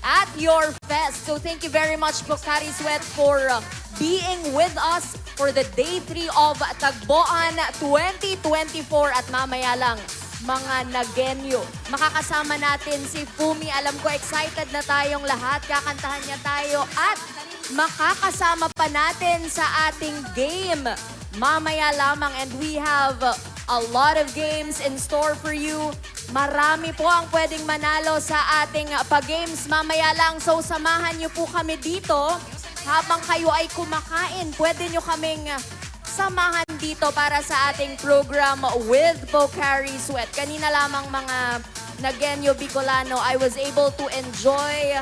at your fest. So thank you very much, Pocari Sweat, for being with us for the Day 3 of Tagboan 2024. At mamaya lang, mga Nagenyo, makakasama natin si Fumi. Alam ko excited na tayong lahat. Kakantahan niya tayo at makakasama pa natin sa ating game mamaya lamang. And we have a lot of games in store for you. Marami po ang pwedeng manalo sa ating pag-games mamaya lang. So samahan niyo po kami dito habang kayo ay kumakain. Pwede niyo kaming samahan dito para sa ating program with Pocari Sweat. Kanina lamang mga Nagenyo Bicolano, I was able to enjoy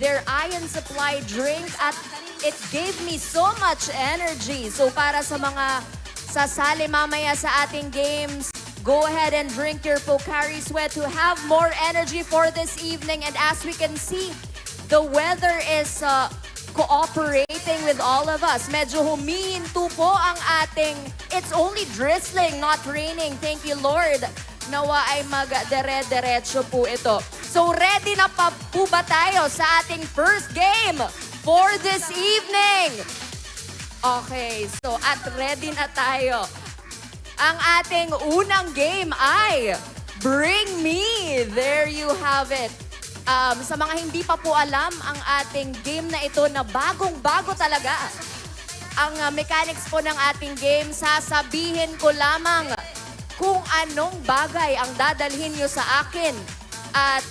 their iron supply drink at it gave me so much energy. So para sa mga sasali mamaya sa ating games, go ahead and drink your Pocari Sweat to have more energy for this evening. And as we can see, the weather is cooperating with all of us. Medyo humihinto po ang ating, it's only drizzling, not raining. Thank you, Lord. Nawa ay mag-dire-diretso po ito. So ready na pa po ba tayo sa ating first game for this evening? Okay, so at ready na tayo. Ang ating unang game ay Bring Me. There you have it. Sa mga hindi pa po alam, ang ating game na ito na bagong-bago talaga. Ang mechanics po ng ating game, sasabihin ko lamang kung anong bagay ang dadalhin nyo sa akin at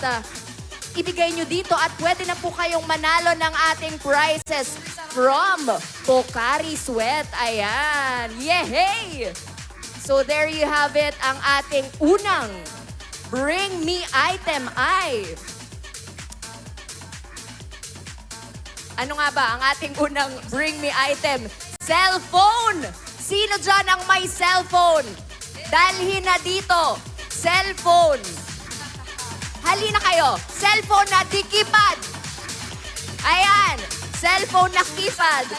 ibigay nyo dito at pwede na po kayong manalo ng ating prizes from Pocari Sweat. Ayan. Yehey! So there you have it. Ang ating unang Bring Me item ay... Ano nga ba ang ating unang Bring Me item? Cellphone! Sino dyan ang may cellphone? Dalhin na dito. Cellphone. Halina kayo. Cellphone na di keypad. Ayan. Cellphone na keypad.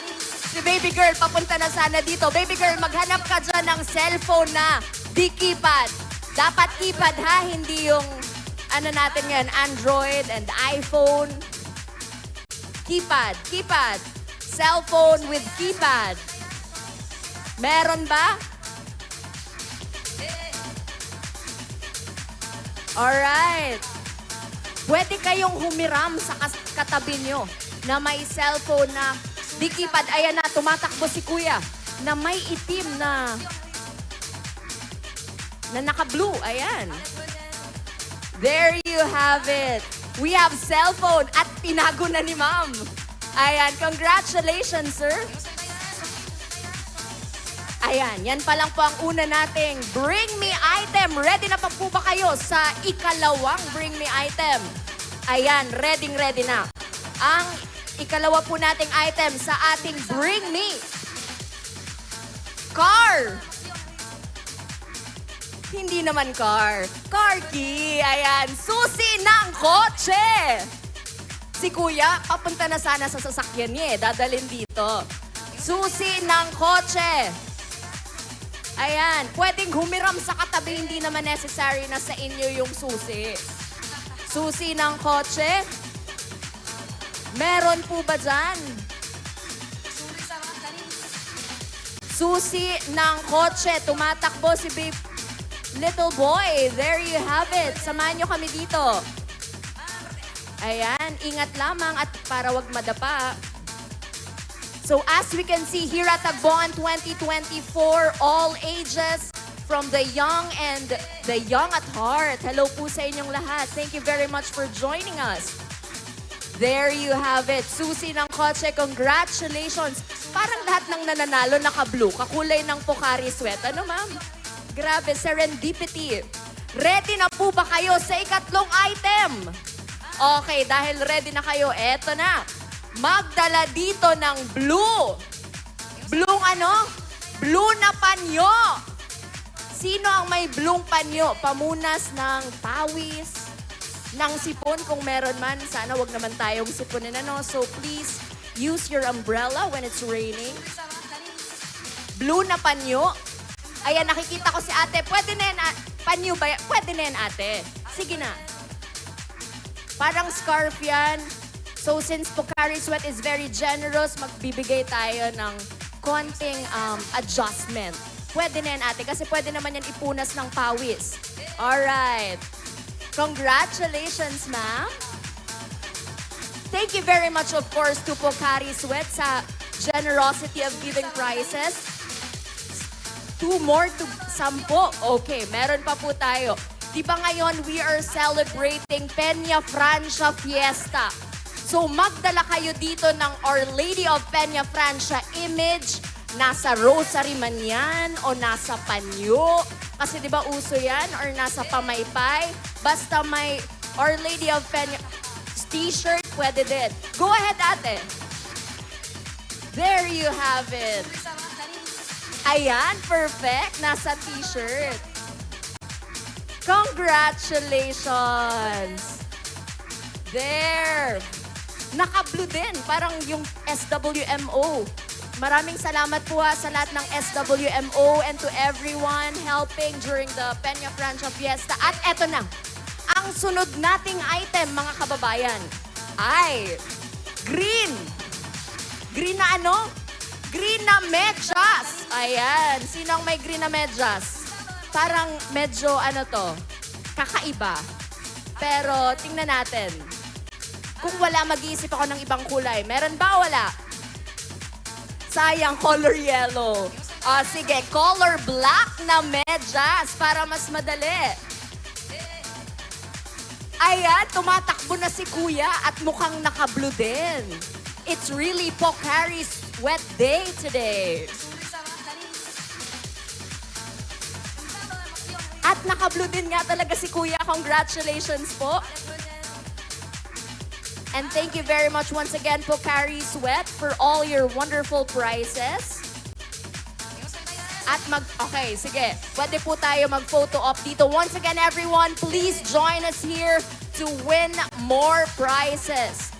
Si baby girl, papunta na sana dito. Baby girl, maghanap ka dyan ng cellphone na di keypad. Dapat keypad ha, hindi yung ano natin yan, Android and iPhone. Keypad, keypad. Cellphone with keypad. Meron ba? Alright. Pwede kayong humiram sa katabi nyo na may cellphone na di keypad. Ayan na, tumatakbo si kuya na may itim na naka-blue. Ayan. There you have it. We have cellphone at pinago na ni ma'am. Ayan, congratulations, sir. Ayan, yan pa lang po ang una nating Bring Me item. Ready na pa po ba kayo sa ikalawang Bring Me item? Ayan, ready na. Ang ikalawa po nating item sa ating Bring Me. Car. Hindi naman car. Car key. Ayan, susi ng kotse. Si kuya, papunta na sana sa sasakyan niya eh. Dadalhin dito. Susi ng kotse. Ayan, pwedeng humiram sa katabi, hindi naman necessary na sa inyo yung susi. Susi ng kotse. Meron po ba dyan? Susi ng kotse. Tumatakbo si little boy. There you have it. Samahan nyo kami dito. Ayan, ingat lamang at para wag madapa. So as we can see here at Tagboan 2024, all ages from the young and the young at heart. Hello po sa inyong lahat. Thank you very much for joining us. There you have it. Susi ng kotse, congratulations. Parang lahat ng nananalo naka-blue. Kakulay ng Pocari Sweat. Ano ma'am? Grabe, serendipity. Ready na po ba kayo sa ikatlong item? Okay, dahil ready na kayo, eto na. Magdala dito ng blue. Blue ano? Blue na panyo. Sino ang may blue panyo? Pamunas ng pawis, ng sipon kung meron man. Sana wag naman tayong siponin ano. So please use your umbrella when it's raining. Blue na panyo. Ayan, nakikita ko si ate. Pwede na yan, panyo ba yan? Pwede na yan ate. Sige na. Parang scarf yan. So since Pocari Sweat is very generous, magbibigay tayo ng konting adjustment. Pwede na yan ate, kasi pwede naman yan ipunas ng pawis. Alright. Congratulations, ma'am. Thank you very much, of course, to Pocari Sweat sa generosity of giving prizes. 2 more to 10. Okay, meron pa po tayo. Di ba ngayon, we are celebrating Peña Francia Fiesta. So magdala kayo dito ng Our Lady of Peña Francia image. Nasa rosary man yan o nasa panyo. Kasi di ba uso yan? Or nasa pamaypay. Basta may Our Lady of Peña t-shirt, pwede din. Go ahead, ate. There you have it. Ayan, perfect. Nasa t-shirt. Congratulations. There. Naka-blue din, parang yung SWMO. Maraming salamat po sa lahat ng SWMO and to everyone helping during the Peña Francia Fiesta. At eto na, ang sunod nating item, mga kababayan, ay green. Green na ano? Green na medyas. Ayan, sino ang may green na medyas? Parang medyo ano to, kakaiba. Pero tingnan natin. Kung wala, mag-iisip ako ng ibang kulay. Meron ba o wala? Sayang, color yellow. Sige, color black na medyas para mas madali. Ayan, tumatakbo na si Kuya at mukhang naka-blue din. It's really Pocari Sweat Day today. At naka-blue din nga talaga si Kuya. Congratulations po. And thank you very much once again, Pocari Sweat, for all your wonderful prizes. At okay, sige. Pwede po tayo mag-photo op dito. Once again, everyone, please join us here to win more prizes.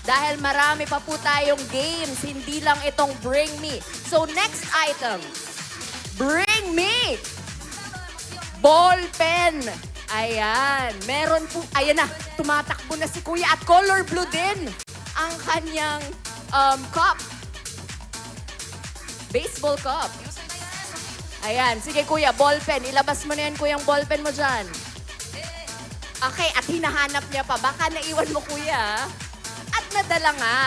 Dahil marami pa po tayong games, hindi lang itong Bring Me. So next item, Bring Me! Ball pen. Ayan, meron po, ayan na, tumatakbo na si Kuya at color blue din ang kanyang cup. Baseball cup. Ayan, sige Kuya, ball pen. Ilabas mo na yan, Kuya, ang ball pen mo dyan. Okay, at hinahanap niya pa. Baka naiwan mo, Kuya. At nadala nga.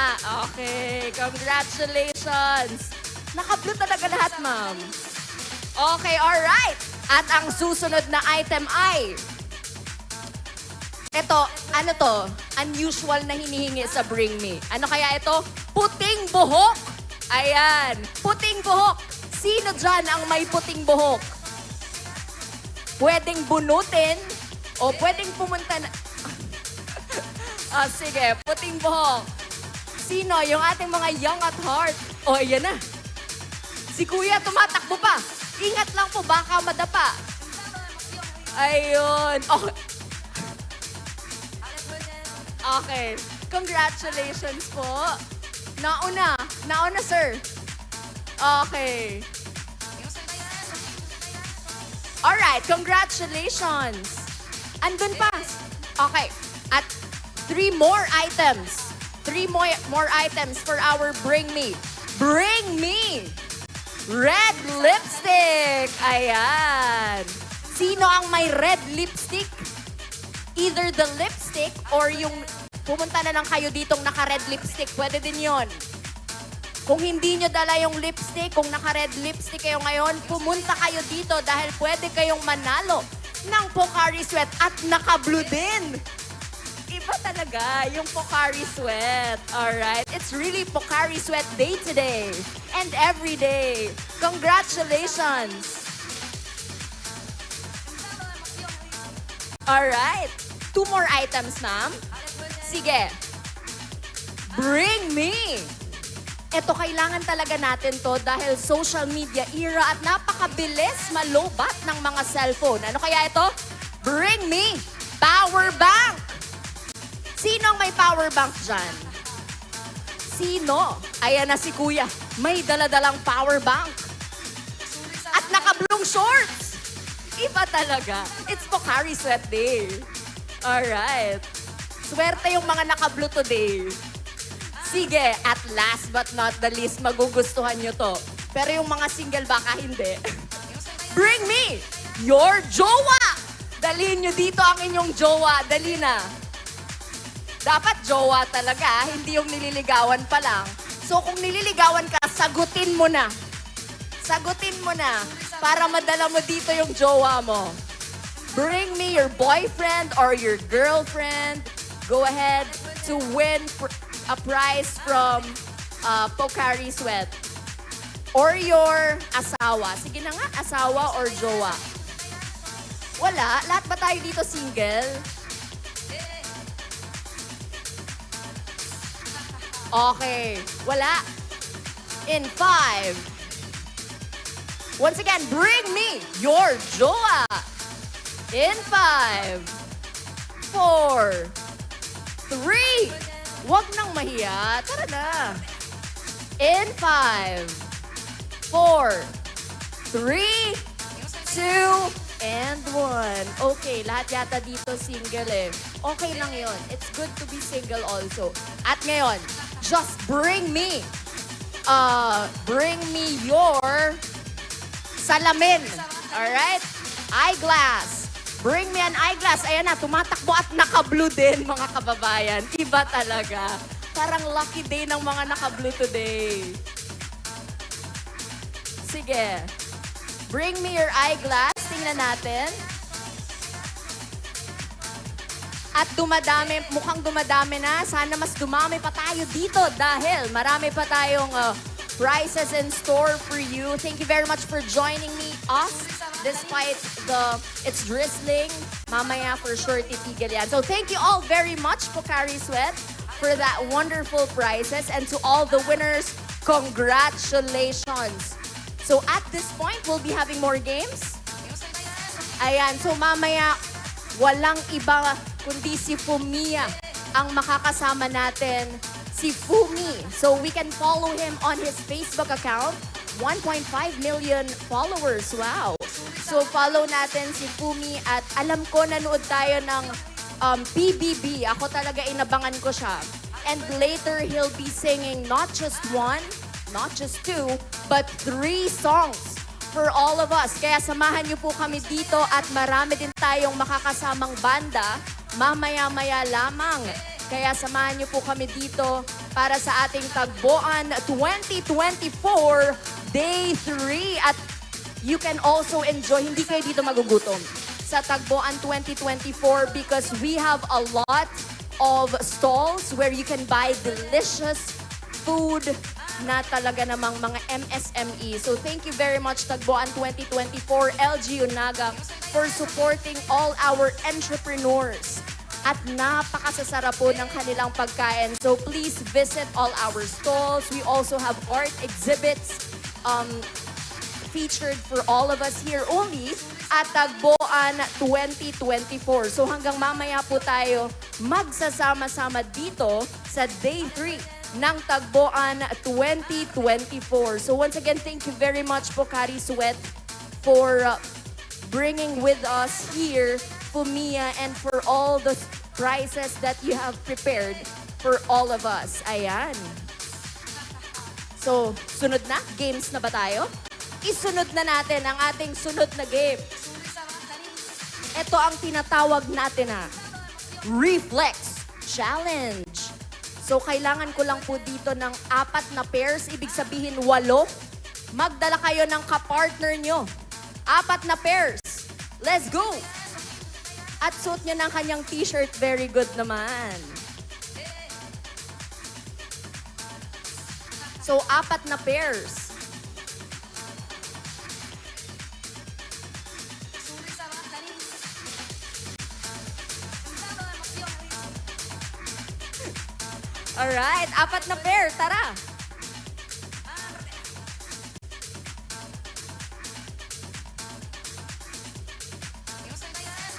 Okay, congratulations. Naka-blue talaga lahat, ma'am. Okay, alright. At ang susunod na item ay... Ito, ano to? Unusual na hinihingi sa Bring Me. Ano kaya ito? Puting buhok. Ayan, puting buhok. Sino dyan ang may puting buhok? Pwedeng bunutin o pwedeng pumunta na... sige, puting buhok. Sino? Yung ating mga young at heart. O, ayan na. Si Kuya tumatakbo pa. Ingat lang po, baka madapa. Ayun. Okay. Okay. Congratulations po. Nauna. Nauna, sir. Okay. Alright, congratulations. Andun pa. Okay. At 3 more items. 3 more items for our Bring Me. Bring Me! Red lipstick! Ayan. Sino ang may red lipstick? Either the lipstick or yung pumunta na lang kayo ditong naka-red lipstick. Pwede din yon. Kung hindi nyo dala yung lipstick, kung naka-red lipstick kayo ngayon, pumunta kayo dito dahil pwede kayong manalo ng Pocari Sweat at naka-blue din. Iba talaga yung Pocari Sweat. Alright? It's really Pocari Sweat Day today. And every day. Congratulations! Alright. 2 more items, ma'am. Sige. Bring Me! Ito, kailangan talaga natin to dahil social media era at napakabilis malobat ng mga cellphone. Ano kaya ito? Bring Me! Power Bank! Sino ang may power bank dyan? Sino? Ayan na si Kuya. May daladalang power bank. At naka-blue shorts. Iba talaga. It's Pocari Sweat Day. Alright. Swerte yung mga naka-blue today. Sige, at last but not the least, magugustuhan nyo to. Pero yung mga single baka hindi. Bring me your jowa! Dalhin nyo dito ang inyong jowa. Dali na. Dapat jowa talaga, hindi yung nililigawan pa lang. So kung nililigawan ka, sagutin mo na. Sagutin mo na para madala mo dito yung jowa mo. Bring me your boyfriend or your girlfriend. Go ahead to win a prize from Pocari Sweat. Or your asawa. Sige na nga, asawa or jowa. Wala. Lahat ba tayo dito single? Okay. Wala. In 5. Once again, bring me your jowa. In 5. 4. 3. Huwag nang mahiya. Tara na. In 5. 4. 3. 2. And 1. Okay, lahat yata dito single eh. Okay lang yon. It's good to be single also. At ngayon, just bring me your salamin. Alright? Eyeglass. Bring me an eyeglass. Ayan na, tumatakbo at naka-blue din, mga kababayan. Iba talaga. Parang lucky day ng mga naka-blue today. Sige. Bring me your eyeglass. Tingnan natin. At dumadami, mukhang dumadami na. Sana mas dumami pa tayo dito dahil marami pa tayong prizes in store for you. Thank you very much for joining us despite it's drizzling. Mamaya for sure titigil yan. So thank you all very much, Pocari Sweat, for that wonderful prizes. And to all the winners, congratulations. So at this point, we'll be having more games. Ayan, so mamaya, walang iba kundi si Fumia ang makakasama natin, si Fumi. So we can follow him on his Facebook account. 1.5 million followers. Wow. So follow natin si Fumi at alam ko nanood tayo ng PBB. Ako talaga inabangan ko siya. And later, he'll be singing not just one, not just two, but 3 songs for all of us. Kaya samahan niyo po kami dito at marami din tayong makakasamang banda mamaya-maya lamang. Kaya samahan niyo po kami dito para sa ating Tagboan 2024 Day 3. At you can also enjoy, hindi kayo dito magugutom sa Tagboan 2024 because we have a lot of stalls where you can buy delicious food na talaga namang mga MSME. So thank you very much Tagboan 2024 LGU-Naga for supporting all our entrepreneurs. At napakasasarap po ng kanilang pagkain. So please visit all our stalls. We also have art exhibits featured for all of us here only at Tagboan 2024. So hanggang mamaya po tayo magsasama-sama dito sa Day 3 ng Tagboan 2024. So once again, thank you very much Pocari Sweat for bringing with us here Fumia and for all the prizes that you have prepared for all of us. Ayan. So, sunod na? Games na ba tayo? Isunod na natin ang ating sunod na game. Ito ang tinatawag natin na Reflex Challenge. So, kailangan ko lang po dito ng 4 na pairs. Ibig sabihin, 8. Magdala kayo ng kapartner nyo. 4 na pairs. Let's go! At suot niya ng kanyang t-shirt. Very good naman. So, 4 na pairs. Alright, 4 na pair. Tara!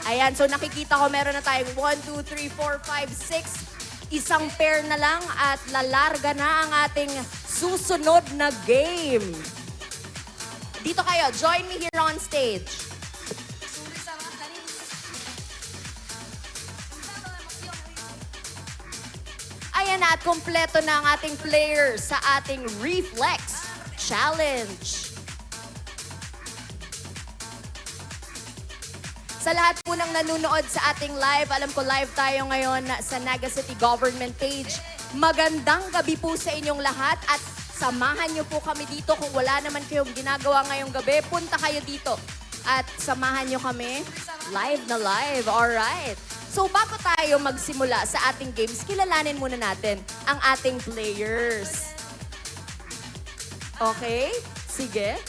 Ayan, so nakikita ko meron na tayong 1, 2, 3, 4, 5, 6. Isang pair na lang at lalarga na ang ating susunod na game. Dito kayo, join me here on stage. Ayan na at kumpleto na ang ating players sa ating Reflex Challenge. Sa lahat po ng nanonood sa ating live, alam ko live tayo ngayon sa Naga City Government page. Magandang gabi po sa inyong lahat at samahan niyo po kami dito. Kung wala naman kayong ginagawa ngayong gabi, punta kayo dito at samahan niyo kami live na live. Alright. So bago tayo magsimula sa ating games, kilalanin muna natin ang ating players. Okay? Sige.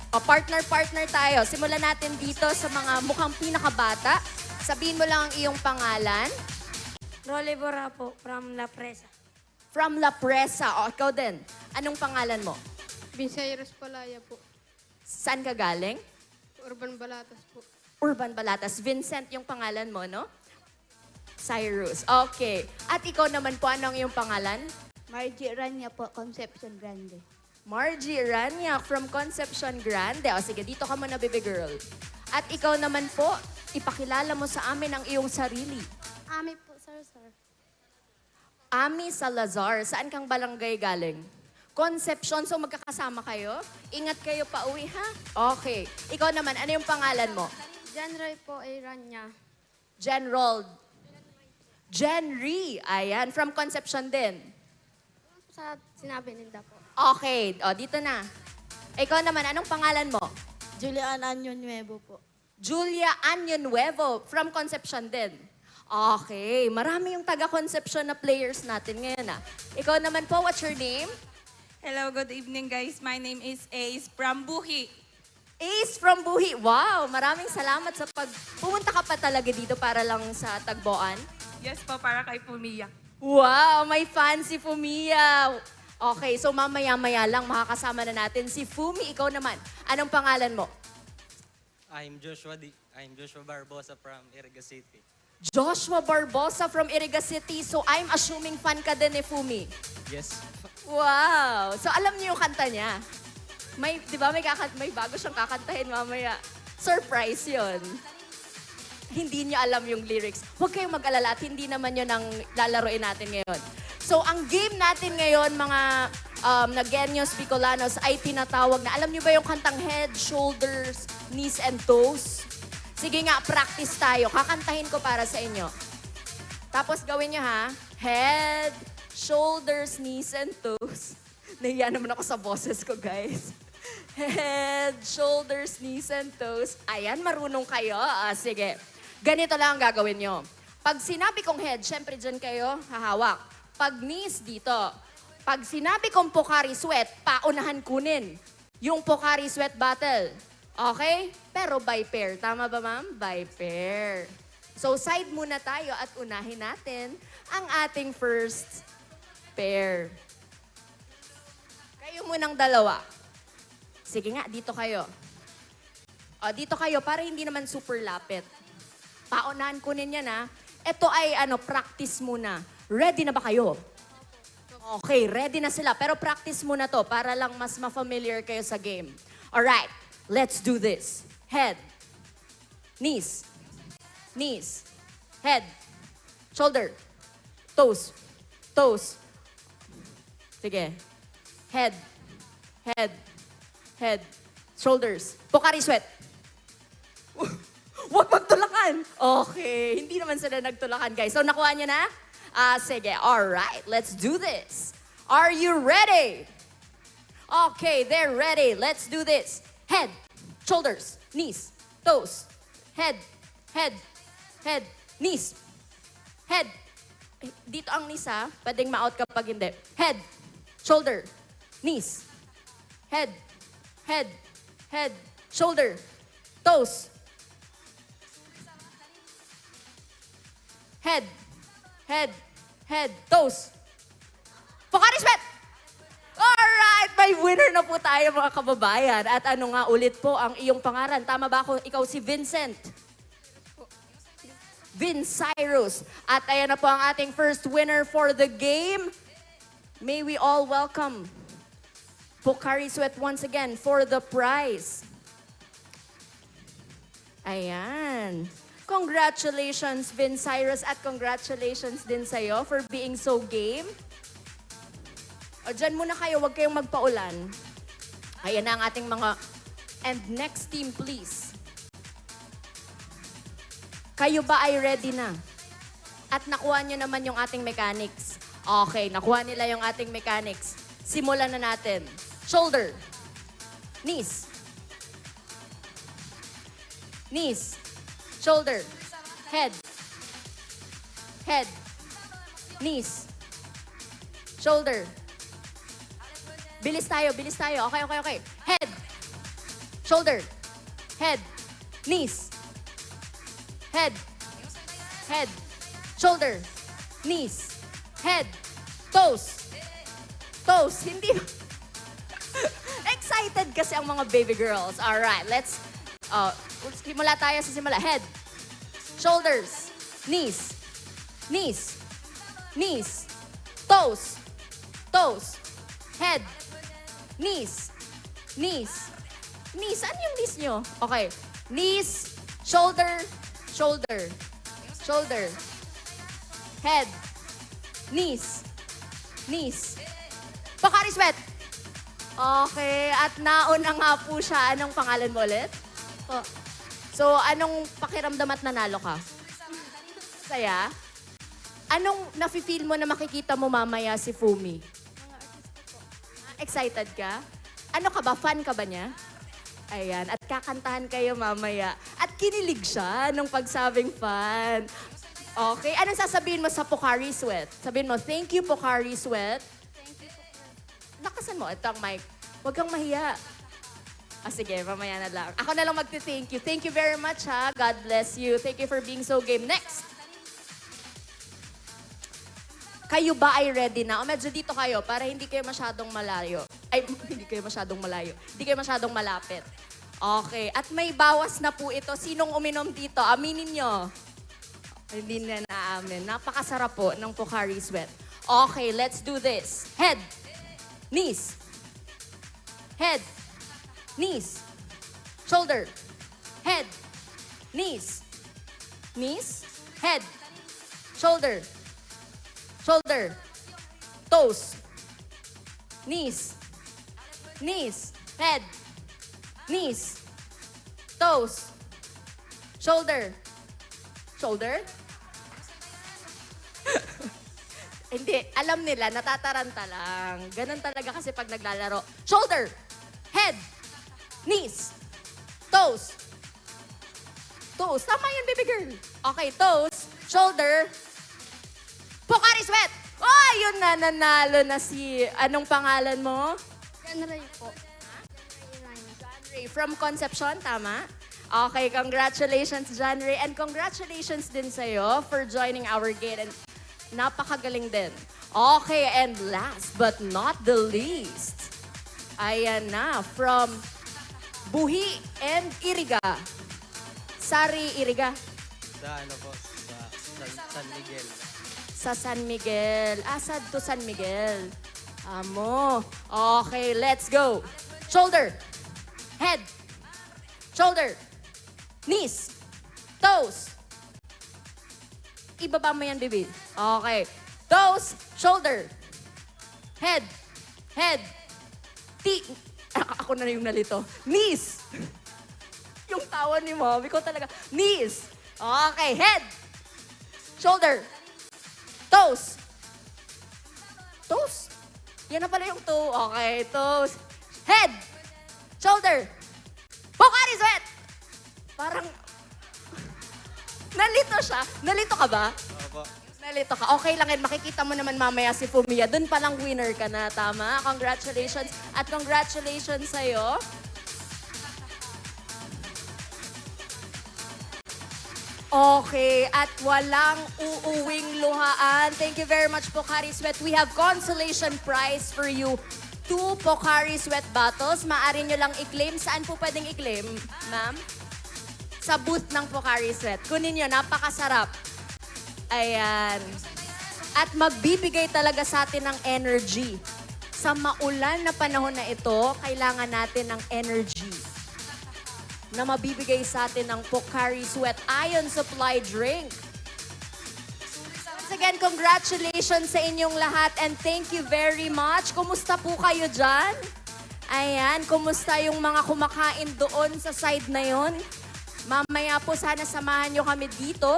Partner-partner tayo. Simulan natin dito sa mga mukhang pinakabata. Sabihin mo lang ang iyong pangalan. Rolly Bora po, from La Presa. From La Presa. O, ikaw din. Anong pangalan mo? Vinceiros Palaya po. Saan ka galing? Urban Balatas po. Urban Balatas. Vincent yung pangalan mo, no? Cyrus. Okay. At ikaw naman po, anong iyong pangalan? Margie Rania po, Concepcion Grande. Margie Rania from Concepcion Grande. O sige, dito ka muna, baby girl. At ikaw naman po, ipakilala mo sa amin ang iyong sarili. Ami po, sir. Ami Salazar. Saan kang barangay galing? Concepcion. So magkakasama kayo? Ingat kayo pa uwi, ha? Okay. Ikaw naman, ano yung pangalan mo? Janroy po ay Rania. General. Jenry. Ayan. From Concepcion din. Sa sinabi ninda po. Okay. O, dito na. Ikaw naman, anong pangalan mo? Julian Anyon Nuevo po. Julia Anyo Nuevo. From Concepcion din. Okay. Marami yung taga-Concepcion na players natin ngayon, ah. Ikaw naman po, what's your name? Hello, good evening guys. My name is Ace from Buhi. Ace from Buhi. Wow, maraming salamat sa pumunta ka pa talaga dito para lang sa Tagboan. Yes po, para kay Pumiya. Wow, may fan si Fumia. Okay, so mamaya-maya lang makakasama na natin si Fumi. Ikaw naman, anong pangalan mo? I'm Joshua Barbosa from Iriga City. Joshua Barbosa from Iriga City. So I'm assuming fan ka din ni Fumi. Yes. Wow. So alam niyo yung kanta niya. Di ba may bago siyang kakantahin mamaya. Surprise 'yon. Hindi niya alam yung lyrics. Huwag kayong mag-alala at hindi naman yun ang lalaroin natin ngayon. So, ang game natin ngayon, mga Nagueños, Bicolanos, ay tinatawag na, alam niyo ba yung kantang head, shoulders, knees, and toes? Sige nga, practice tayo. Kakantahin ko para sa inyo. Tapos gawin niyo ha, head, shoulders, knees, and toes. Nahiya naman ako sa boses ko, guys. Head, shoulders, knees, and toes. Ayan, marunong kayo. Sige. Ganito lang ang gagawin nyo. Pag sinabi kong head, syempre dyan kayo hahawak. Pag knees, dito. Pag sinabi kong Pocari Sweat, paunahan kunin. Yung Pocari Sweat battle. Okay? Pero by pair. Tama ba, ma'am? By pair. So, side muna tayo at unahin natin ang ating first pair. Kayo munang dalawa. Sige nga, dito kayo. O, dito kayo para hindi naman super lapit. Paunahan kunin yan, ha? Ito ay, practice muna. Ready na ba kayo? Okay, ready na sila. Pero practice muna to para lang mas ma-familiar kayo sa game. Alright, let's do this. Head, knees, knees, head, shoulder, toes, toes. Sige. Head, head, head, shoulders, Pocari Sweat. Huwag magtulakan. Okay, hindi naman sila nagtulakan, guys. So, nakuha niyo na? Sige, alright, let's do this. Are you ready? Okay, they're ready. Let's do this. Head, shoulders, knees, toes, head, head, head, knees, head. Dito ang knees, ha? Pwedeng ma-out kapag hindi. Head, shoulder, knees, head, head, head, shoulder, toes, head, head, head, toes. Pocari Sweat! Alright, may winner na po tayo mga kababayan. At ano nga ulit po ang iyong pangalan? Tama ba ako? Ikaw si Vincent? Cyrus. At ayan na po ang ating first winner for the game. May we all welcome Pocari Sweat once again for the prize. Ayan. Congratulations, Vin Cyrus, at congratulations din sa'yo for being so game. O, dyan muna kayo, huwag kayong magpaulan. Ayan na ang ating mga... And next team, please. Kayo ba ay ready na? At nakuha nyo naman yung ating mechanics. Okay, nakuha nila yung ating mechanics. Simulan na natin. Shoulder. Knees. Knees. Shoulder. Head. Head. Knees. Shoulder. Bilis tayo, bilis tayo. Okay, okay, okay. Head. Shoulder. Head. Knees. Head. Head. Shoulder. Knees. Head. Toes. Toes. Hindi. Excited kasi ang mga baby girls. Alright, let's... simula tayo sa simula. Head. Shoulders. Knees. Knees. Knees. Toes. Toes. Head. Knees. Knees. Knees. Saan yung knees nyo? Okay. Knees. Shoulder. Shoulder. Shoulder. Head. Knees. Knees. Pocari Sweat. Okay. At nauna nga po siya. Anong pangalan mo ulit? Po. So, anong pakiramdam at nanalo ka? Saya? Anong nafe-feel mo na makikita mo mamaya si Fumi? Mga artista po. Excited ka? Ano ka ba? Fan ka ba niya? Ayan. At kakantahan kayo mamaya. At kinilig siya nung pagsabing fan. Okay. Anong sasabihin mo sa Pocari Sweat? Sabihin mo, thank you, Pocari Sweat. Thank you po. Lakasan mo. Ito ang mic. Huwag kang mahiya. Sige, mamaya na lang. Ako na lang magti-thank you. Thank you very much, ha. God bless you. Thank you for being so game. Next. Kayo ba ay ready na? O medyo dito kayo para hindi kayo masyadong malayo. Ay, hindi kayo masyadong malayo. Hindi kayo masyadong malapit. Okay. At may bawas na po ito. Sinong uminom dito? Aminin nyo. Hindi na naamin. Napakasarap po ng Pocari Sweat. Okay, let's do this. Head. Knees. Head. Knees. Shoulder. Head. Knees. Knees. Head. Shoulder. Shoulder. Toes. Knees. Knees. Head. Knees. Toes. Shoulder. Shoulder? Hindi. Alam nila, natataranta lang. Ganun talaga kasi pag naglalaro. Shoulder. Head. Knees. Toes. Toes. Tama yun, baby girl. Okay, toes. Shoulder. Pocari Sweat. Oh, yun na, nanalo na si... Anong pangalan mo? John Ray po. John Ray. From Concepcion, tama? Okay, congratulations, John Ray. And congratulations din sa'yo for joining our gate. And napakagaling din. Okay, and last but not the least, ayan na, from Buhi and Iriga. Sari Iriga. Sa ano po, sa San Miguel. Sa San Miguel. Asad to San Miguel. Amo. Okay, let's go. Shoulder. Head. Shoulder. Knees. Toes. Ibaba mo yan, baby. Okay. Toes. Shoulder. Head. Head. Ako na yung nalito. Knees. Yung tawa ni Mommy ko talaga. Knees. Okay. Head. Shoulder. Toes. Toes. Yan na pala yung toe. Okay. Toes. Head. Shoulder. Pocari Sweat. Parang... Nalito siya. Nalito ka ba? Opo. Nalito ka. Okay lang yan. Makikita mo naman mamaya si Fumiya. Doon palang winner ka na. Tama? Congratulations. At congratulations sa'yo. Okay. At walang uuwing luhaan. Thank you very much, Pocari Sweat. We have consolation prize for you. 2 Pocari Sweat bottles. Maaari nyo lang i-claim. Saan po pwedeng i-claim, ma'am? Sa booth ng Pocari Sweat. Kunin nyo. Napakasarap. Ayan. At magbibigay talaga sa atin ng energy. Sa maulan na panahon na ito, kailangan natin ng energy. na mabibigay sa atin ng Pocari Sweat Iron Supply Drink. Once again, congratulations sa inyong lahat and thank you very much. Kumusta po kayo dyan? Ayan, kumusta yung mga kumakain doon sa side na yon? Mamaya po sana samahan nyo kami dito.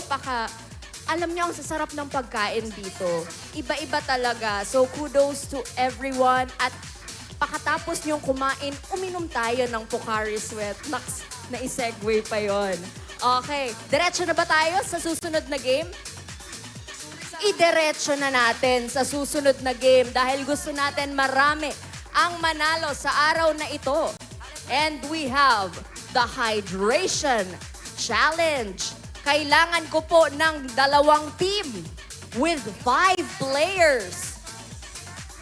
Alam niyo ang sasarap ng pagkain dito. Iba-iba talaga. So kudos to everyone. At pakatapos niyong kumain, uminom tayo ng Pocari Sweat. Naks, na-segue pa yon. Okay, diretso na ba tayo sa susunod na game? Idiretso na natin sa susunod na game dahil gusto natin marami ang manalo sa araw na ito. And we have the Hydration Challenge. Kailangan ko po ng 2 team with 5 players.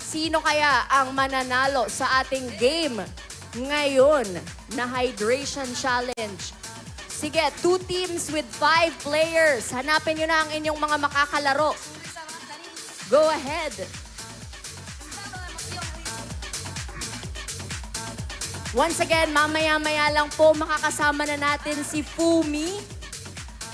Sino kaya ang mananalo sa ating game ngayon na Hydration Challenge? Sige, 2 teams with 5 players. Hanapin nyo na ang inyong mga makakalaro. Go ahead. Once again, mamaya-maya lang po makakasama na natin si Fumi.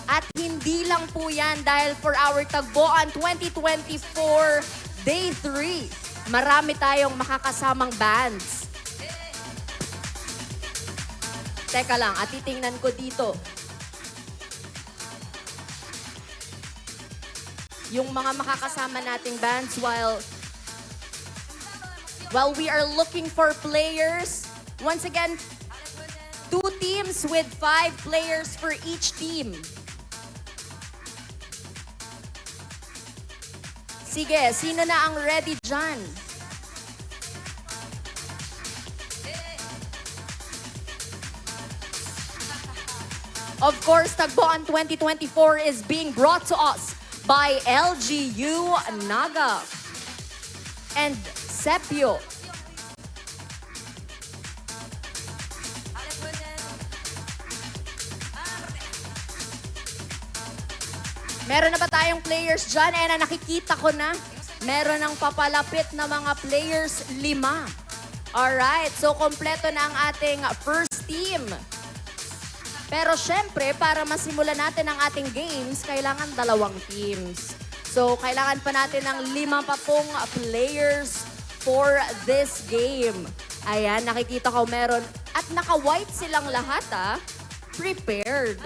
At hindi lang po yan dahil for our Tagboan 2024 Day 3, marami tayong makakasamang bands. Teka lang, at titingnan ko dito. Yung mga makakasama nating bands while we are looking for players. Once again, 2 teams with 5 players for each team. Sige, sino na ang ready dyan? Of course, Tagboan 2024 is being brought to us by LGU-Naga and CEPPIO. Meron na ba tayong players dyan? Eh, nakikita ko na. Meron ng papalapit na mga players 5. Alright, so kompleto na ang ating first team. Pero syempre, para masimulan natin ang ating games, kailangan 2 teams. So, kailangan pa natin ng 5 pa pong players for this game. Ayan, nakikita ko meron. At naka-white silang lahat, prepared.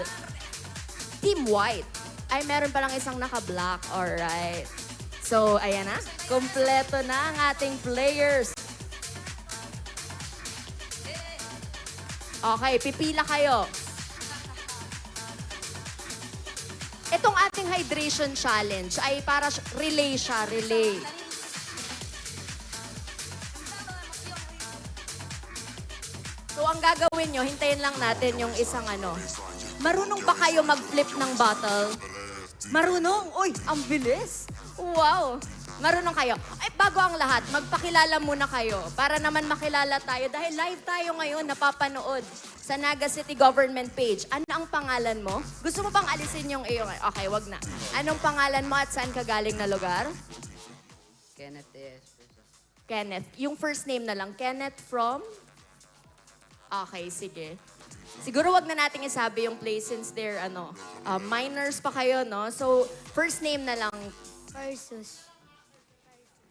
Team white. Ay, meron palang isang naka-black. Alright. So, ayan na. Kompleto na ang ating players. Okay, pipila kayo. Itong ating hydration challenge ay para relay siya, relay. So, ang gagawin nyo, hintayin lang natin yung isang Marunong ba kayo mag-flip ng bottle? Marunong? Uy, ang bilis. Wow. Marunong kayo. Ay, bago ang lahat, magpakilala muna kayo para naman makilala tayo dahil live tayo ngayon napapanood sa Naga City Government page. Ano ang pangalan mo? Gusto mo bang alisin yung iyong... Okay, wag na. Anong pangalan mo at saan ka galing na lugar? Kenneth S. Kenneth. Yung first name na lang. Kenneth from? Okay, sige. Siguro wag na nating isabi yung place since they're minors pa kayo, no? So, first name na lang. Versus.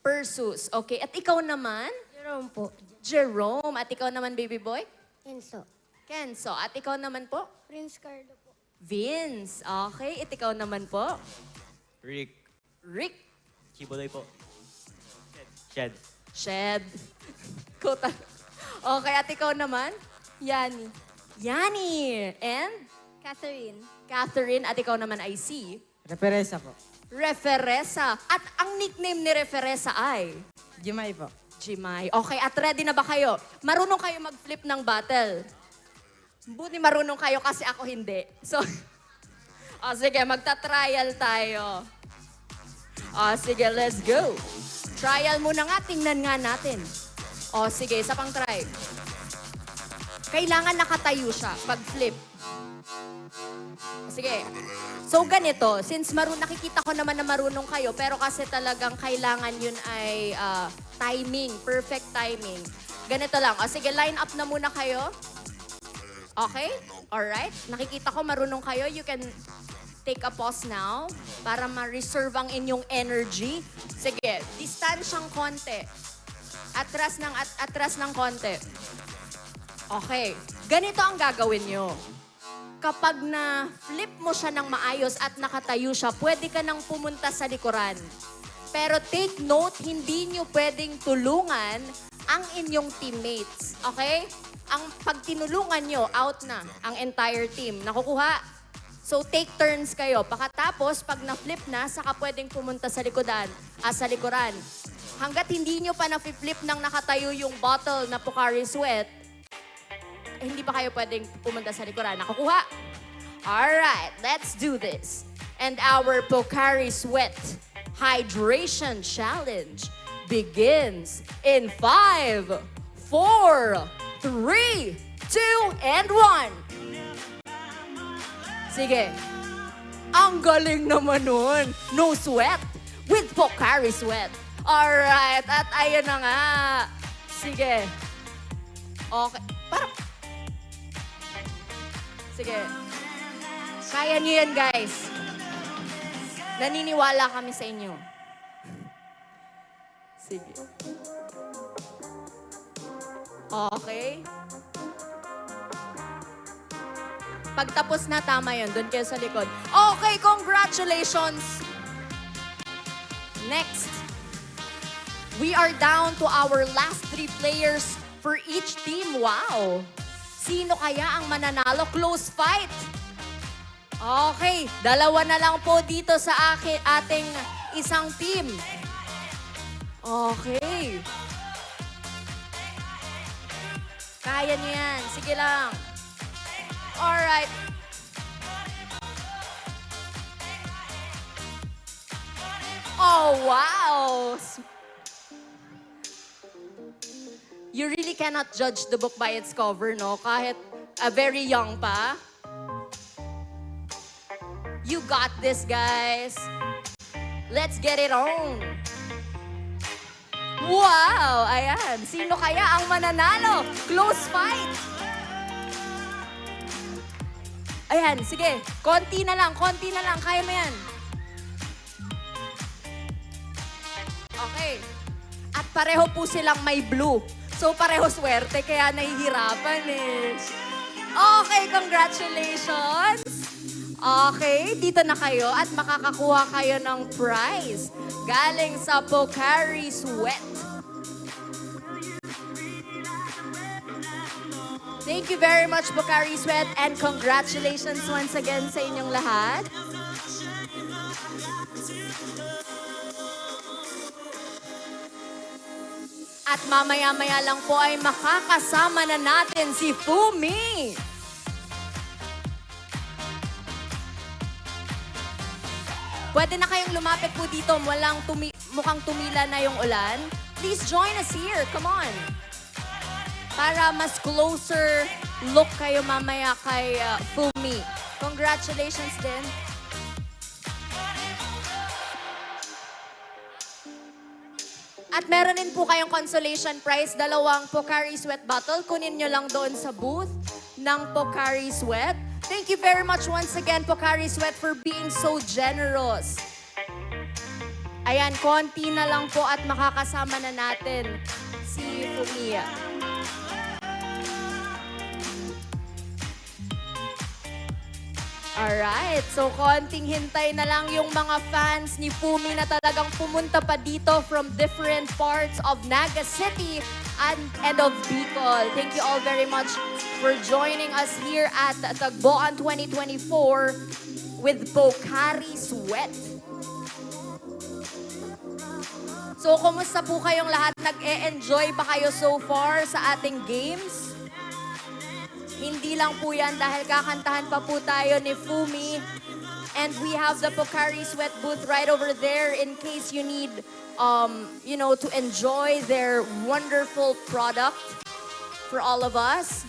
Persus. Okay. At ikaw naman? Jerome po. Jerome. At ikaw naman, baby boy? Enzo. Kenzo. At ikaw naman po? Prince Cardo po. Vince. Okay. At ikaw naman po? Rick. Rick. Kibuloy po. Shed. Shed. Kota. Okay. At ikaw naman? Yani. Yani. And? Catherine. Catherine. At ikaw naman ay si? Referesa po. Referesa. At ang nickname ni Referesa ay? Jimay po. Jimay. Okay, at ready na ba kayo? Marunong kayo mag-flip ng bottle? Buti marunong kayo kasi ako hindi. So, sige, magta-trial tayo. Sige, let's go. Trial muna nga, tingnan nga natin. Sige, isa pang try. Kailangan nakatayo siya pag-flip. Sige. So, ganito. Since nakikita ko naman na marunong kayo, pero kasi talagang kailangan yun ay timing. Perfect timing. Ganito lang. Sige, line up na muna kayo. Okay? Alright, nakikita ko marunong kayo. You can take a pause now para ma-reserve ang inyong energy. Sige, distansyang konti. Atras ng konti. Okay, ganito ang gagawin nyo. Kapag na-flip mo siya ng maayos at nakatayo siya, pwede ka nang pumunta sa likuran. Pero take note, hindi nyo pwedeng tulungan ang inyong teammates. Okay? Pag tinulungan nyo, out na ang entire team. Nakukuha? So take turns kayo. Pakatapos, pag na-flip na, saka pwedeng pumunta sa sa likuran. Hanggat hindi nyo pa na-flip nang nakatayo yung bottle na Pocari Sweat, hindi pa kayo pwedeng pumunta sa likuran. Nakukuha? Alright, let's do this. And our Pocari Sweat Hydration Challenge begins in 5, 4, 3, 2, and 1. Sige. Ang galing naman nun. No sweat with Pocari Sweat. Alright, at ayan na nga. Sige. Okay. Sige. Kaya niyo yan, guys. Naniniwala kami sa inyo. Sige. Okay. Pagtapos na, tama yun. Doon kayo sa likod. Okay, congratulations! Next. We are down to our last 3 players for each team. Wow! Sino kaya ang mananalo? Close fight. Okay, 2 na lang po dito sa ating isang team. Okay. Kaya niyo yan. Sige lang. Alright. Oh, wow! You really cannot judge the book by its cover, no? Kahit very young pa. You got this, guys. Let's get it on. Wow! Ayan. Sino kaya ang mananalo? Close fight. Ayan, sige. Konti na lang, konti na lang. Kaya mo yan. Okay. At pareho po silang may blue. So, pareho swerte, kaya nahihirapan eh. Okay, congratulations! Okay, dito na kayo at makakakuha kayo ng prize galing sa Pocari Sweat. Thank you very much, Pocari Sweat, and congratulations once again sa inyong lahat. At mamaya-maya lang po ay makakasama na natin si Fumi. Pwede na kayong lumapit po dito. Mukhang tumila na yung ulan. Please join us here. Come on. Para mas closer look kayo mamaya kay Fumi. Congratulations din. At meron din po kayong consolation prize, 2 Pocari Sweat bottle. Kunin nyo lang doon sa booth ng Pocari Sweat. Thank you very much once again, Pocari Sweat, for being so generous. Ayan, konti na lang po at makakasama na natin si Fumia. Alright, so konting hintay na lang yung mga fans ni Fumi na talagang pumunta pa dito from different parts of Naga City and of Bicol. Thank you all very much for joining us here at Tagboan 2024 with Pocari Sweat. So, kumusta po kayong lahat? Nag-e-enjoy ba kayo so far sa ating games? Hindi lang po yan dahil kakantahan pa po tayo ni Fumi. And we have the Pocari Sweat booth right over there in case you need, to enjoy their wonderful product for all of us.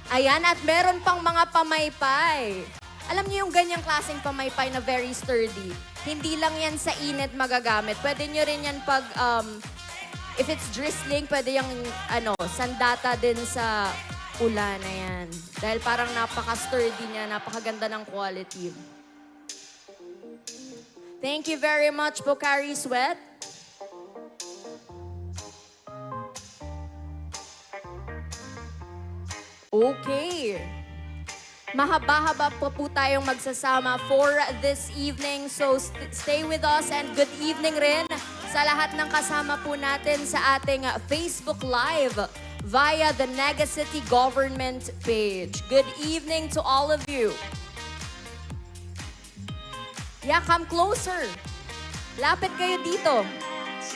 Ayan, at meron pang mga pamaypay. Alam niyo yung ganyang klaseng pamaypay na very sturdy. Hindi lang yan sa init magagamit. Pwede nyo rin yan pag if it's drizzling, pwede yung sandata din sa ulan na yan. Dahil parang napaka-sturdy niya, napakaganda ng quality. Thank you very much, Pocari Sweat. Okay. Mahaba-haba po tayong magsasama for this evening. So stay with us and good evening rin sa lahat ng kasama po natin sa ating Facebook Live via the Naga City Government page. Good evening to all of you. Yeah, come closer. Lapit kayo dito.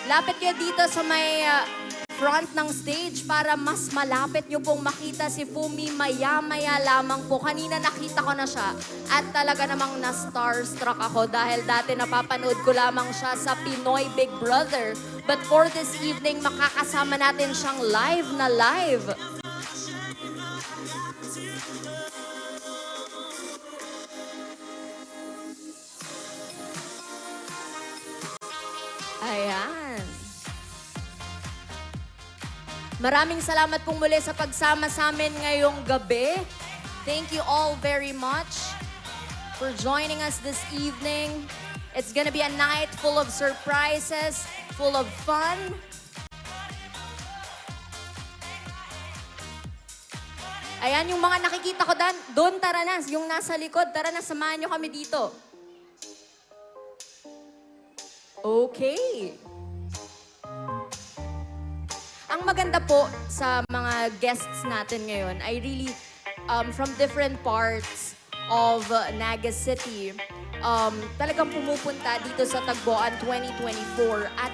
Lapit kayo dito sa may front ng stage para mas malapit nyo pong makita si Fumi maya-maya lamang po. Kanina nakita ko na siya at talaga namang na-starstruck ako dahil dati napapanood ko lamang siya sa Pinoy Big Brother. But for this evening, makakasama natin siyang live na live. Ayan. Maraming salamat pong muli sa pagsama sa amin ngayong gabi. Thank you all very much for joining us this evening. It's gonna be a night full of surprises, full of fun. Ayan, yung mga nakikita ko doon, tara na. Yung nasa likod, tara na, samahan nyo kami dito. Okay. Ang maganda po sa mga guests natin ngayon ay really from different parts of Naga City. Talagang pumupunta dito sa Tagboan 2024. At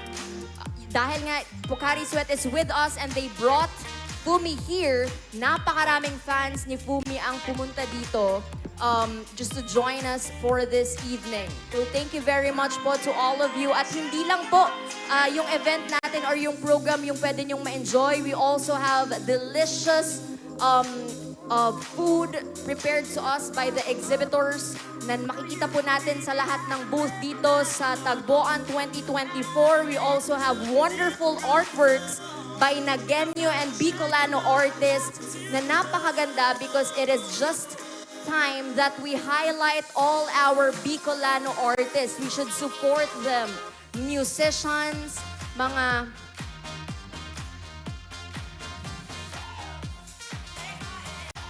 dahil nga Pocari Sweat is with us and they brought Fumi here, napakaraming fans ni Fumi ang pumunta dito just to join us for this evening. So thank you very much po to all of you. At hindi lang po yung event natin or yung program yung pwede nyong ma-enjoy. We also have delicious food prepared to us by the exhibitors na makikita po natin sa lahat ng booth dito sa Tagboan 2024. We also have wonderful artworks by Nagueño and Bicolano artists na napakaganda because it is just time that we highlight all our Bicolano artists. We should support them. Musicians, mga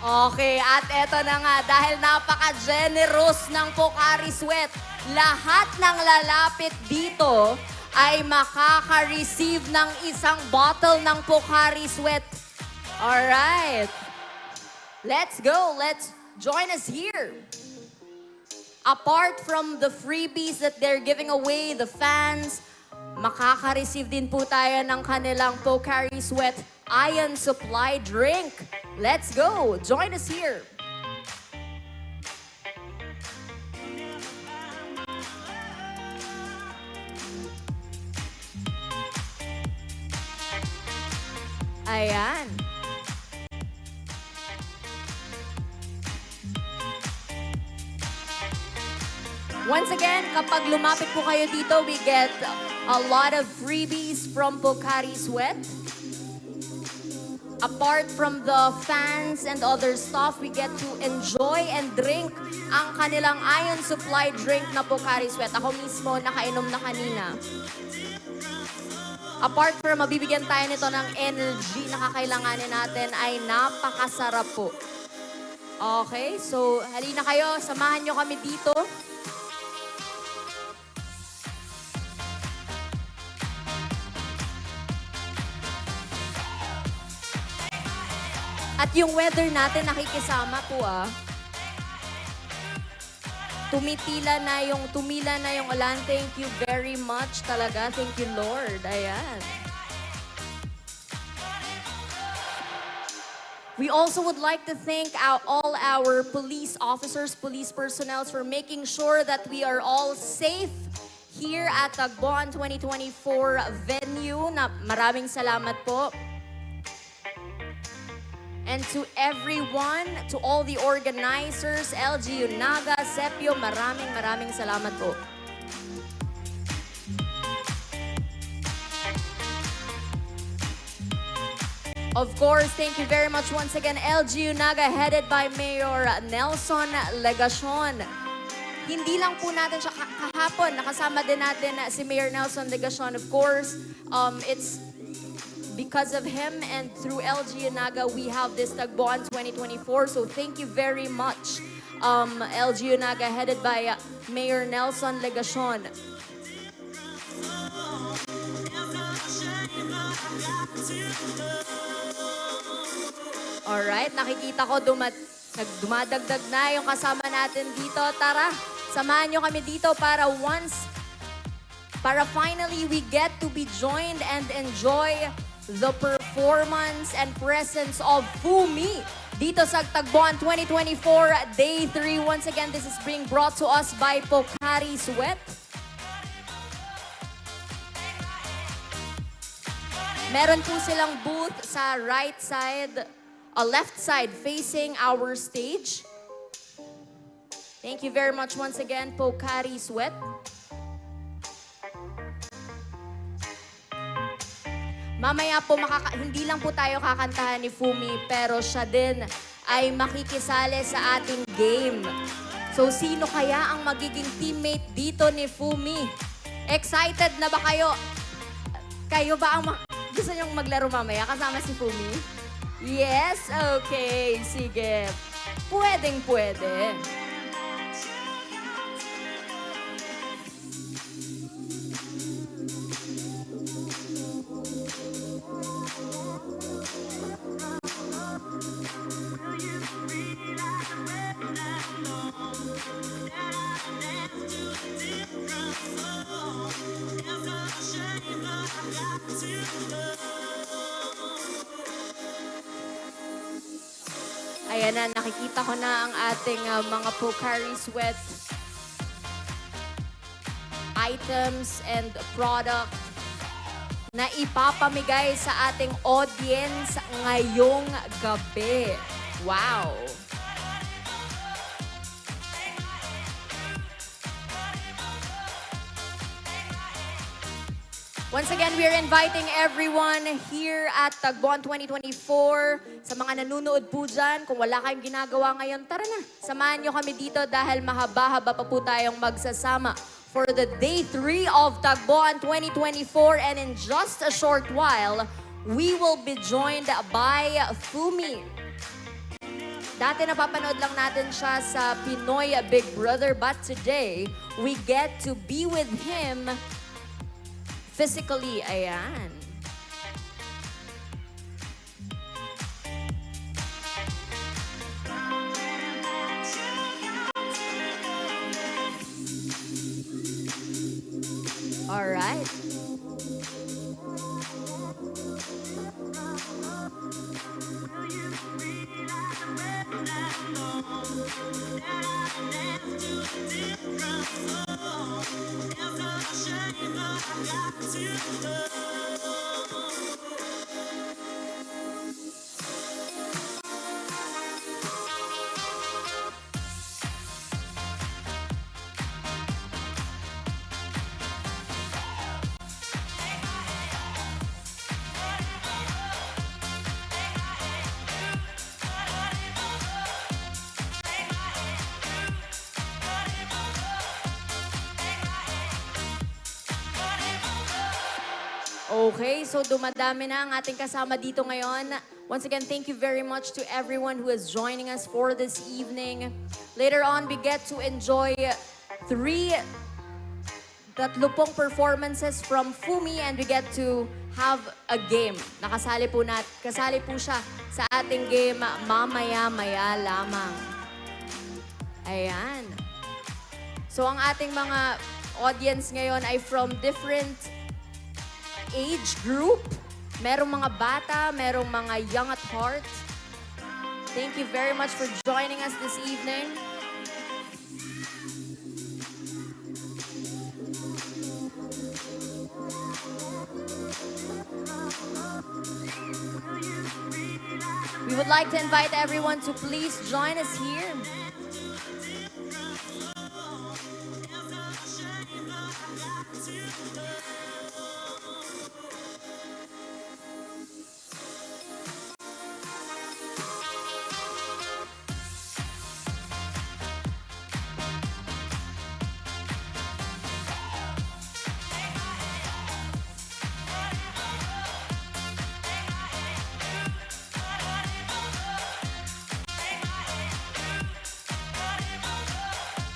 okay, at eto na nga, dahil napaka-generous ng Pocari Sweat, lahat ng lalapit dito ay makaka-receive ng isang bottle ng Pocari Sweat. Alright. Let's go. Let's join us here. Apart from the freebies that they're giving away, the fans, makaka-receive din po tayo ng kanilang Pocari Sweat Iron Supply drink. Let's go. Join us here. Ayan. Once again, kapag lumapit po kayo dito, we get a lot of freebies from Pocari Sweat. Apart from the fans and other stuff, we get to enjoy and drink ang kanilang Iron Supply drink na Pocari Sweat. Ako mismo nakainom na kanina. Apart from mabibigyan tayo nito ng energy na kakailanganin natin, ay napakasarap po. Okay, so halina kayo, samahan nyo kami dito. At yung weather natin nakikisama po Tumila na yung ulan. Thank you very much talaga. Thank you, Lord. Ayan. We also would like to thank all our police officers, police personnel for making sure that we are all safe here at Tagboan 2024 venue. Maraming salamat po. And to everyone, to all the organizers, LGU-Naga, CEPPIO, maraming salamat po. Of course, thank you very much once again, LGU-Naga, headed by Mayor Nelson Legacion. Hindi lang po natin siya kahapon, nakasama din natin si Mayor Nelson Legacion. Of course, it's because of him and through LGU-Naga, we have this Tagboan 2024. So thank you very much, LGU-Naga, headed by Mayor Nelson Legacion. Alright, nakikita ko dumadagdag na yung kasama natin dito. Tara, samahan nyo kami dito para finally we get to be joined and enjoy the performance and presence of Fumi dito sa Tagboan 2024 Day 3. Once again, this is being brought to us by Pocari Sweat. Meron po silang booth sa right side, left side facing our stage. Thank you very much once again, Pocari Sweat. Mamaya po, hindi lang po tayo kakantahan ni Fumi, pero siya din ay makikisali sa ating game. So, sino kaya ang magiging teammate dito ni Fumi? Excited na ba kayo? Kayo ba ang gusto niyong maglaro mamaya kasama si Fumi? Yes? Okay, sige. Pwedeng-pwede. Ayan na, nakikita ko na ang ating mga Pocari Sweat items and product na ipapamigay sa ating audience ngayong gabi. Wow! Once again, we're inviting everyone here at Tagboan 2024. Sa mga nanonood po dyan, kung wala kayong ginagawa ngayon, tara na. Samahan nyo kami dito dahil mahaba-haba pa po tayong magsasama for the Day 3 of Tagboan 2024. And in just a short while, we will be joined by Fumi. Dati napapanood lang natin siya sa Pinoy Big Brother, but today, we get to be with him physically. Ayan. All right. Okay, so dumadami na ang ating kasama dito ngayon. Once again, thank you very much to everyone who is joining us for this evening. Later on, we get to enjoy tatlupong performances from Fumi and we get to have a game. Kasali po siya sa ating game mamaya-maya lamang. Ayan. So ang ating mga audience ngayon ay from different age group. Merong mga bata, merong mga young at heart. Thank you very much for joining us this evening. We would like to invite everyone to please join us here.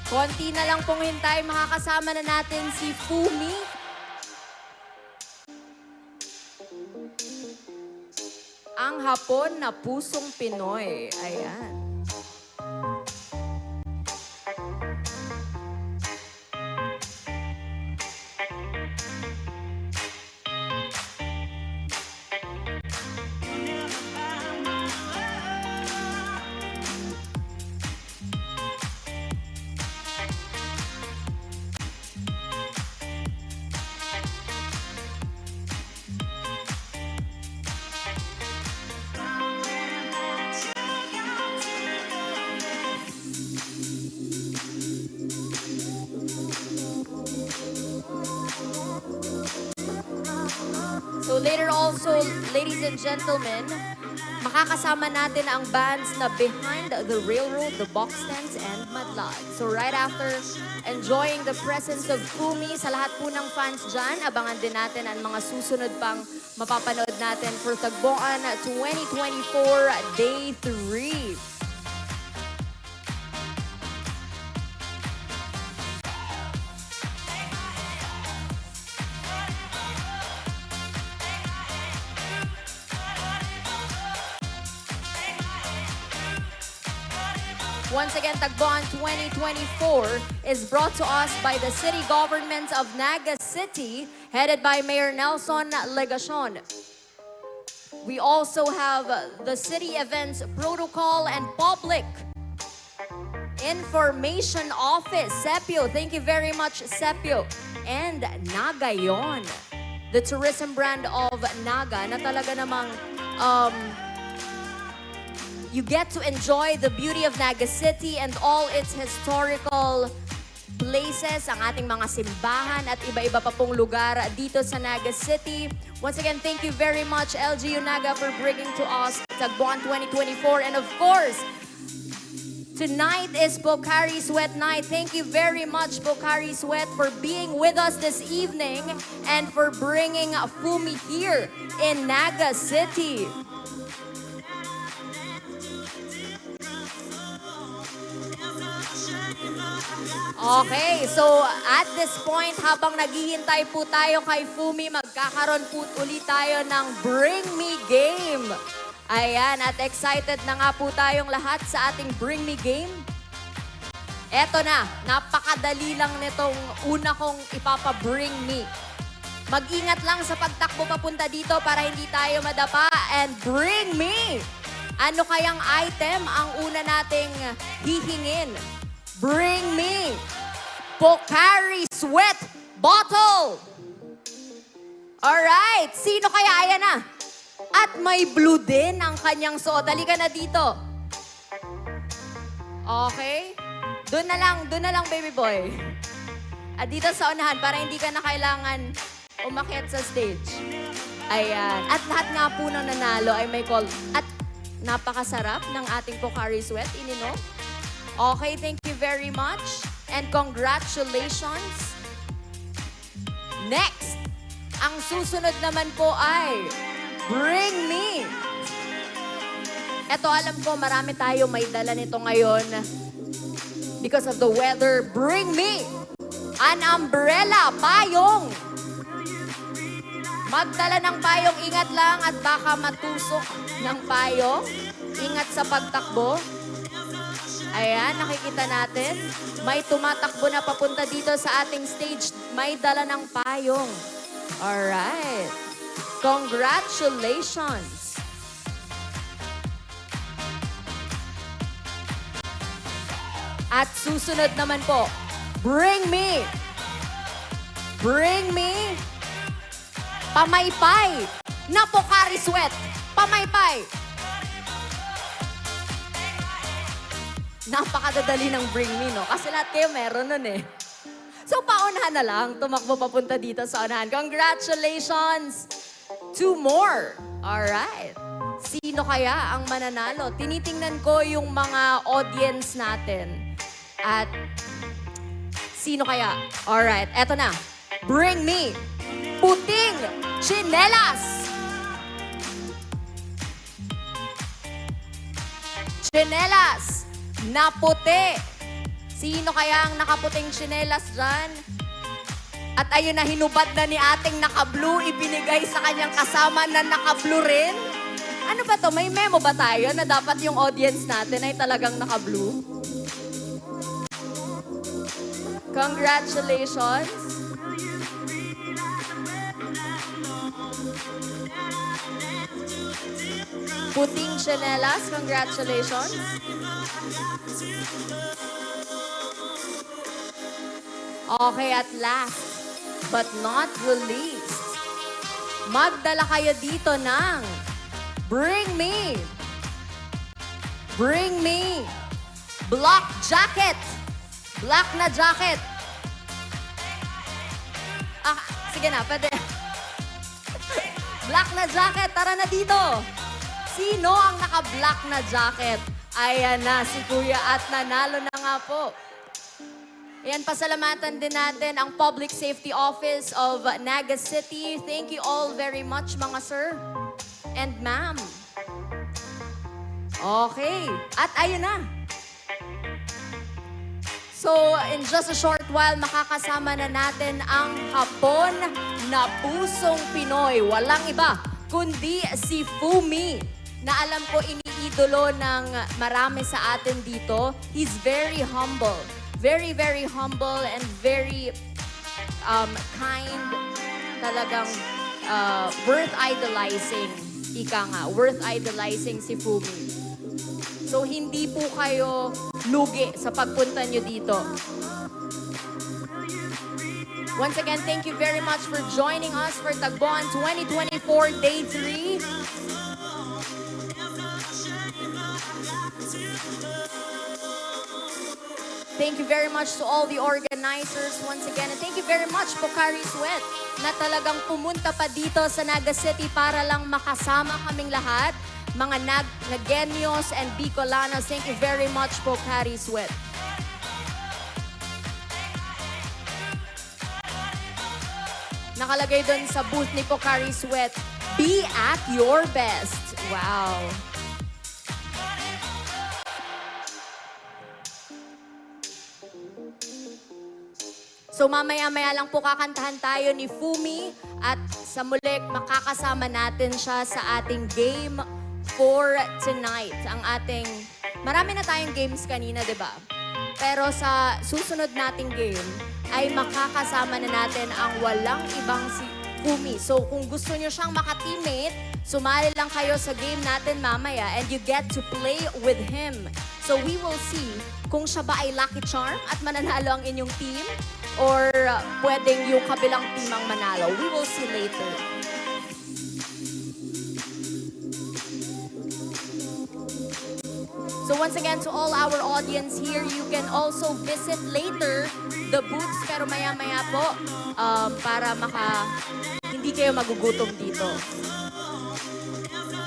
Konti na lang pong hintay, makakasama na natin si Fumi. Ang hapon na pusong Pinoy. Ayan. So later also, ladies and gentlemen, makakasama natin ang bands na Behind the Railroad, the Box Stands, and Madlag. So right after enjoying the presence of Fumi, sa lahat po ng fans dyan, abangan din natin ang mga susunod pang mapapanood natin for Tagboan 2024 Day 3. Once again, Tagboan 2024 is brought to us by the City Government of Naga City, headed by Mayor Nelson Legacion. We also have the City Events Protocol and Public Information Office, CEPPIO. Thank you very much, CEPPIO. And Naga yon, the tourism brand of Naga na talaga namang you get to enjoy the beauty of Naga City and all its historical places, ang ating mga simbahan at iba-iba pa pong lugar dito sa Naga City. Once again, thank you very much, LGU-Naga, for bringing to us Tagboan 2024. And of course, tonight is Pocari Sweat night. Thank you very much, Pocari Sweat, for being with us this evening and for bringing Fumi here in Naga City. Okay, so at this point, habang naghihintay po tayo kay Fumi, magkakaroon po ulit tayo ng Bring Me Game. Ayan, at excited na nga po tayong lahat sa ating Bring Me Game. Eto na, napakadali lang nitong una kong ipapa-Bring Me. Mag-ingat lang sa pagtakbo papunta dito para hindi tayo madapa. And bring me! Ano kayang item ang una nating hihingin? Bring me Pocari Sweat bottle. Alright, sino kaya? Ayan na. At may blue din ang kanyang suot. Halika na dito. Okay? Doon na lang, baby boy. At dito sa unahan para hindi ka na kailangan umakyat sa stage. Ayan. At lahat nga po ng nanalo ay may call. At napakasarap ng ating Pocari Sweat, ininom. Okay, thank you very much. And congratulations. Next, ang susunod naman po ay Bring Me. Eto, alam ko marami tayo may dala nito ngayon because of the weather. Bring me an umbrella, payong. Magdala ng payong, ingat lang at baka matusok ng payong. Ingat sa pagtakbo. Ayan, nakikita natin. May tumatakbo na papunta dito sa ating stage. May dala ng payong. Alright. Congratulations. At susunod naman po, Bring Me Pamaypay na Pocari Sweat. Pamaypay. Napakadadali ng Bring Me, no? Kasi lahat kayo meron nun eh. So, paunahan na lang. Tumakbo papunta dito sa unahan. Congratulations! 2 more. Alright. Sino kaya ang mananalo? Tinitingnan ko yung mga audience natin. At sino kaya? Alright, eto na. Bring me puting tsinelas. Tsinelas na puti. Sino kaya ang nakaputing tsinelas dyan? At ayun na, hinubad na ni ating naka-blue, ibinigay sa kanyang kasama na naka-blue rin. Ano ba to? May memo ba tayo na dapat yung audience natin ay talagang naka-blue? Congratulations! Puting tsinelas, congratulations! Okay, at last, but not the least, magdala kayo dito ng Bring Me Black Jacket. Black na jacket. Ah, sige na, pwede. Black na jacket, tara na dito. Sino ang naka-black na jacket? Ayan na, si Kuya at nanalo na nga po. Ayan, pasalamatan din natin ang Public Safety Office of Naga City. Thank you all very much, mga sir and ma'am. Okay, at ayun na. So, in just a short while, makakasama na natin ang hapon na pusong Pinoy. Walang iba, kundi si Fumi, na alam ko iniidolo ng marami sa atin dito. He's very humble. Very, very humble and very kind. Talagang worth idolizing. Ika nga, worth idolizing si Fumi. So, hindi po kayo lugi sa pagpunta nyo dito. Once again, thank you very much for joining us for Tagboan 2024 Day 3. Thank you very much to all the organizers once again. And thank you very much, Pocari Sweat, na talagang pumunta pa dito sa Naga City para lang makasama kaming lahat. Mga Nagenyos and Bicolanos, thank you very much, Pocari Sweat. Nakalagay doon sa booth ni Pocari Sweat, be at your best. Wow. So mamaya-maya lang po kakantahan tayo ni Fumi at sa muli makakasama natin siya sa ating game for tonight. Ang ating, marami na tayong games kanina, di ba? Pero sa susunod nating game ay makakasama na natin ang walang ibang si Fumi. So kung gusto nyo siyang maka-teammate, sumali lang kayo sa game natin mamaya and you get to play with him. So we will see kung siya ba ay lucky charm at mananalo ang inyong team or pwedeng yung kabilang team ang manalo. We will see later. So once again, to all our audience here, you can also visit later the booths, pero maya-maya po para hindi kayo magugutom dito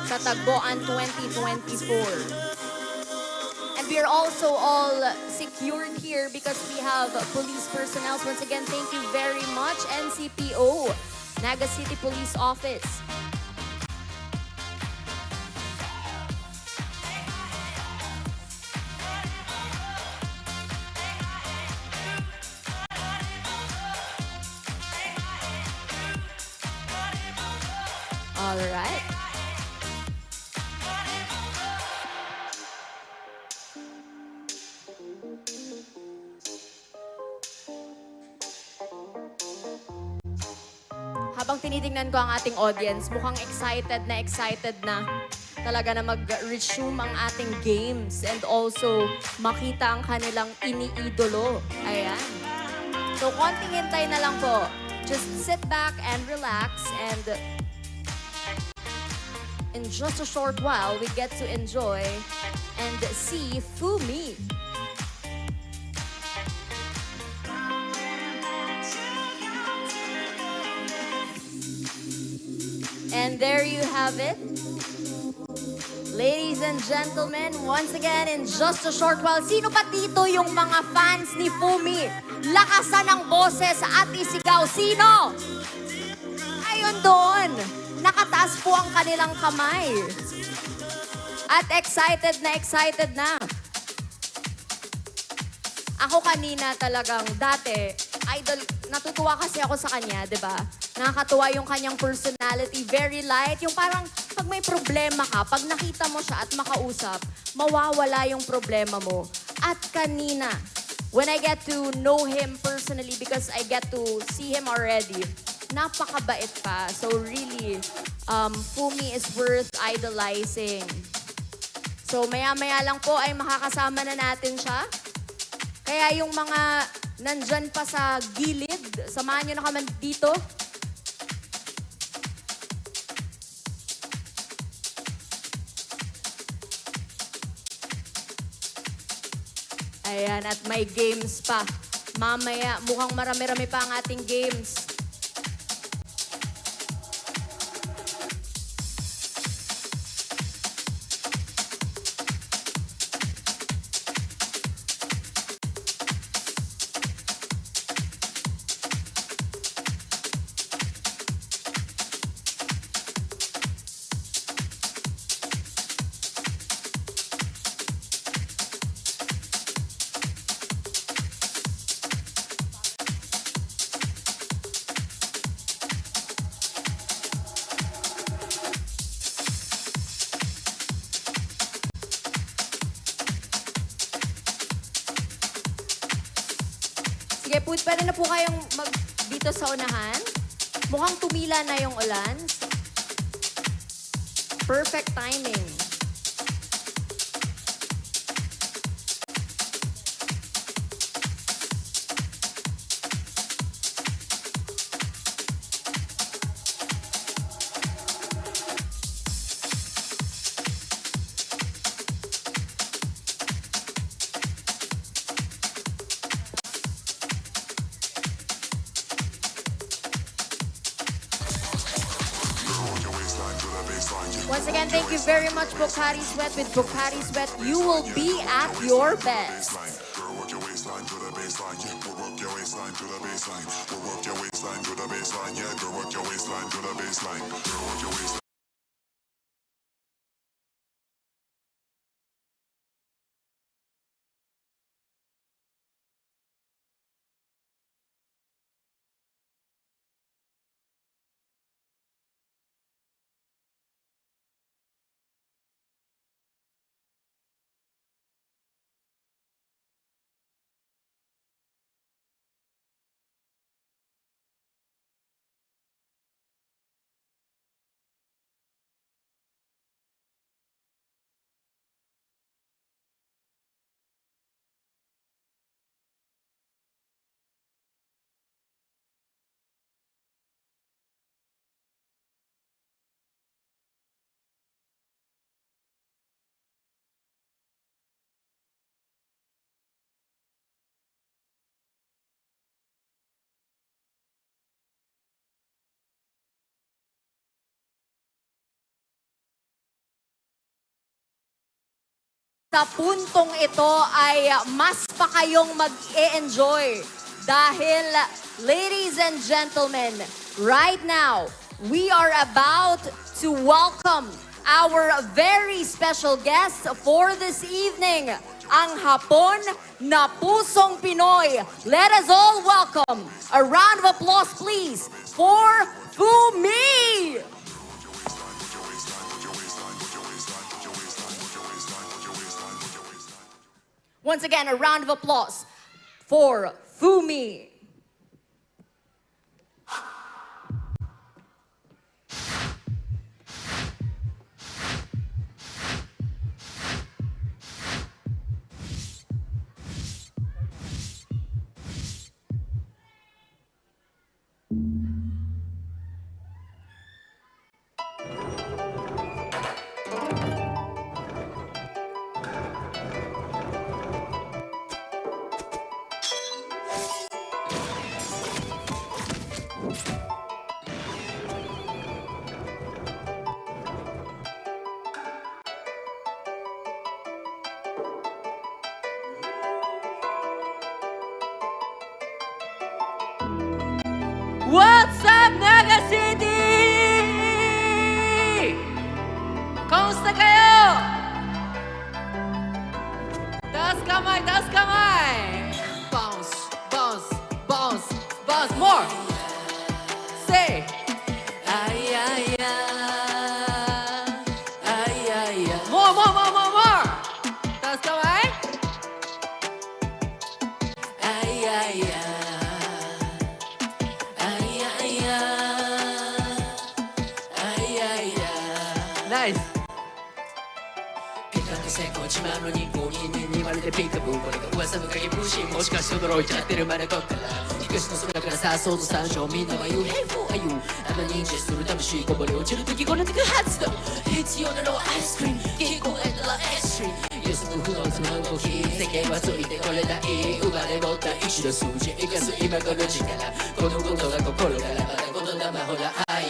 sa Tagboan 2024. And we are also all secured here because we have police personnel. Once again, thank you very much, CEPPIO, Naga City Police Office. All right. Habang tinitingnan ko ang ating audience, mukhang excited na talaga na mag-resume ang ating games and also makita ang kanilang iniidolo. Ayan. So, konting hintay na lang po. Just sit back and relax and in just a short while, we get to enjoy and see Fumi. And there you have it. Ladies and gentlemen, once again, in just a short while, sino pa dito yung mga fans ni Fumi? Lakasan ang boses at isigaw. Sino? Ayun doon. Nakataas po ang kanilang kamay. At excited na excited na. Ako kanina talagang dati, idol, natutuwa kasi ako sa kanya, di ba? Nakakatuwa yung kanyang personality, very light. Yung parang pag may problema ka, pag nakita mo siya at makausap, mawawala yung problema mo. At kanina, when I get to know him personally because I get to see him already, napakabait pa. So really, Fumi is worth idolizing. So maya-maya lang po ay makakasama na natin siya. Kaya yung mga nandyan pa sa gilid, samahan nyo na kami dito. Ayan, at may games pa. Mamaya, mukhang marami-rami pa ang ating games. Sige, pwede na po kayong dito sa unahan. Mukhang tumila na yung ulan. Perfect timing. Once again, thank you very much, Pocari Sweat. With Pocari Sweat, you will be at your best. Girl, work your waistline to the baseline, yeah. We'll work your waistline to the baseline. We'll work your waistline to the baseline, yeah. Girl, work your waistline to the baseline. Girl, work your waistline. Sa puntong ito ay mas pa kayong mag-e-enjoy dahil, ladies and gentlemen, right now, we are about to welcome our very special guest for this evening, ang hapon na pusong Pinoy. Let us all welcome, a round of applause please, for Fumi! Once again, a round of applause for Fumi. What's up, Naga City? Kamusta kayo? Taas kamay, taas kamay! nice. ピカンと先行自慢の日本人にまるでピカブーこれが噂の影分身もしかして驚いちゃってるまでこっから東の空からさっそうと山椒みんなは言う Hey who are you あの認知する魂こぼれ落ちる時この手が発動必要なのはアイスクリーム結構エンドラエクストリーム予測不能その動き世間はついてこれない生まれ持った一度数字生かす今この力このことが心からまた言霊ほらI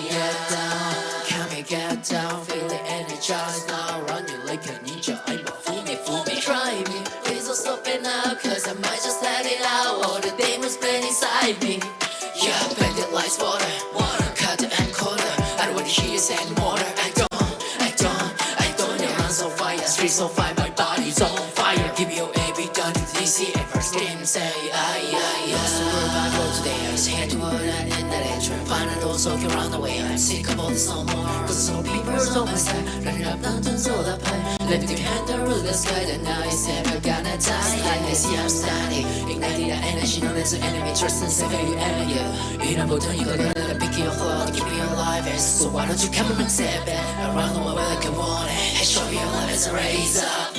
get down Come get down Feeling energized now Running like a ninja I'm a fool me Try me Please don't stop it now Cause I might just let it out All the demons been inside me Yeah, bandit lights water Cut and quarter I don't wanna hear you say anymore I don't Hands on fire Streets on fire My body's on fire Give me your AB done to DC And first scream say Lost the world I go today I just had to word and in that entry Find a door so can run away I'm sick of all this no more Cause so people's on my side Running up mountains all the pie Let the candle rule the sky And now it's never gonna die Like this yeah I'm standing Igniting the energy known as the enemy Trust and save you and you You know what you gotta pick your heart Keep you alive and so why don't you come and accept it Around the world like a warning And show your life as a razor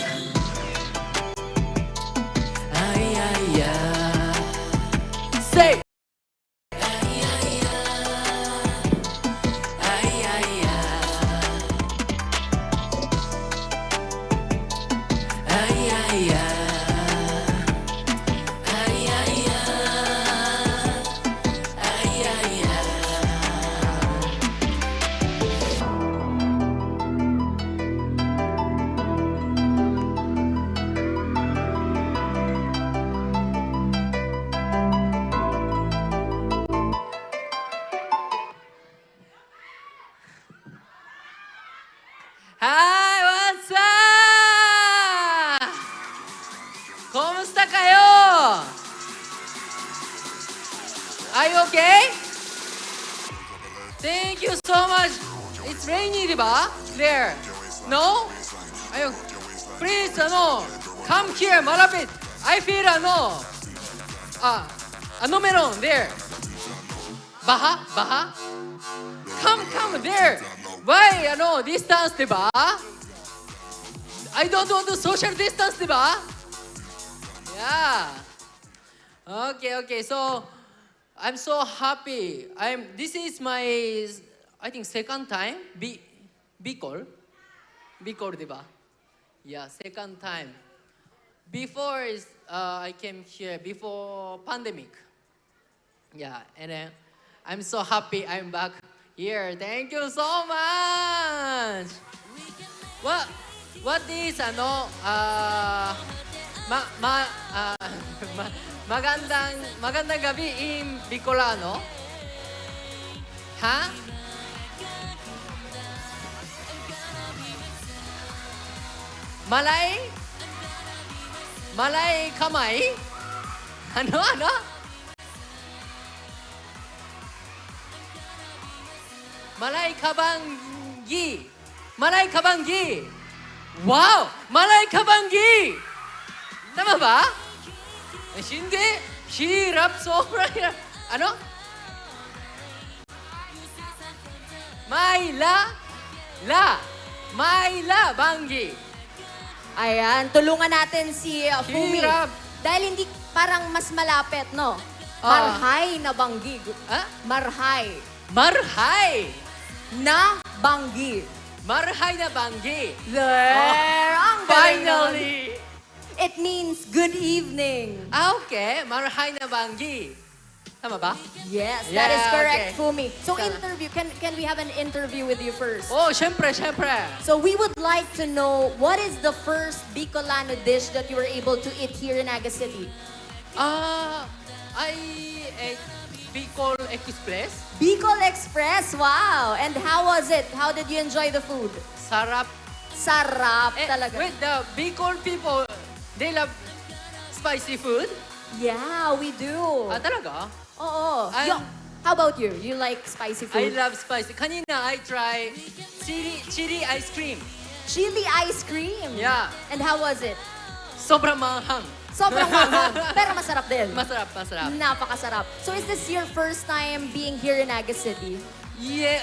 Say. Hi, what's up? Kumusta kayo? Are you okay? Thank you so much. It's rainy, diba? There. No? Are you? Please, come here, malapit. I feel, melon, there. Baha? Come there. Why, distance, diba? I don't want to social distance, diba? Yeah. Okay. So, I'm so happy. This is my, I think, second time. Bicol, diba? Yeah, second time. Before I came here before pandemic. Yeah, and then I'm so happy I'm back here. Thank you so much. What is magandang gabi in Bicolano? Ha? Malay kamay? Ano? Malay kabanggi. Wow! Malay kabanggi! Tama ba? Hindi. Hirap sobra hirap. Ano? Mayla banggi. Ayan, tulungan natin si Fumi. Hirap. Dahil hindi parang mas malapit, no? Marhay na banggi. Ah? Marhay Marhay na banggi. na banggi. There! Ang galing naman. Finally! It means good evening. Okay. Marhay na banggi. Tama ba? Yes, that is Yeah, correct, okay. Fumi. So Tama. interview, can we have an interview with you first? Oh, syempre. So we would like to know, what is the first Bicolano dish that you were able to eat here in Naga City? I ate Bicol Express. Bicol Express, wow! And how was it? How did you enjoy the food? Sarap. Sarap talaga. Wait, the Bicol people, they love spicy food? Yeah, we do. Talaga? Oo. I'm- How about you? You like spicy I food? love spicy. Kanina, I try chili ice cream. Chili ice cream. Yeah. And how was it? Sobrang manghang. Sobrang manghang, pero masarap din. Masarap. Napakasarap. So is this your first time being here in Naga City? Yeah,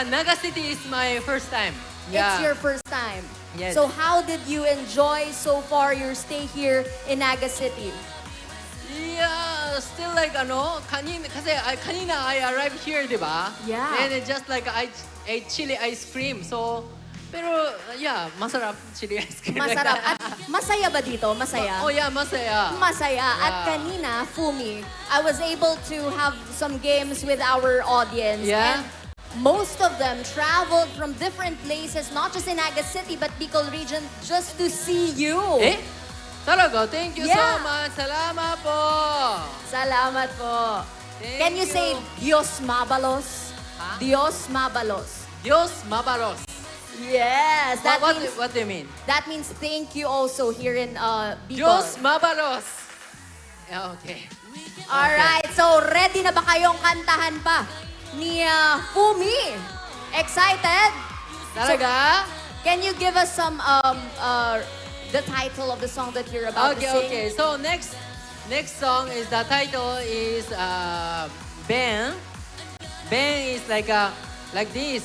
Naga City is my first time. It's Yeah. your first time. Yes. So how did you enjoy so far your stay here in Naga City? Yeah, still like kanina I arrived here, di ba? Yeah. And it just like I ate chili ice cream. So, pero yeah, masarap chili ice cream. Masarap. At masaya ba dito? Masaya? Oh yeah, masaya. Masaya. At Yeah. kanina, Fumi, I was able to have some games with our audience. Yeah. And most of them traveled from different places, not just in Naga City, but Bicol region, just to see you. Eh? Talaga? Thank you so Yeah. much. Salamat po. Salamat po. Thank Can you say Dios mabalos? Ha? Dios mabalos. Dios mabalos. Yes, What do you mean? that means thank you also here in Bicol. Dios mabalos. Yeah, okay. Alright, so ready na ba kayong kantahan pa ni Fumi? Excited? Talaga? Can you give us some the title of the song that you're about to Okay, sing? okay. So next song is the title is Ben. Ben is like this.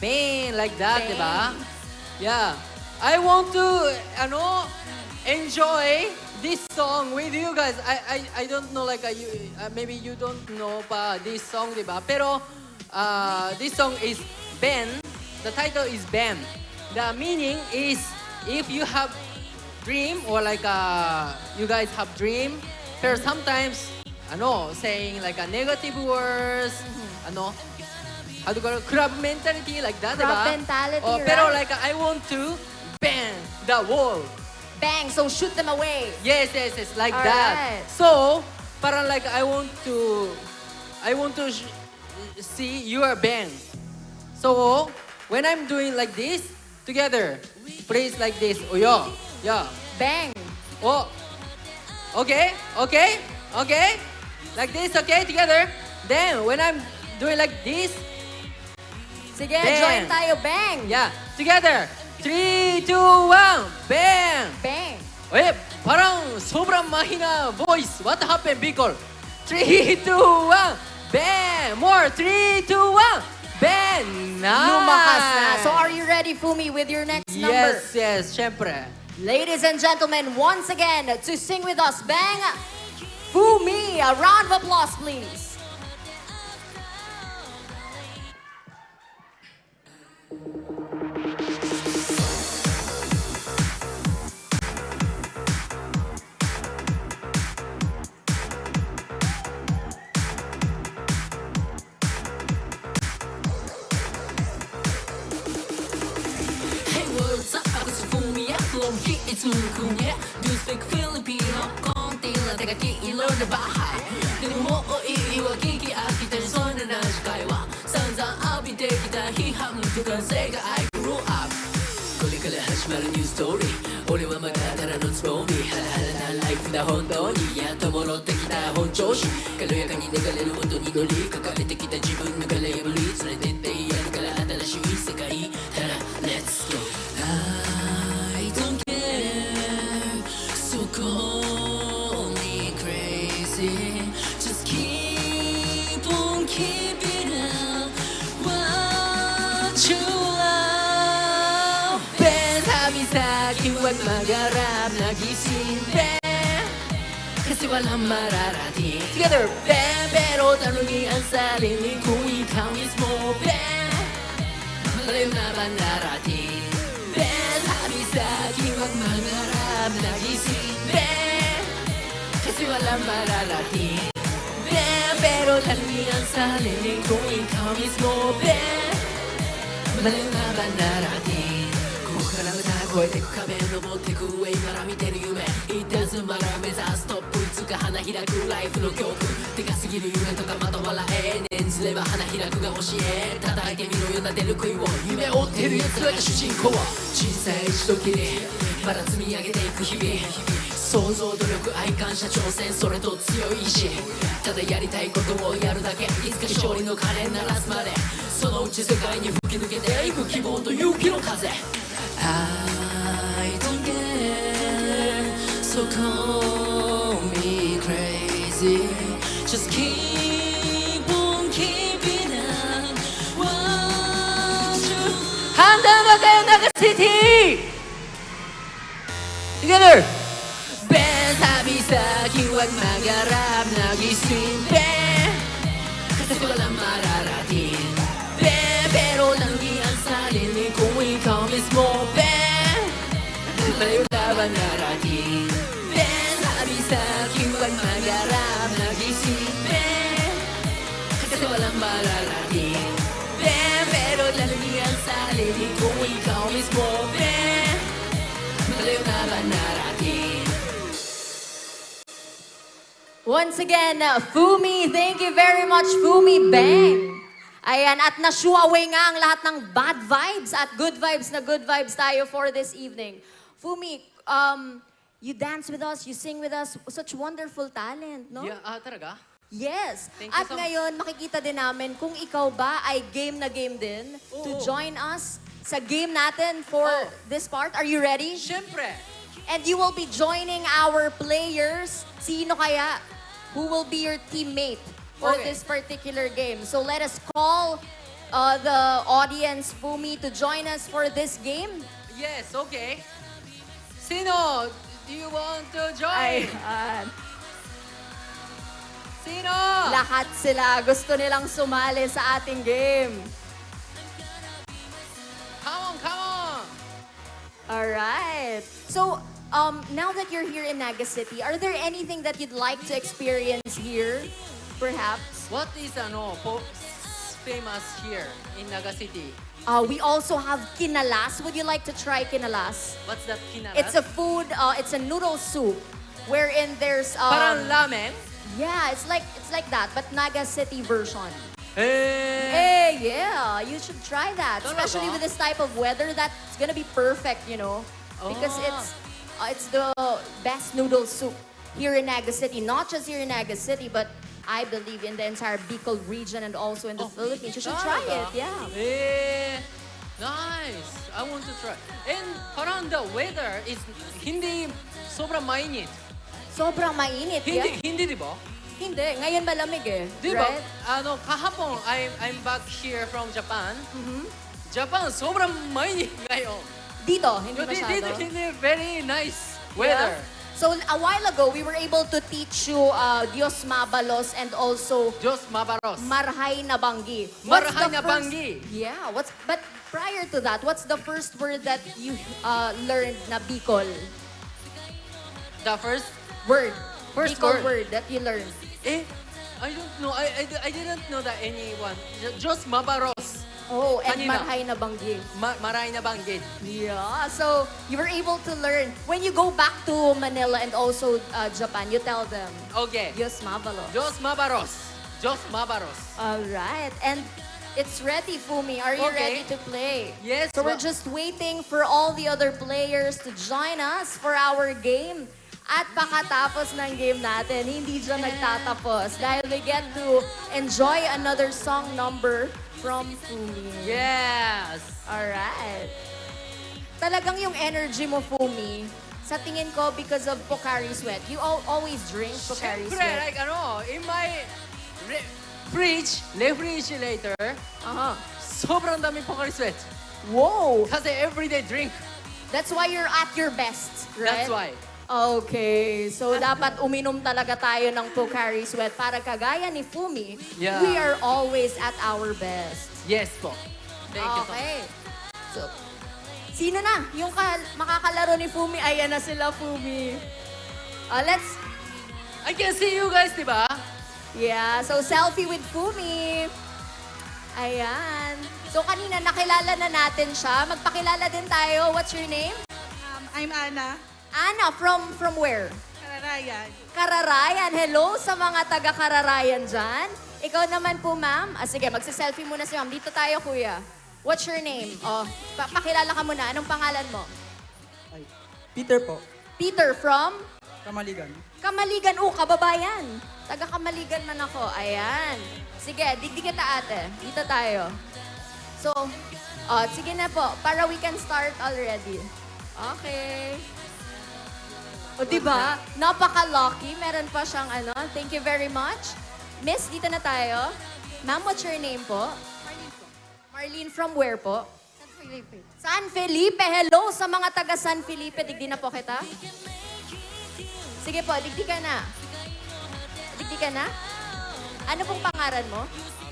Ben like that, Ben. diba? Yeah. I want to enjoy this song with you guys. I don't know like you maybe you don't know pa this song, diba? Pero this song is Ben. The title is Ben. The meaning is if you have dream or like you guys have dream, pero sometimes saying like a negative words, how do you call it? Crab mentality like that, Crab diba? mentality, Oh, pero right? like I want to bang the wall. Bang, so shoot them away. Yes, like All that. right. So, parang like I want to see your bang. So, when I'm doing like this, together, please like this. Oh, yeah. Bang. Oh, okay. Like this, okay, together. Then, when I'm doing like this, Sige, Bang. join tayo. Bang. yeah, together. 3, 2, 1, bang! Bang. Eh, parang sobrang mahina voice. What happened, Bicol? 3, 2, 1, bang! More, 3, 2, 1, bang! Nice! Lumakas na. So are you ready, Fumi, with your next number? Yes, syempre. Ladies and gentlemen, once again, to sing with us, Bang, Fumi. A round of applause, please. Hey, what's up? Ako si Fumi at Flow Hit It's Mukunya Do you speak Filipino? Konti lang taga kiilo na bahay Di mo o iiwakiki akita Son na najikaiwa Sanzan abite kita Hiham tukan sega I grew up これから始まるニューストーリー俺はまだただのつぼみハラハラなライフだ本当にやっと戻ってきた本調子軽やかに流れる音に乗り抱えてきた自分の殻破り連れてってやるから新しい世界ただ Let's go I don't care so call me crazy Just keep on keeping up what you love Ben sabi sa akin huwag magharap nagising Ben kasi walang mararating Together Ben pero tanungin ang sarili kung ikaw mismo Ben malayo na ba narating Ben sabi sa akin huwag magharap nagising Ben kasi walang mararating Ben pero tanungin ang sarili kung ikaw mismo Ben malayo na ba naratingここから歌越えてく壁登ってく上から見てる夢 It doesn't matter 目指すトップいつか花開くライフの教訓でかすぎる夢とかまた笑え念ずれば花開くが教え叩いてみろよな出る杭を夢追ってる奴らが主人公小さい一度きりまだ積み上げていく日々想像努力愛感謝挑戦それと強い意志ただやりたいことをやるだけいつか勝利の鐘鳴らすまでそのうち世界に吹き抜けていく希望と勇気の風I don't care So call me crazy Just keep on keeping up What you 한잔 하게! City! Together! Ben, sabi sa akin huwag magharap, nagising Ben, kasi walang mararating Ben, pero lagi ang sarili kung ikaw mismo Ben, malayo laban narating Ben, sabi sa akin huwag magharap, nagising Ben, kasi walang mararating Ben, pero lagi ang sarili kung ikaw mismo Ben, malayo laban narating. Once again, Fumi, thank you very much, Fumi Bang. Ayan, at na-shoo away nga ang lahat ng bad vibes at good vibes tayo for this evening. Fumi, you dance with us, you sing with us, such wonderful talent, no? Yeah, talaga? Yes. Thank you At so ngayon, makikita din namin kung ikaw ba ay game na game din to join us sa game natin for this part. Are you ready? Siyempre. And you will be joining our players. Sino kaya? Who will be your teammate for Okay. this particular game? So let us call the audience, Fumi, to join us for this game. Yes, okay. Sino? Do you want to join? Ayan. Sino? Lahat sila gusto nilang sumali sa ating game. Come on! Alright. So, now that you're here in Naga City, are there anything that you'd like to experience here, perhaps? What is famous here in Naga City? We also have kinalas. Would you like to try kinalas? What's that kinalas? It's a food, it's a noodle soup wherein there's Parang ramen? yeah, it's like that, but Naga City version. Eh. Hey, yeah, you should try that. Talaga? Especially with this type of weather, that's gonna be perfect, you know. Because it's the best noodle soup here in Naga City. Not just here in Naga City, but I believe in the entire Bicol region and also in the Philippines. You should try it, Talaga? yeah. Eh. Nice. I want to try. And parang the weather is hindi sobrang mainit. Sobrang mainit, yeah. Hindi, di ba? Hindi, ngayon malamig eh. Di ba? Right? Kahapon, I'm back here from Japan. Mm-hmm. Japan, sobrang mainit ngayon. Dito, hindi Dito, masyado. hindi, very nice weather. Yeah. So a while ago, we were able to teach you Dios Mabalos and also Diyos mabaros. Marhay na Banggi. Marhay na Banggi. Yeah, but prior to that, what's the first word that you learned na Bicol? The first, Word. First Bicol word. word that you learned. I don't know. I didn't know that anyone. Diyos mabaros. Oh, and Kanina. Marhay na Banggi. Maray na banggit. Yeah, so you were able to learn. When you go back to Manila and also Japan, you tell them, Okay. Dios Mabalos. Diyos mabaros. Diyos mabaros. All right, and it's ready, Fumi. Are you Okay. ready to play? Yes, So we're well- just waiting for all the other players to join us for our game. At pakatapos ng game natin, hindi dyan nagtatapos dahil we get to enjoy another song number from Fumi. Yes. Alright. Talagang yung energy mo, Fumi, sa tingin ko because of Pocari Sweat. You always drink Pocari Siyempre, Sweat. like in my refrigerator, Uh-huh. sobrang daming Pocari Sweat. Whoa! Kasi everyday drink. That's why you're at your best, right? That's why. Okay, so dapat uminom talaga tayo ng Pocari Sweat para kagaya ni Fumi, Yeah. we are always at our best. Yes po. Thank you so much. Okay. So, sino na? Yung makakalaro ni Fumi, ayan na sila, Fumi. Let's, I can see you guys, di ba? yeah, so selfie with Fumi. Ayan. So kanina nakilala na natin siya. Magpakilala din tayo. What's your name? I'm Ana, Ana, from where? Kararayan. Kararayan. Hello sa mga taga-Kararayan dyan. Ikaw naman po, ma'am. Sige, magsiselfie muna si ma'am. Dito tayo, kuya. What's your name? Pakilala ka muna. Anong pangalan mo? Ay, Peter po. Peter from? Kamaligan. Kamaligan. Kababayan. Taga-Kamaligan man ako. Ayan. Sige, digdig kita ate. Dito tayo. So, sige na po. Para we can start already. Okay. O, diba? Napaka-lucky. Meron pa siyang ano. Thank you very much. Miss, dito na tayo. Ma'am, what's your name po? Marlene po. Marlene, from where po? San Felipe. San Felipe, hello sa mga taga San Felipe. Digdi na po kita. Sige po, digdi ka na. Digdi ka na? Ano pong pangalan mo?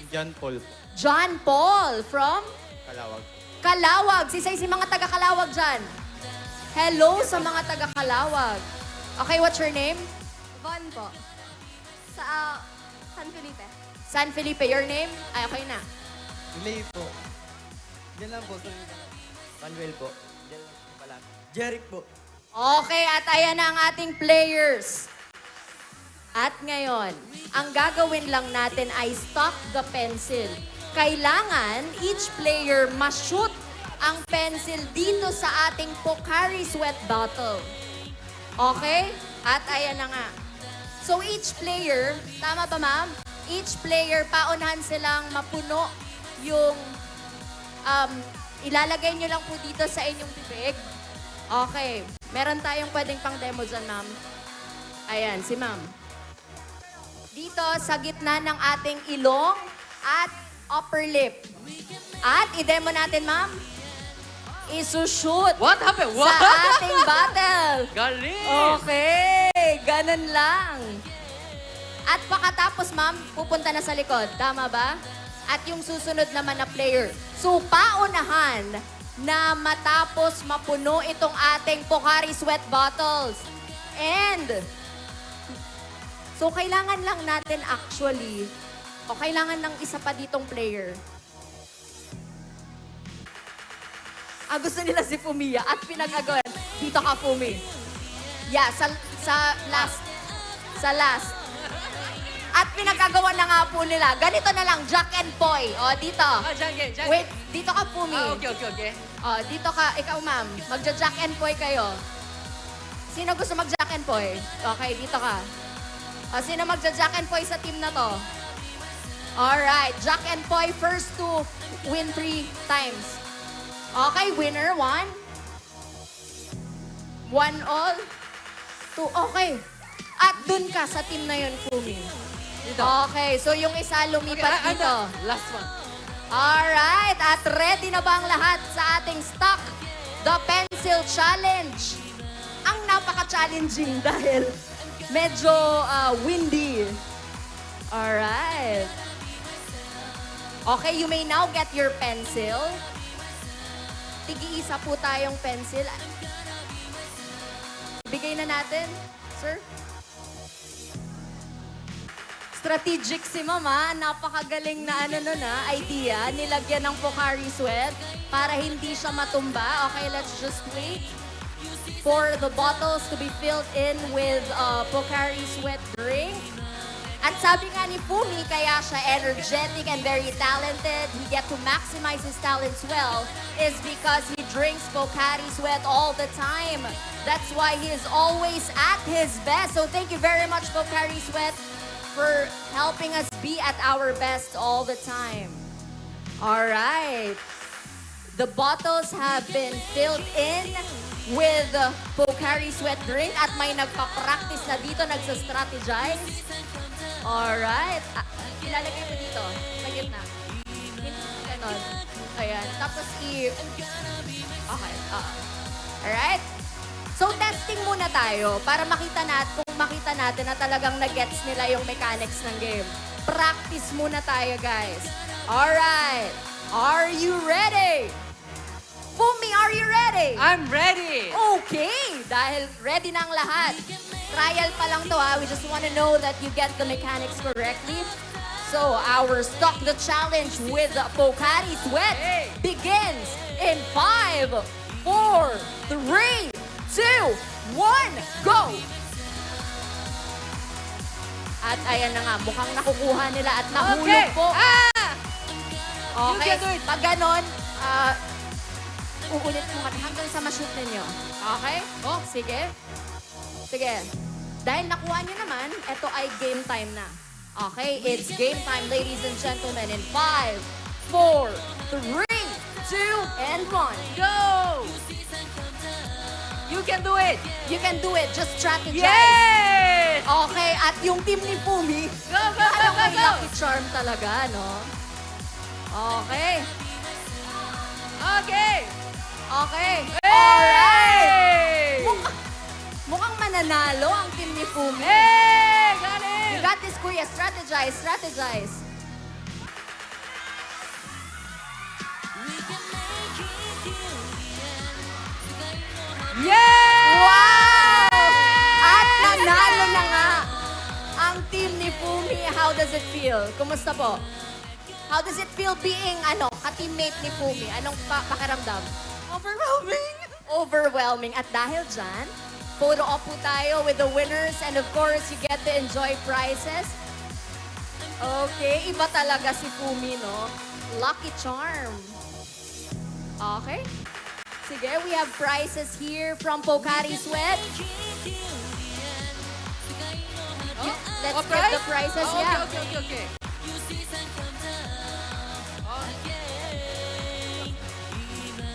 John Paul po. John Paul from Kalawag. Kalawag. Si mga taga Kalawag dyan. Hello sa mga taga Kalawag. Okay, what's your name? Von po. Sa San Felipe. San Felipe, your name? Ay, okay na. Lay po. Diyan lang po. Manuel po. Diyan lang po pala. Jeric po. Okay, at ayan na ang ating players. At ngayon, ang gagawin lang natin ay stock the pencil. Kailangan each player ma-shoot ang pencil dito sa ating Pocari Sweat bottle. Okay? At ayan na nga. So each player, tama ba ma'am? Each player, paunahan silang mapuno yung ilalagay nyo lang po dito sa inyong bibig. Okay. Meron tayong pwedeng pang demo dyan, ma'am. Ayan, si ma'am. Dito sa gitna ng ating ilong at upper lip. At i-demo natin, ma'am. Isushoot What happened? sa ating bottle. Galing! Okay, ganun lang. At pakatapos, ma'am, pupunta na sa likod. Tama ba? At yung susunod naman na player. So, paunahan na matapos mapuno itong ating Pocari Sweat bottles. And, so kailangan lang natin actually, o kailangan ng isa pa ditong player. Gusto nila si Fumiya at pinag-agawan. Dito ka, Fumi. Yeah, sa last. Sa last. At pinag-agawan na nga po nila. Ganito na lang, Jack and Poy. O, dito. Jack. Wait, dito ka, Fumi. Okay. O, dito ka, ikaw, ma'am. Magja-Jack and Poy kayo. Sino gusto mag-Jack and Poy? Okay, dito ka. O, sino magja-Jack and Poy sa team na to? Alright, Jack and Poy, first to win 3 times. Okay, winner, 1. 1 all. 2, okay. At dun ka sa team na yun, Fumi. Dito. Okay, so yung isa lumipat dito. Last one. Alright, at ready na ba ang lahat sa ating stock? The Pencil Challenge. Ang napaka-challenging dahil medyo windy. Alright. Okay, you may now get your pencil. Tig-iisa po tayong pencil. Bigay na natin, sir. Strategic si Mama. Napakagaling na idea. Nilagyan ng Pocari Sweat para hindi siya matumba. Okay, let's just wait for the bottles to be filled in with Pocari Sweat drink. At sabi nga ni Fumi, kaya siya energetic and very talented. He get to maximize his talents well is because he drinks Pocari Sweat all the time. That's why he is always at his best. So thank you very much, Pocari Sweat, for helping us be at our best all the time. All right. The bottles have been filled in with Pocari Sweat drink at may nagpa-practice na dito, nagsa-strategize. Alright. Ilalagay mo dito, sa gitna. Ganon. Ayan. Tapos Okay. Alright. So, testing muna tayo para makita natin na talagang na-gets nila yung mechanics ng game. Practice muna tayo, guys. Alright. Are you ready? Fumi, are you ready? I'm ready! Okay, dahil ready na ang lahat. Trial pa lang to ha. We just want to know that you get the mechanics correctly. So, our Stock the Challenge with Pocari Sweat begins in 5, 4, 3, 2, 1, go! At ayan na nga, mukhang nakukuha nila at nahulog po. You Okay, can do it. pag ganon, uulit mo hanggang sa ma-shoot ninyo. Okay? Oh, sige. Sige. Dahil nakuha nyo naman, ito ay game time na. Okay, it's game time, ladies and gentlemen. In 5, 4, 3, 2, and 1. Go! You can do it! You can do it. Just strategize. Yes! Okay, at yung team ni Fumi, Go, go, go, parang go, may go! lucky charm talaga, no? Okay. Okay! Okay. Hey! Mukhang mananalo ang team ni Fumi. Hey! Galing! You got this, Kuya. Strategize, strategize. Yeah! Wow! At nanalo na nga ang team ni Fumi. How does it feel? Kumusta po? How does it feel being, ka-teammate ni Fumi? Anong pakiramdam? Overwhelming. Overwhelming. At dahil dyan, photo op po tayo with the winners. And of course, you get to enjoy prizes. Okay, iba talaga si Fumi, no? Lucky charm. Okay. Sige, we have prizes here from Pocari Sweat. Let's get the prizes, Oh, yeah. Okay.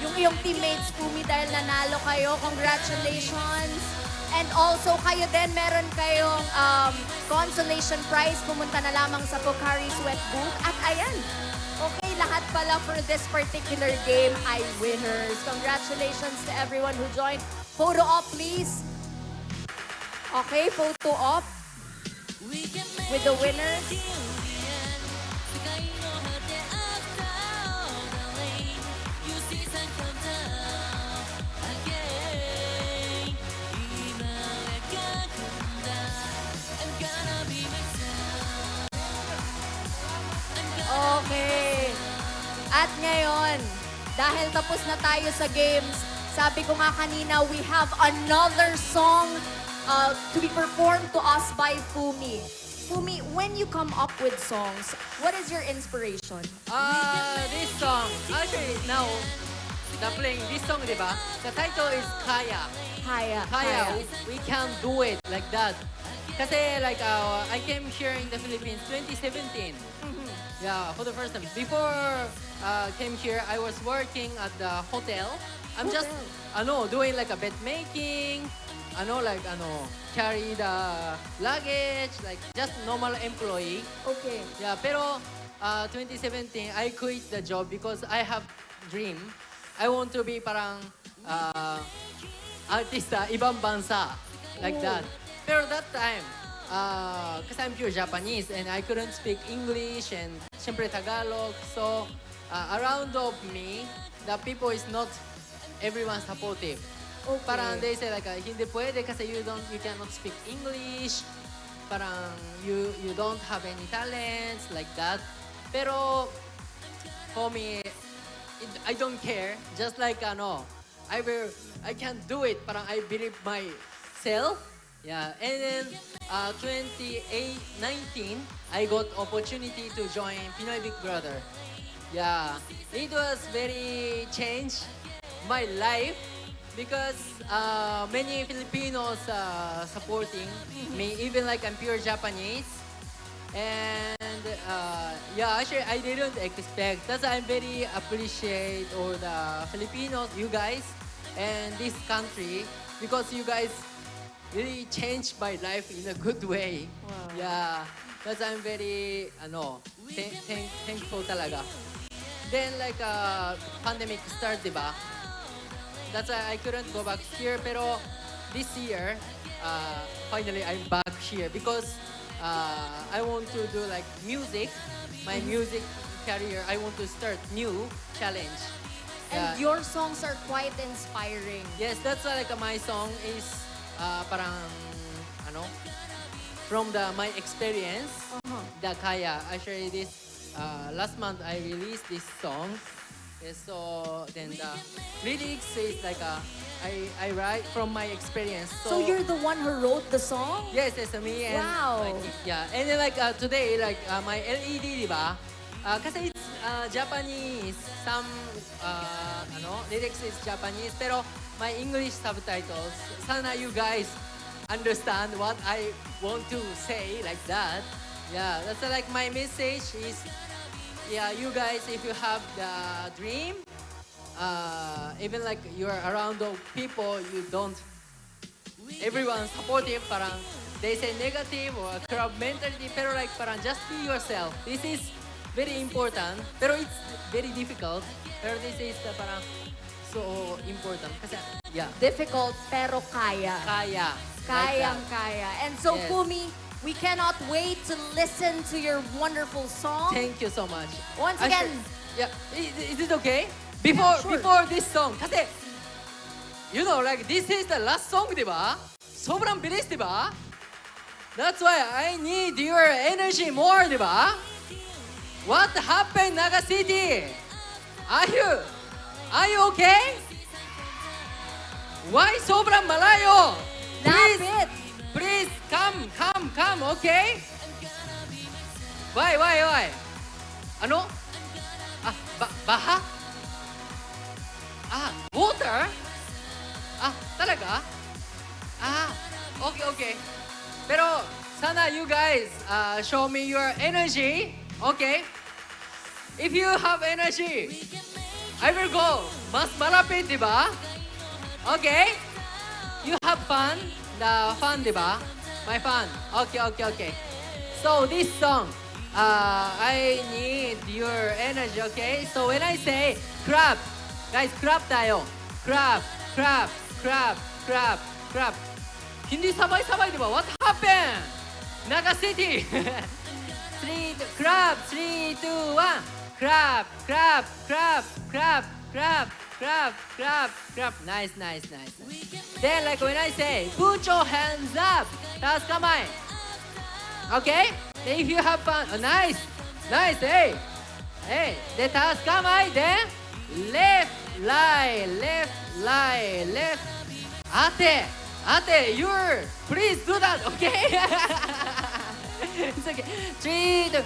Yung iyong teammates, Fumi, dahil nanalo kayo, congratulations. And also, kayo din, meron kayong consolation prize. Pumunta na lamang sa Pocari Sweat booth. At ayan, okay, lahat pala for this particular game ay winners. Congratulations to everyone who joined. Photo op, please. Okay, photo op with the winners. Okay. At ngayon, dahil tapos na tayo sa games, sabi ko nga kanina, we have another song to be performed to us by Fumi. Fumi, when you come up with songs, what is your inspiration? This song, actually now, playing this song, di ba? The title is Kaya. Kaya. We can do it like that. Kasi like, I came here in the Philippines 2017. Yeah, for the first time. Before came here, I was working at the hotel. I'm just, doing like a bed making, carry the luggage, like just normal employee. Okay. Yeah, pero 2017, I quit the job because I have dream. I want to be parang artista, ibang bansa, like that. Pero that time, because I'm pure Japanese and I couldn't speak English and syempre Tagalog. So around of me, the people is not everyone supportive. Okay. Parang they say like, hindi pwede kasi you cannot speak English. Parang you don't have any talents, like that. Pero for me, I don't care. Just like I can do it. Parang I believe myself. Yeah, and then 2019, I got opportunity to join Pinoy Big Brother. Yeah, it was very changed my life because many Filipinos supporting me, even like I'm pure Japanese. And actually I didn't expect. That's why I'm very appreciate all the Filipinos, you guys, and this country because you guys really changed my life in a good way. Wow. Yeah, that's I'm very thankful talaga. Then like pandemic start, diba? That's why I couldn't go back here. Pero this year, finally I'm back here because I want to do like music, my music career. I want to start new challenge. And your songs are quite inspiring. Yes, that's why like my song is parang from my experience, the Kaya. Actually, this last month I released this song. Yes, so then the lyrics is like I write from my experience. So you're the one who wrote the song? Yes, me and Wow. and then like today like my LED, diba? Kasi it's Japanese, some lyrics is Japanese, pero my English subtitles. Sana you guys understand what I want to say like that. Yeah, that's like my message is, you guys, if you have the dream, even like you're around the people, you don't, everyone supportive, parang they say negative or crowd mentality, pero like parang just be yourself. This is very important. Pero it's very difficult. Pero this is the parang so important. Kasi, yeah, Difficult pero kaya. kaya. Kayang-kaya. And so, Yes. Kumi, we cannot wait to listen to your wonderful song. Thank you so much. Once I again, yeah, is it okay? Before sure. before this song, kasi, you know, like this is the last song, diba? Sobrang bilis, diba? That's why I need your energy more, diba? What happened, Naga City? Are you okay? Why sobrang malayo? lapit. Please come, okay? Why? Ano? Baha? Water? Talaga? Okay. Pero sana you guys show me your energy, okay? If you have energy, I will go. Mas malapit, diba? Okay? You have fun? The fun, diba? My fun. Okay. So this song, I need your energy, okay? So when I say crab, guys, crab tayo. Crab. Hindi sabay-sabay, diba? What happened? Naga City. Crab, 3, 2, 1. Crab. Nice. Then like when I say, put your hands up. Taas kamay. Okay? Then if you have fun, nice, hey. Then taas kamay, then left, lie. Ate, please do that, okay? It's okay. 3, 2,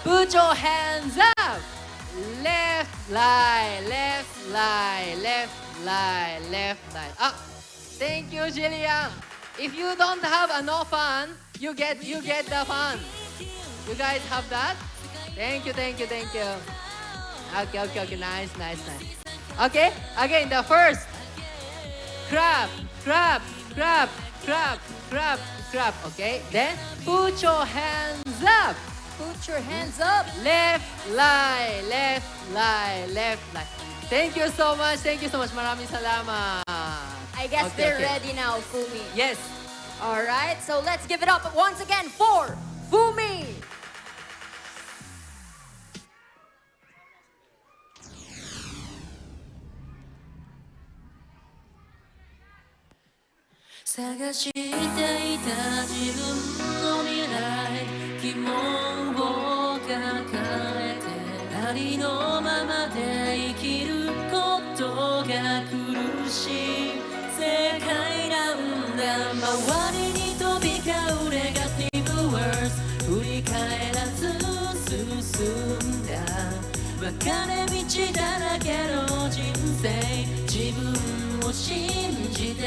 put your hands up. Left, lie. Thank you, Jillian. If you don't have no fun, you get the fun. You guys have that? Thank you. Okay, nice. Okay, again, the first. Crab. Okay, then put your hands up. Put your hands up. Left, lie. Thank you so much. Maraming salamat. I guess Okay, they're okay. ready now, Fumi. Yes. All right, so let's give it up once again for Fumi.探していた自分の未来疑問を抱えてありのままで生きることが苦しい世界なんだ周りに飛び交うネガティブワード振り返らず進んだ分かれ道だらけの人生自分を信じて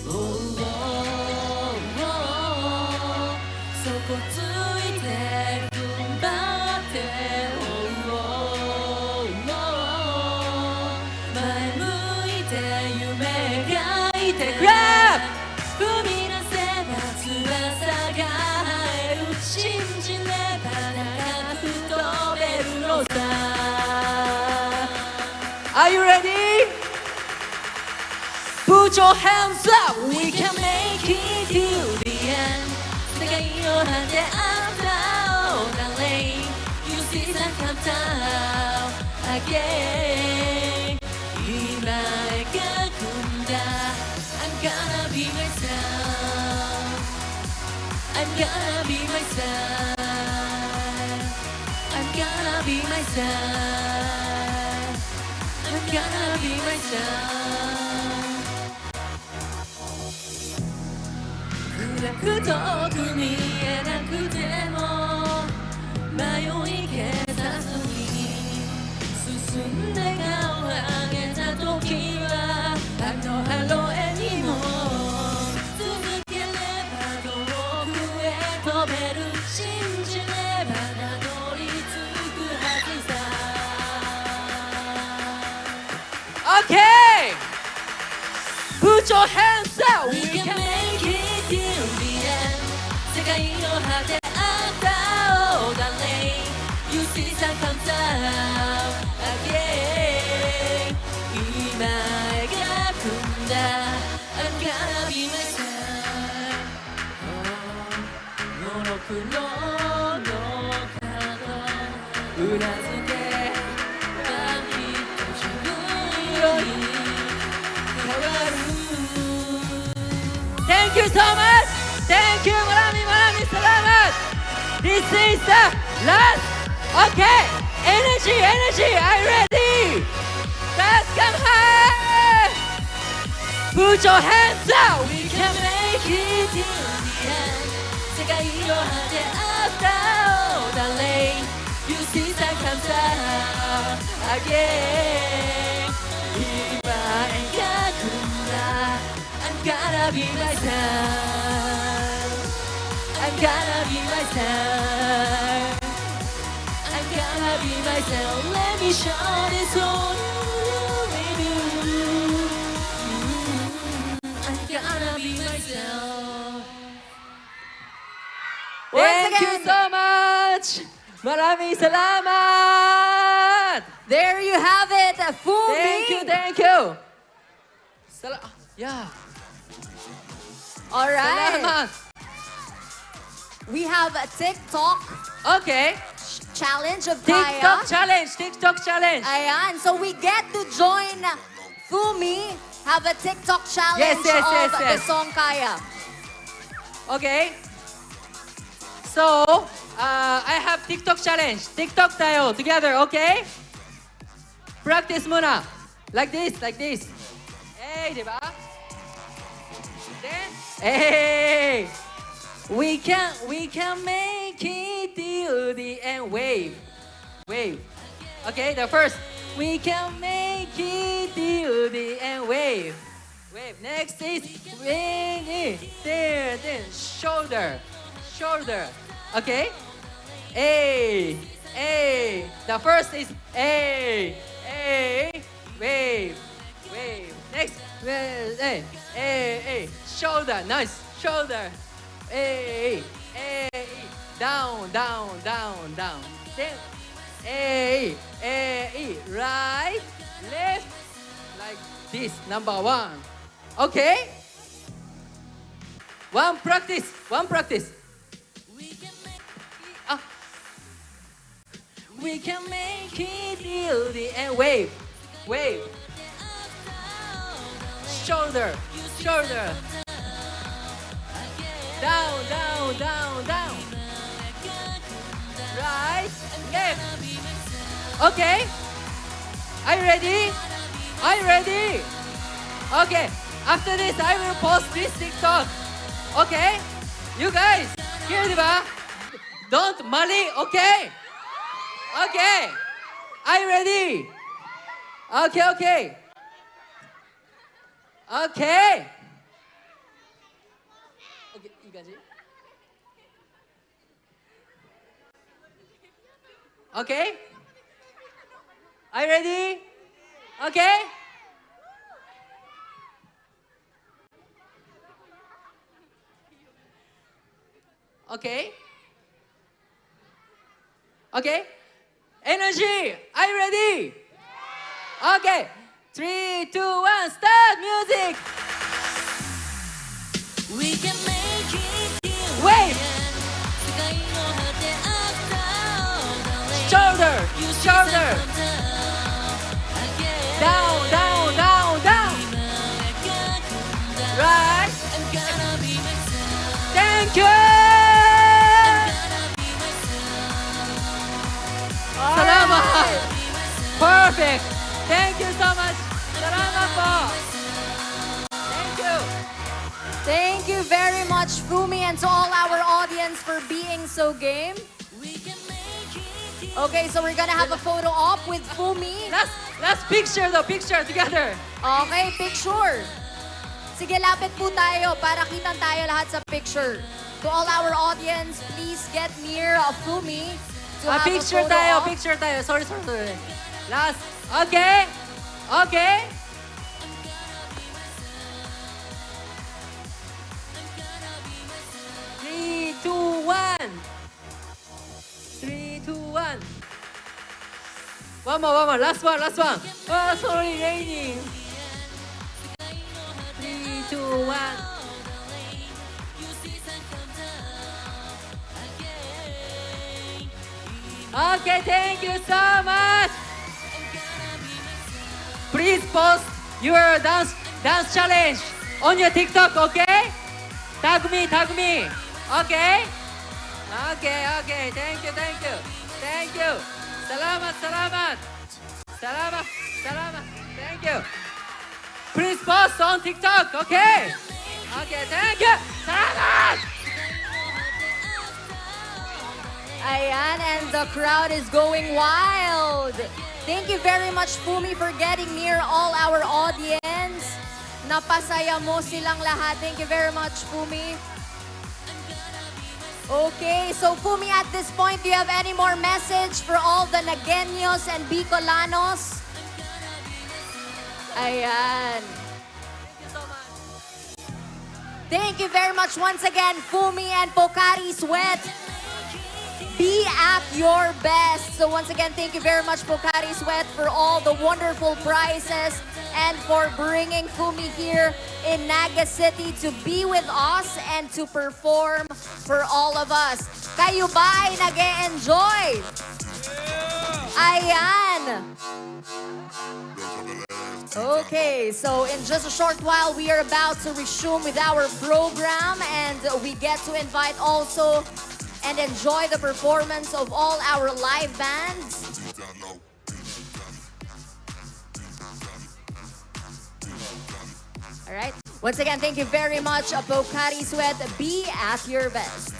そこついて踏ん張って前向いて夢描いて Grab! 踏み出せば翼が生える信じれば高く飛べるのさ Are you ready? Put your hands up. We can make it till the end 世界の果てあった Oh darling You see that countdown again 今描くんだ I'm gonna be myself I'm gonna be myself I'm gonna be myself I'm gonna be myself暗く遠く見えなくても迷い消さずに進んで顔を上げた時はあのハロエにも続ければ遠くへ飛べる信じればたどり着くはずさ Okay. Put your hands up. We can make it till the end 世界の果てあった Oh darling Thank you so much. Thank you. Maraming salamat. This is the last. Okay. Energy. Are you ready? Let's come high. Put your hands up. We can make it till the end. 世界の果てafter all the rain. You see that comes out again. If I ain't got I'm gonna be myself. I'm gonna be myself. I'm gonna be myself. Let me show this on you. I'm gonna be myself. Thank you so much. Maraming salamat. There you have it, Fumi. Thank you. Yeah. All right. Salamat. We have a TikTok Okay. challenge of TikTok Kaya. challenge. Ayan. So we get to join Fumi, have a TikTok challenge Yes. of the song Kaya. Okay. So, I have TikTok challenge. TikTok tayo together, okay? Practice muna. Like this. Hey, diba? Then, hey. We can make it till the end. Wave. Okay, the first. We can make it till the end. Wave. Next is there. Shoulder. Okay. A. The first is A. Wave. Next. A. Shoulder. Nice. Shoulder. A. Down. Then A. Right. Left. Like this. Number 1. Okay. One practice. We can make it till the end. Wave. Shoulder. Down. Right. Left. Okay. Are you ready? Okay. After this, I will post this TikTok. Okay? You guys, here diba? Don't marry, okay? Are you ready? Okay. 이거지? Okay? Are you ready? Okay? Okay? Energy! Are you ready? Okay. 3, 2, 1, start music! We can make it till Wave! the end. 世界の果てafter all the rain. Shoulder! You see Shoulder! that come again. Down! Right! I'm gonna be myself. Thank you! Salamat! Perfect! Thank you so much! Salamat po! Thank you very much, Fumi, and to all our audience for being so game. Okay, so we're gonna have a photo op with Fumi. Last picture together. Okay, picture. Sige, lapit po tayo para kitang tayo lahat sa picture. To all our audience, please get near Fumi to have Picture a photo tayo, op. picture tayo. Sorry. Last. Okay. 3, 2, 1. 3, 2, 1. One more. Last one. Oh, sorry, raining. 3, 2, 1. Okay, thank you so much. Please post your dance challenge on your TikTok, okay? Tag me, tag me. Okay? Okay, okay. Thank you, thank you. Thank you. Salamat, salamat. Salamat, salamat. Thank you. Please post on TikTok, okay? Okay, thank you. Salamat! Ayan, and the crowd is going wild. Thank you very much, Fumi, for getting near all our audience. Napasaya mo silang lahat. Thank you very much, Fumi. Okay, so Fumi, at this point, do you have any more message for all the Nagueños and Bicolanos? Ayan. Thank you very much once again, Fumi and Pocari Sweat. Be at your best. So once again, thank you very much, Pocari Sweat, for all the wonderful prizes and for bringing Fumi here in Naga City to be with us and to perform for all of us. Kayo ba ay nag-e-enjoy? Ayan. Okay, so in just a short while, we are about to resume with our program, and we get to invite also and enjoy the performance of all our live bands. All right. Once again, thank you very much, Pocari Sweat. Be at your best.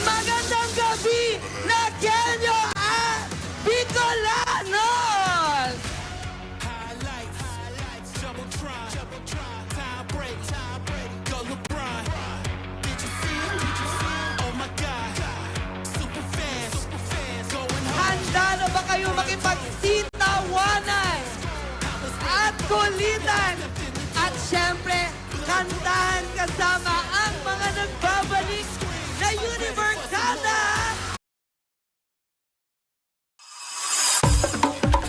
Magandang gabi, Nagueño at Bicolanos! Handa na ba kayo makipagsitawanan at kulitan? At syempre, kantahan kasama ang mga nagbabalik na Universada!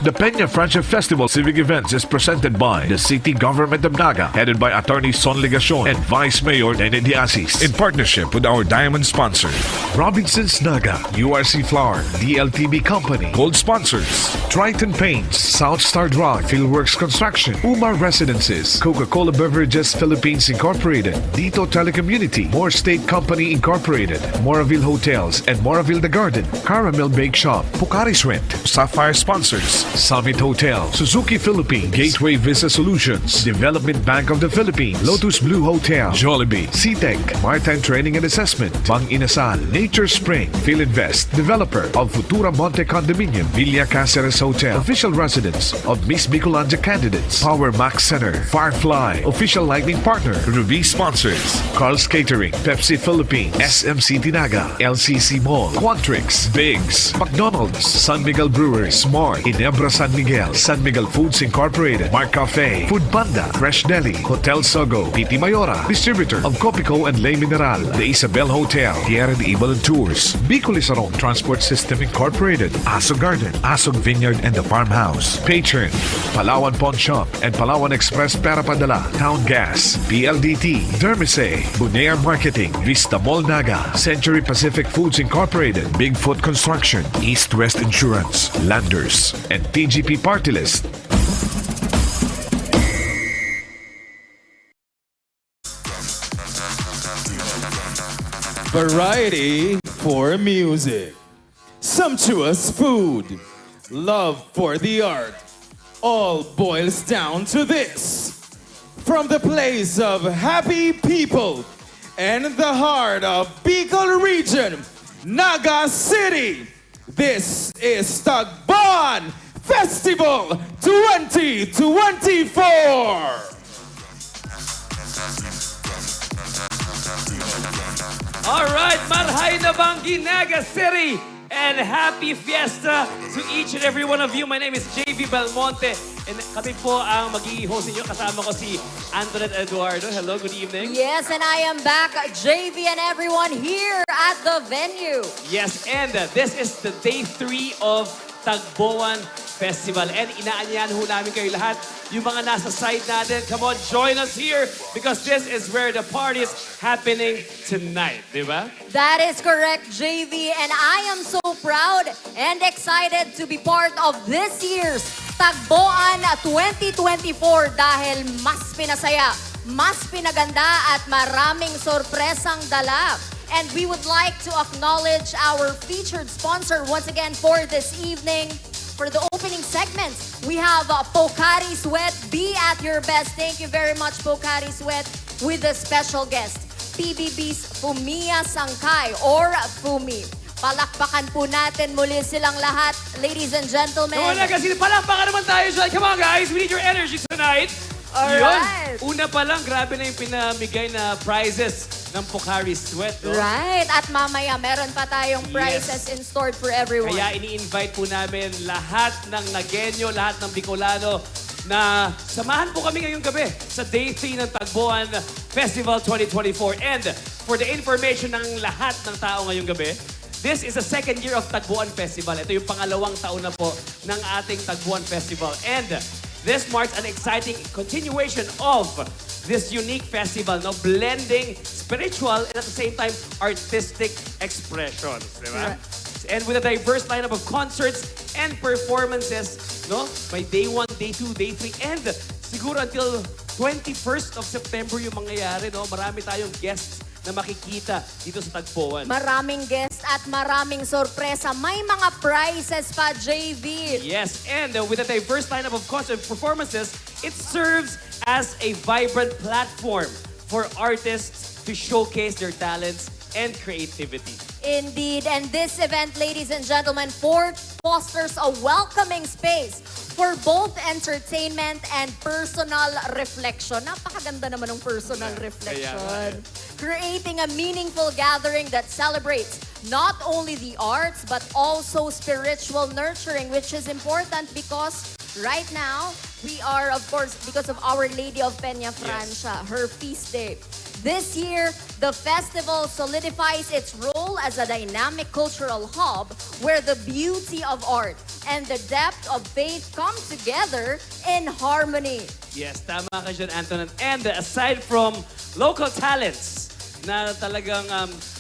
The Peña Friendship Festival Civic Events is presented by the City Government of Naga, headed by Attorney Son Legacion and Vice Mayor Nene Diasis, in partnership with our diamond sponsor, Robinson's Naga, URC Flour, DLTB Company, Gold Sponsors, Triton Paints, South Star Drug, Fieldworks Construction, Umar Residences, Coca-Cola Beverages Philippines Incorporated, Dito Telecommunity, Moore State Company Incorporated, Moraville Hotels and Moraville The Garden, Caramel Bake Shop, Pocari Sweat, Sapphire Sponsors, Summit Hotel, Suzuki Philippines, Gateway Visa Solutions, Development Bank of the Philippines, Lotus Blue Hotel, Jollibee, CTEC, Maritime Training and Assessment, Bang Inasal, Nature Spring, Philinvest, developer of Futura Monte Condominium, Villa Caceres Hotel, official residence of Miss Bicolanja candidates, Power Max Center, Firefly, official lighting partner, Ruby Sponsors, Carl's Catering, Pepsi Philippines, SM City Naga, LCC Mall, Quantrix, Biggs, McDonald's, San Miguel Brewers, Smart, Inebra San Miguel Foods Incorporated, Mark Cafe, Food Panda, Fresh Deli, Hotel Sogo, Piti Mayora, distributor of Copico and Lay Mineral, The Isabel Hotel, Tierra de Ibal Tours, Bicolisarong Transport System Incorporated, Asog Garden, Asog Vineyard and the Farmhouse, Patron, Palawan Pawn Shop and Palawan Express Pera Padala, Town Gas, PLDT, Dermise, Bunear Marketing, Vista Mall Naga, Century Pacific Foods Incorporated, Bigfoot Construction, East West Insurance, Landers, and TGP Party List. Variety for music, sumptuous food, love for the art, all boils down to this. From the place of happy people and the heart of Bicol region, Naga City, this is Tagboan Festival 2024! Alright, Marhay na Banggi, Naga City, and happy fiesta to each and every one of you. My name is JV Belmonte, and kami po ang mag-i-host ninyo. Kasama ko si Antoinette Eduardo. Hello, good evening. Yes, and I am back, JV and everyone here at the venue. Yes, and this is the day 3 of Tagboan Festival. And inaanyahan ho namin kayo lahat, yung mga nasa side natin, come on, join us here because this is where the party is happening tonight, di ba? That is correct, JV. And I am so proud and excited to be part of this year's Tagboan 2024 dahil mas pinasaya, mas pinaganda at maraming sorpresang dala. And we would like to acknowledge our featured sponsor once again for this evening. For the opening segments, we have Pocari Sweat. Be at your best. Thank you very much, Pocari Sweat, with a special guest, PBB's Fumiya Sangkay or Fumi. Palakpakan po natin muli silang lahat, ladies and gentlemen. Come on na kasi palakpakan naman tayo dyan. Come on guys, we need your energy tonight. Alright. Yun. Una pa lang, grabe na yung pinamigay na prizes ng Pocari Sweat. No? Right. At mamaya, meron pa tayong prizes in store for everyone. Kaya ini-invite po namin lahat ng Nagueño, lahat ng Bicolano na samahan po kami ngayong gabi sa Day 3 ng Tagboan Festival 2024. And for the information ng lahat ng tao ngayong gabi, this is the second year of Tagboan Festival. Ito yung pangalawang taon na po ng ating Tagboan Festival. And this marks an exciting continuation of this unique festival, no? Blending spiritual and at the same time artistic expressions, di ba? And with a diverse lineup of concerts and performances, no? By Day 1, Day 2, Day 3, and siguro until 21st of September yung mangyayari, no? Marami tayong guests na makikita dito sa Tagboan. Maraming guests at maraming sorpresa. May mga prizes pa, JV. Yes, and with a diverse lineup of concert performances, it serves as a vibrant platform for artists to showcase their talents and creativity. Indeed, and this event, ladies and gentlemen, fosters a welcoming space for both entertainment and personal reflection. Napakaganda naman ng personal reflection. Creating a meaningful gathering that celebrates not only the arts but also spiritual nurturing, which is important because right now we are, of course, because of Our Lady of Peña Francia, her feast day. This year, the festival solidifies its role as a dynamic cultural hub where the beauty of art and the depth of faith come together in harmony. Yes, tama ka dyan, Antonin. And aside from local talents, na talagang,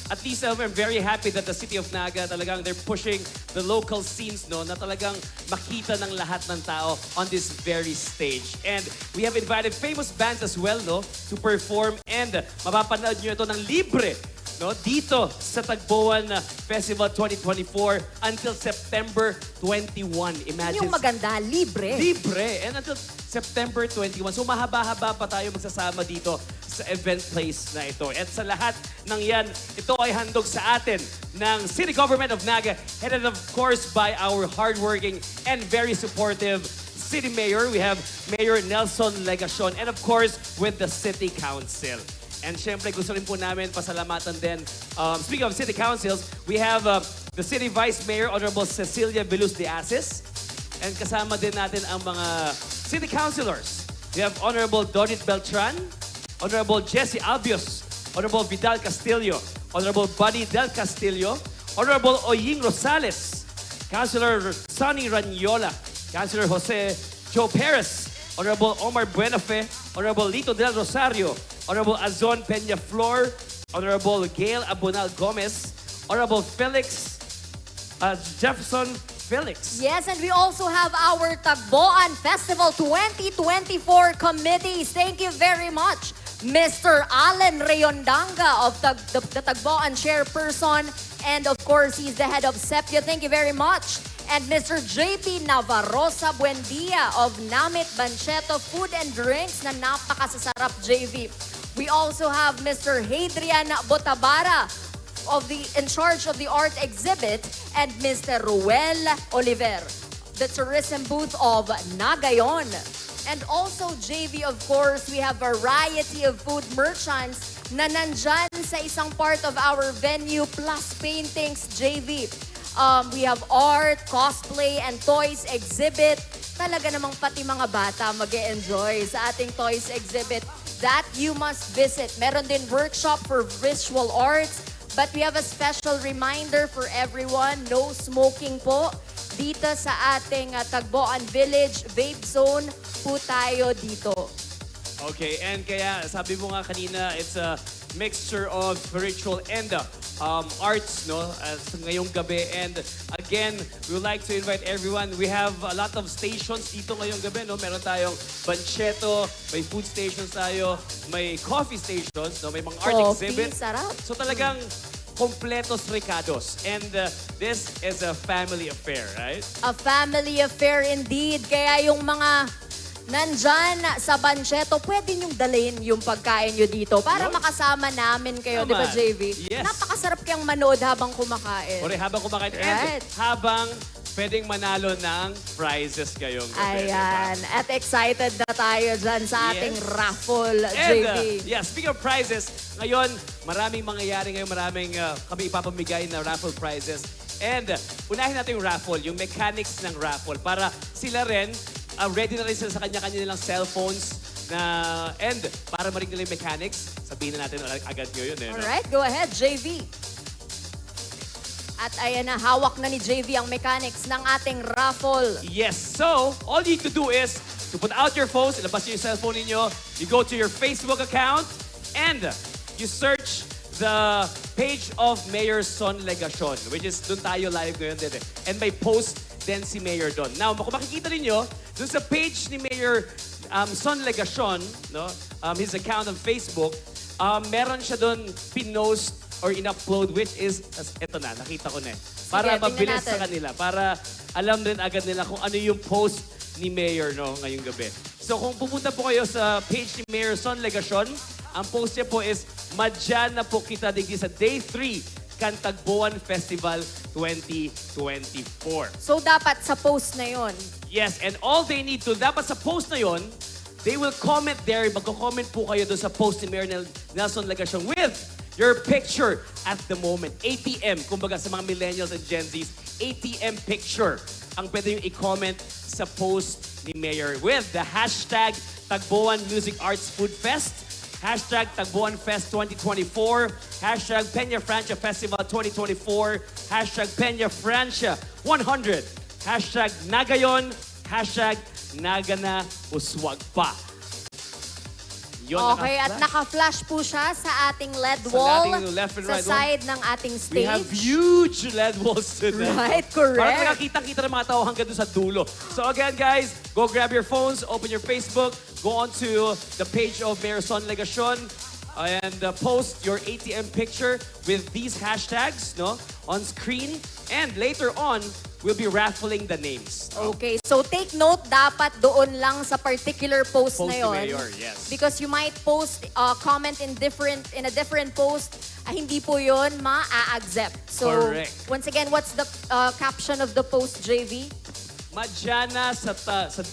at least I'm very happy that the City of Naga, talagang they're pushing the local scenes, no, na talagang makita ng lahat ng tao on this very stage. And we have invited famous bands as well, no, to perform and mapapanood nyo ito ng libre, no, dito sa Tagboan Festival 2024 until September 21. Imagine. Yung maganda, libre. Libre. And until September 21. So mahaba-haba pa tayo magsasama dito sa event place na ito. At sa lahat ng yan, ito ay handog sa atin ng City Government of Naga, headed of course by our hardworking and very supportive City Mayor. We have Mayor Nelson Legacion and of course with the City Council. And syempre gusto rin po namin pasalamatan din. Speaking of City Councils, we have the City Vice Mayor, Honorable Cecilia Vilus de Asis. And kasama din natin ang mga City Councilors. We have Honorable Dodit Beltran, Honorable Jesse Albios, Honorable Vidal Castillo, Honorable Buddy Del Castillo, Honorable Oying Rosales, Councilor Sonny Ranyola, Councilor Jose Joe Perez, Honorable Omar Buenafe, Honorable Lito Del Rosario, Honorable Azon Peña Flor, Honorable Gail Abonal Gomez, Honorable Felix Jefferson Felix. Yes, and we also have our Tagboan Festival 2024 committees. Thank you very much, Mr. Allen Rayondanga of the Tagboan Chairperson. And of course, he's the head of CEPPIO. Thank you very much. And Mr. JP Navarrosa Buendia of Namit Bancheto Food and Drinks na napakasasarap, JV. We also have Mr. Hadrian Botabara in charge of the art exhibit, and Mr. Ruel Oliver, the tourism booth of Nagayon. And also, JV, of course, we have a variety of food merchants na nandyan sa isang part of our venue, plus paintings, JV. We have art, cosplay, and toys exhibit. Talaga namang pati mga bata mag-e-enjoy sa ating toys exhibit that you must visit. Meron din workshop for visual arts, but we have a special reminder for everyone, no smoking po. dito sa ating Tagboan Village Vape Zone po tayo dito. Okay, and kaya sabi mo nga kanina, it's a mixture of spiritual and arts, no? Ngayong gabi. And again, we would like to invite everyone. We have a lot of stations dito ngayong gabi, no? Meron tayong bancheto, may food stations tayo, may coffee stations, no? May mga art exhibits. Sarap. So talagang completos ricados. And this is a family affair, right? A family affair indeed. Kaya yung mga nandyan sa Bancheto, pwede niyong dalhin yung pagkain nyo dito para makasama namin kayo, di ba, Tama. JV? Yes. Napakasarap kayang manood habang kumakain. Ore, habang kumakain. Right. And habang pwedeng manalo ng prizes kayong gabi. Ayan. At excited na tayo dyan sa ating raffle, And, JV. speaking of prizes, ngayon, maraming mangyayari ngayon, maraming kami ipapamigay na raffle prizes. And unahin natin yung raffle, yung mechanics ng raffle, para sila rin, ready na rin sila sa kanya-kanya nilang cellphones na, and para marinig nila yung mechanics, sabihin na natin agad ngayon. No? Alright, go ahead, JV. At ayan na, hawak na ni JV ang mechanics ng ating raffle. Yes. So, all you need to do is to put out your phones, ilabas niyo yung cellphone ninyo, you go to your Facebook account, and you search the page of Mayor Son Legacion, which is dun tayo live ngayon din. And may post din si Mayor doon. Now, kung makikita ninyo, dun sa page ni Mayor Son Legacion, no, his account on Facebook, meron siya doon pinost or in-upload, which is, eto na, nakita ko na eh. Para Sige, mabilis tingnan sa natin. kanila, para alam din agad nila kung ano yung post ni Mayor, no, ngayong gabi. So kung pupunta po kayo sa page ni Mayor Son Legacion, ang post niya po is, madyan na po kita digdi sa Day 3 Tagboan Festival 2024. So dapat sa post na yon. Yes, and all they need to, dapat sa post na yon, they will comment there, magko-comment po kayo doon sa post ni Mayor Nelson Legacion with your picture at the moment. ATM, kumbaga sa mga millennials and Gen Zs, ATM picture ang pwede yung i-comment sa post ni Mayor with the hashtag Tagboan Music Arts Food Fest, hashtag Tagboan Fest 2024, hashtag Peña Francia Festival 2024, hashtag Peña Francia 100, hashtag Nagayon, hashtag Naga na Uswag pa. Yun, Okay, at naka-flash po siya sa ating LED Sa wall ating left and sa right side ng ating stage. We have huge LED walls today. Right, correct. Parang nakakita-kita ng mga tao hanggang doon sa dulo. So again, guys, go grab your phones, open your Facebook, go on to the page of Mayor Son Legacion, and post your ATM picture with these hashtags, no, on screen. And later on, we'll be raffling the names. Okay, so take note, dapat doon lang sa particular post Post na ni yon. Mayor, yes. Because you might post, comment in a different post, hindi po yon ma-accept. So, Correct. once again, what's the caption of the post, JV? Madyana sa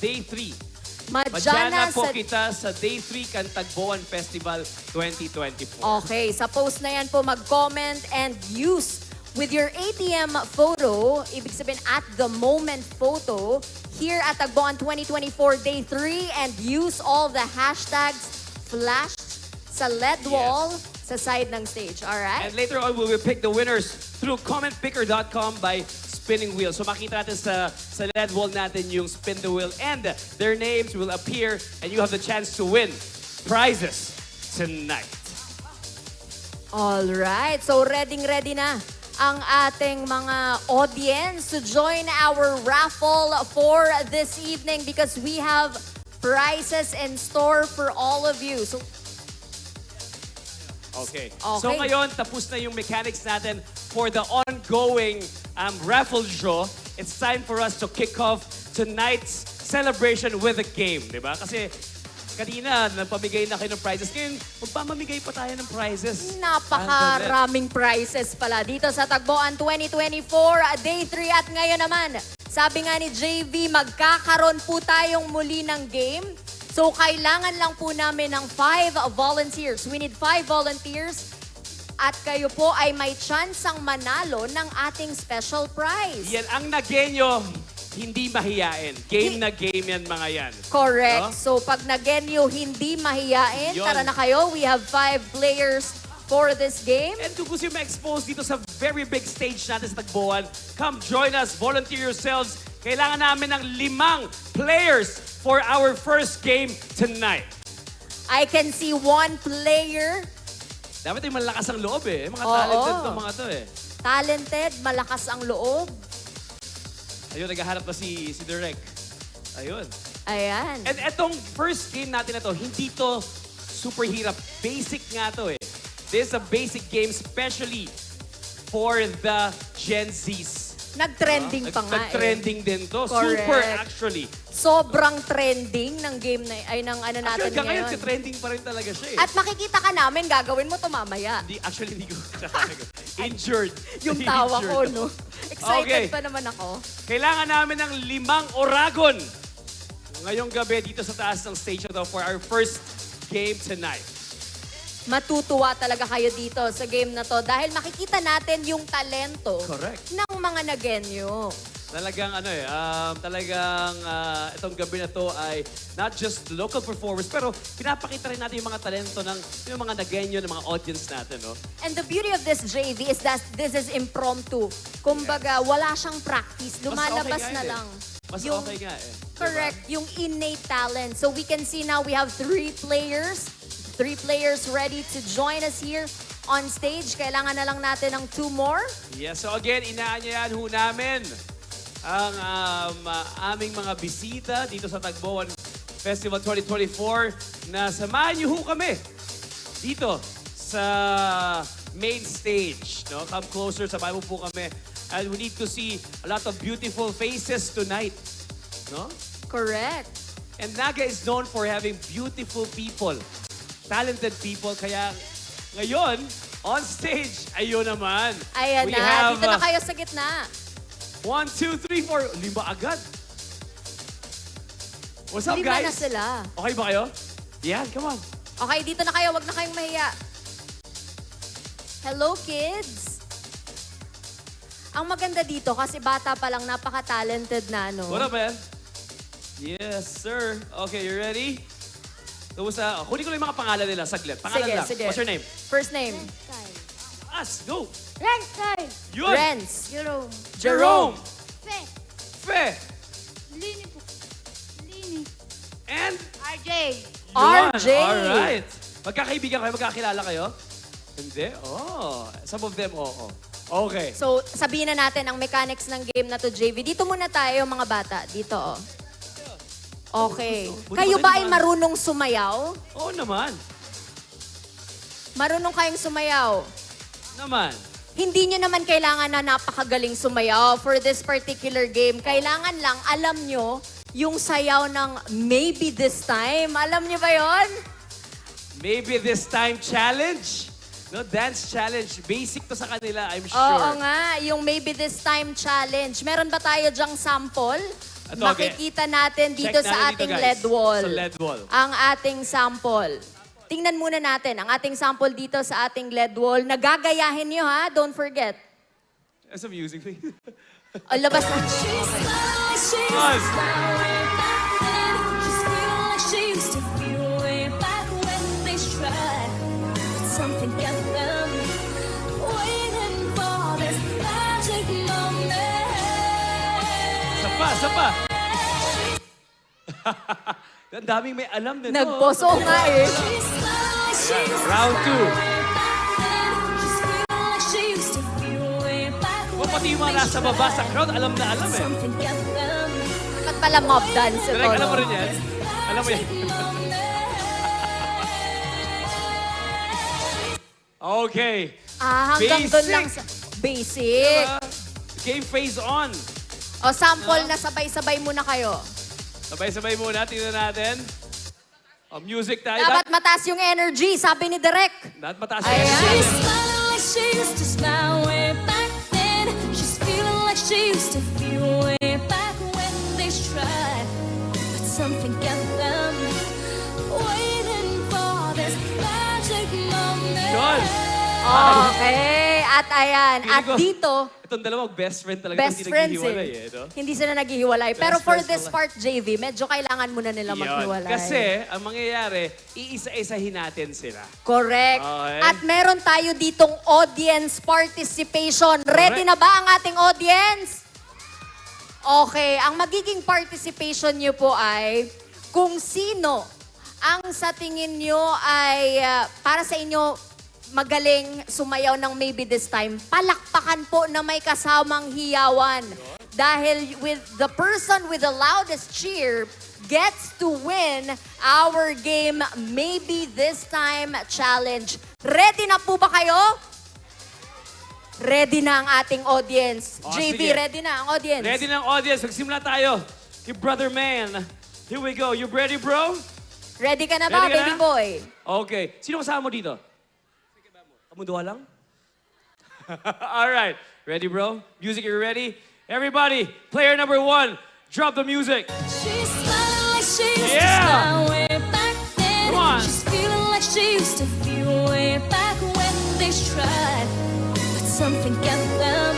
Day 3. Madyana po sa... kita sa Day 3 Tagboan Festival 2024. Okay, sa post na yan po, mag-comment and use with your ATM photo, ibig sabihin at the moment photo, here at Tagboan 2024 Day 3, and use all the hashtags flashed sa LED wall sa side ng stage. Alright? And later on, we will pick the winners through commentpicker.com by spinning wheel. So makita natin sa LED wall natin yung spin the wheel, and their names will appear, and you have the chance to win prizes tonight. Alright, so ready na ang ating mga audience to join our raffle for this evening because we have prizes in store for all of you. So, Okay. Okay. So ngayon, tapos na yung mechanics natin for the ongoing raffle draw. It's time for us to kick off tonight's celebration with a game, di ba? Kasi kanina, nagpamigay na kayo ng prizes. Ngayon, magpamamigay pa tayo ng prizes. napakaraming prizes pala dito sa Tagboan 2024 Day 3. At ngayon naman, sabi nga ni JV, magkakaroon po tayong muli ng game. So, kailangan lang po namin ng 5 volunteers. We need 5 volunteers. At kayo po ay may chance ang manalo ng ating special prize. Yan, ang nagenyo, hindi mahiyain. Game na game yan, mga yan. Correct. No? So, pag nagenyo, hindi mahiyain. Yun. Tara na kayo. We have 5 players for this game. And kung gusto yung ma-expose dito sa very big stage natin sa Tagboan, come join us, volunteer yourselves. Kailangan namin ng 5 players for our first game tonight. I can see 1 player. Dapat yung malakas ang loob eh. Mga Oo. talented to mga to eh. Talented, malakas ang loob. Ayun, naghahanap na si Direk. Ayun. Ayan. And etong first game natin na to, hindi to super hirap. Basic nga to eh. This is a basic game especially for the Gen Zs. Nag-trending pa nga Nag-trending din to. Correct. Super actually. Sobrang trending ng game na, ay ng ano natin Actually, ngayon, ngayon. trending pa rin talaga siya eh. At makikita ka namin, gagawin mo to mamaya. Actually, hindi ko injured. Yung tawa ko, Injured. no? Excited Okay. pa naman ako. Kailangan namin ng 5 Oragon ngayong gabi dito sa taas ng stage na to for our first game tonight. Matutuwa talaga kayo dito sa game na to dahil makikita natin yung talento Correct. ng mga nagenyo. Talagang itong gabi na to ay not just local performers pero pinapakita rin natin yung mga talento ng yung mga nagenyo ng mga audience natin, no? And the beauty of this, JV, is that this is impromptu. Kumbaga, wala siyang practice. Lumalabas okay nga na eh. lang. Mas Yung- okay nga eh. Correct. Yung innate talent. So we can see now we have 3 players. 3 players ready to join us here on stage. Kailangan na lang natin ng 2 more. Yes, so again, inaanyayahan ho namin ang aming mga bisita dito sa Tagboan Festival 2024 na samahan niyo ho kami dito sa main stage. No? Come closer, samahan mo po kami. And we need to see a lot of beautiful faces tonight. No? Correct. And Naga is known for having beautiful people, talented people. Kaya ngayon, on stage, ayun naman. Ayan We na. have, Dito na kayo sa gitna. 1, 2, 3, 4. 5 agad. What's up, 5 guys? na sila. Okay ba kayo? Yeah, come on. Okay, dito na kayo. Wag na kayong mahiya. Hello, kids. Ang maganda dito, kasi bata pa lang, napaka-talented na, no? What up, man? Yes, sir. Okay, you ready? Kumusta? Kunin ko lang yung mga pangalan nila, saglit. Pangalan Sige, lang. sige. What's your name? First name. Us, go. Rensay. Yun. Renz. Jerome. Jerome. Fe. Fe. Lini po. Lini. And? RJ. RJ. Alright. Magkakaibigan kayo? Magkakilala kayo? Hindi? Oh. Some of them, oo. Okay. So, sabihin na natin ang mechanics ng game na to, JV. Dito muna tayo, mga bata. Dito, oh. Okay. Buti Kayo ba ba ay naman? marunong sumayaw? Oo naman. Marunong kayong sumayaw? Naman. Hindi nyo naman kailangan na napakagaling sumayaw for this particular game. Kailangan lang, alam nyo, yung sayaw ng maybe this time. Alam nyo ba yon? Maybe this time challenge? No, dance challenge. Basic to sa kanila, I'm sure. Oo nga, yung maybe this time challenge. Meron ba tayo dyang sample? Ito, Makikita natin dito Check sa natin ating guys. LED wall. Sa LED wall. Ang ating sample. Tingnan muna natin ang ating sample dito sa ating LED wall. Nagagayahin nyo ha, don't forget. That's some music thing. O, labas na. Sapa. Ang daming may alam na to. Nagposo nga eh. Ayan, round 2. O pati yung mga nasa baba sa crowd, alam na alam eh. Dapat pala mob dance ito. Direk, alam mo no? rin yan? Alam mo yan? Okay. Hanggang doon Basic. lang sa... Basic. Diba? Game phase on. O, sample na sabay-sabay muna kayo. Sabay-sabay muna, tingnan natin. O, music tayo. Dapat mataas yung energy, sabi ni Direk. Dapat mataas Ayan. yan. Yun. Okay. At ayan, Feeling at ko, dito, Itong dalawang best friend talaga. best hindi friends naghihiwalay eh. no? Hindi sila naghihiwalay. Best Pero for friends this pala. part, JV, medyo kailangan muna nila Yun. maghiwalay. Kasi, ang mangyayari, iisa-isahin natin sila. Correct. Okay. At meron tayo ditong audience participation. Ready na ba ang ating audience? Okay, ang magiging participation nyo po ay kung sino ang sa tingin nyo ay para sa inyo magaling sumayaw ng Maybe This Time, palakpakan po na may kasamang hiyawan. Dahil with the person with the loudest cheer gets to win our game Maybe This Time Challenge. Ready na po ba kayo? Ready na ang ating audience. Oh, JV, sige. ready na ang audience. Ready na ang audience. Magsimula tayo. Kay Brother Man. Here we go. You ready, bro? Ready ka na ba, Ready ka baby na? boy? Okay. Sino kasama mo dito? Kamunduha lang? All right. Ready, bro? Music, you ready? Everybody, player number 1, drop the music. She's smiling like she used Yeah. to smile way back then. Come on. She's feeling like she used to feel way back when they tried. But something kept them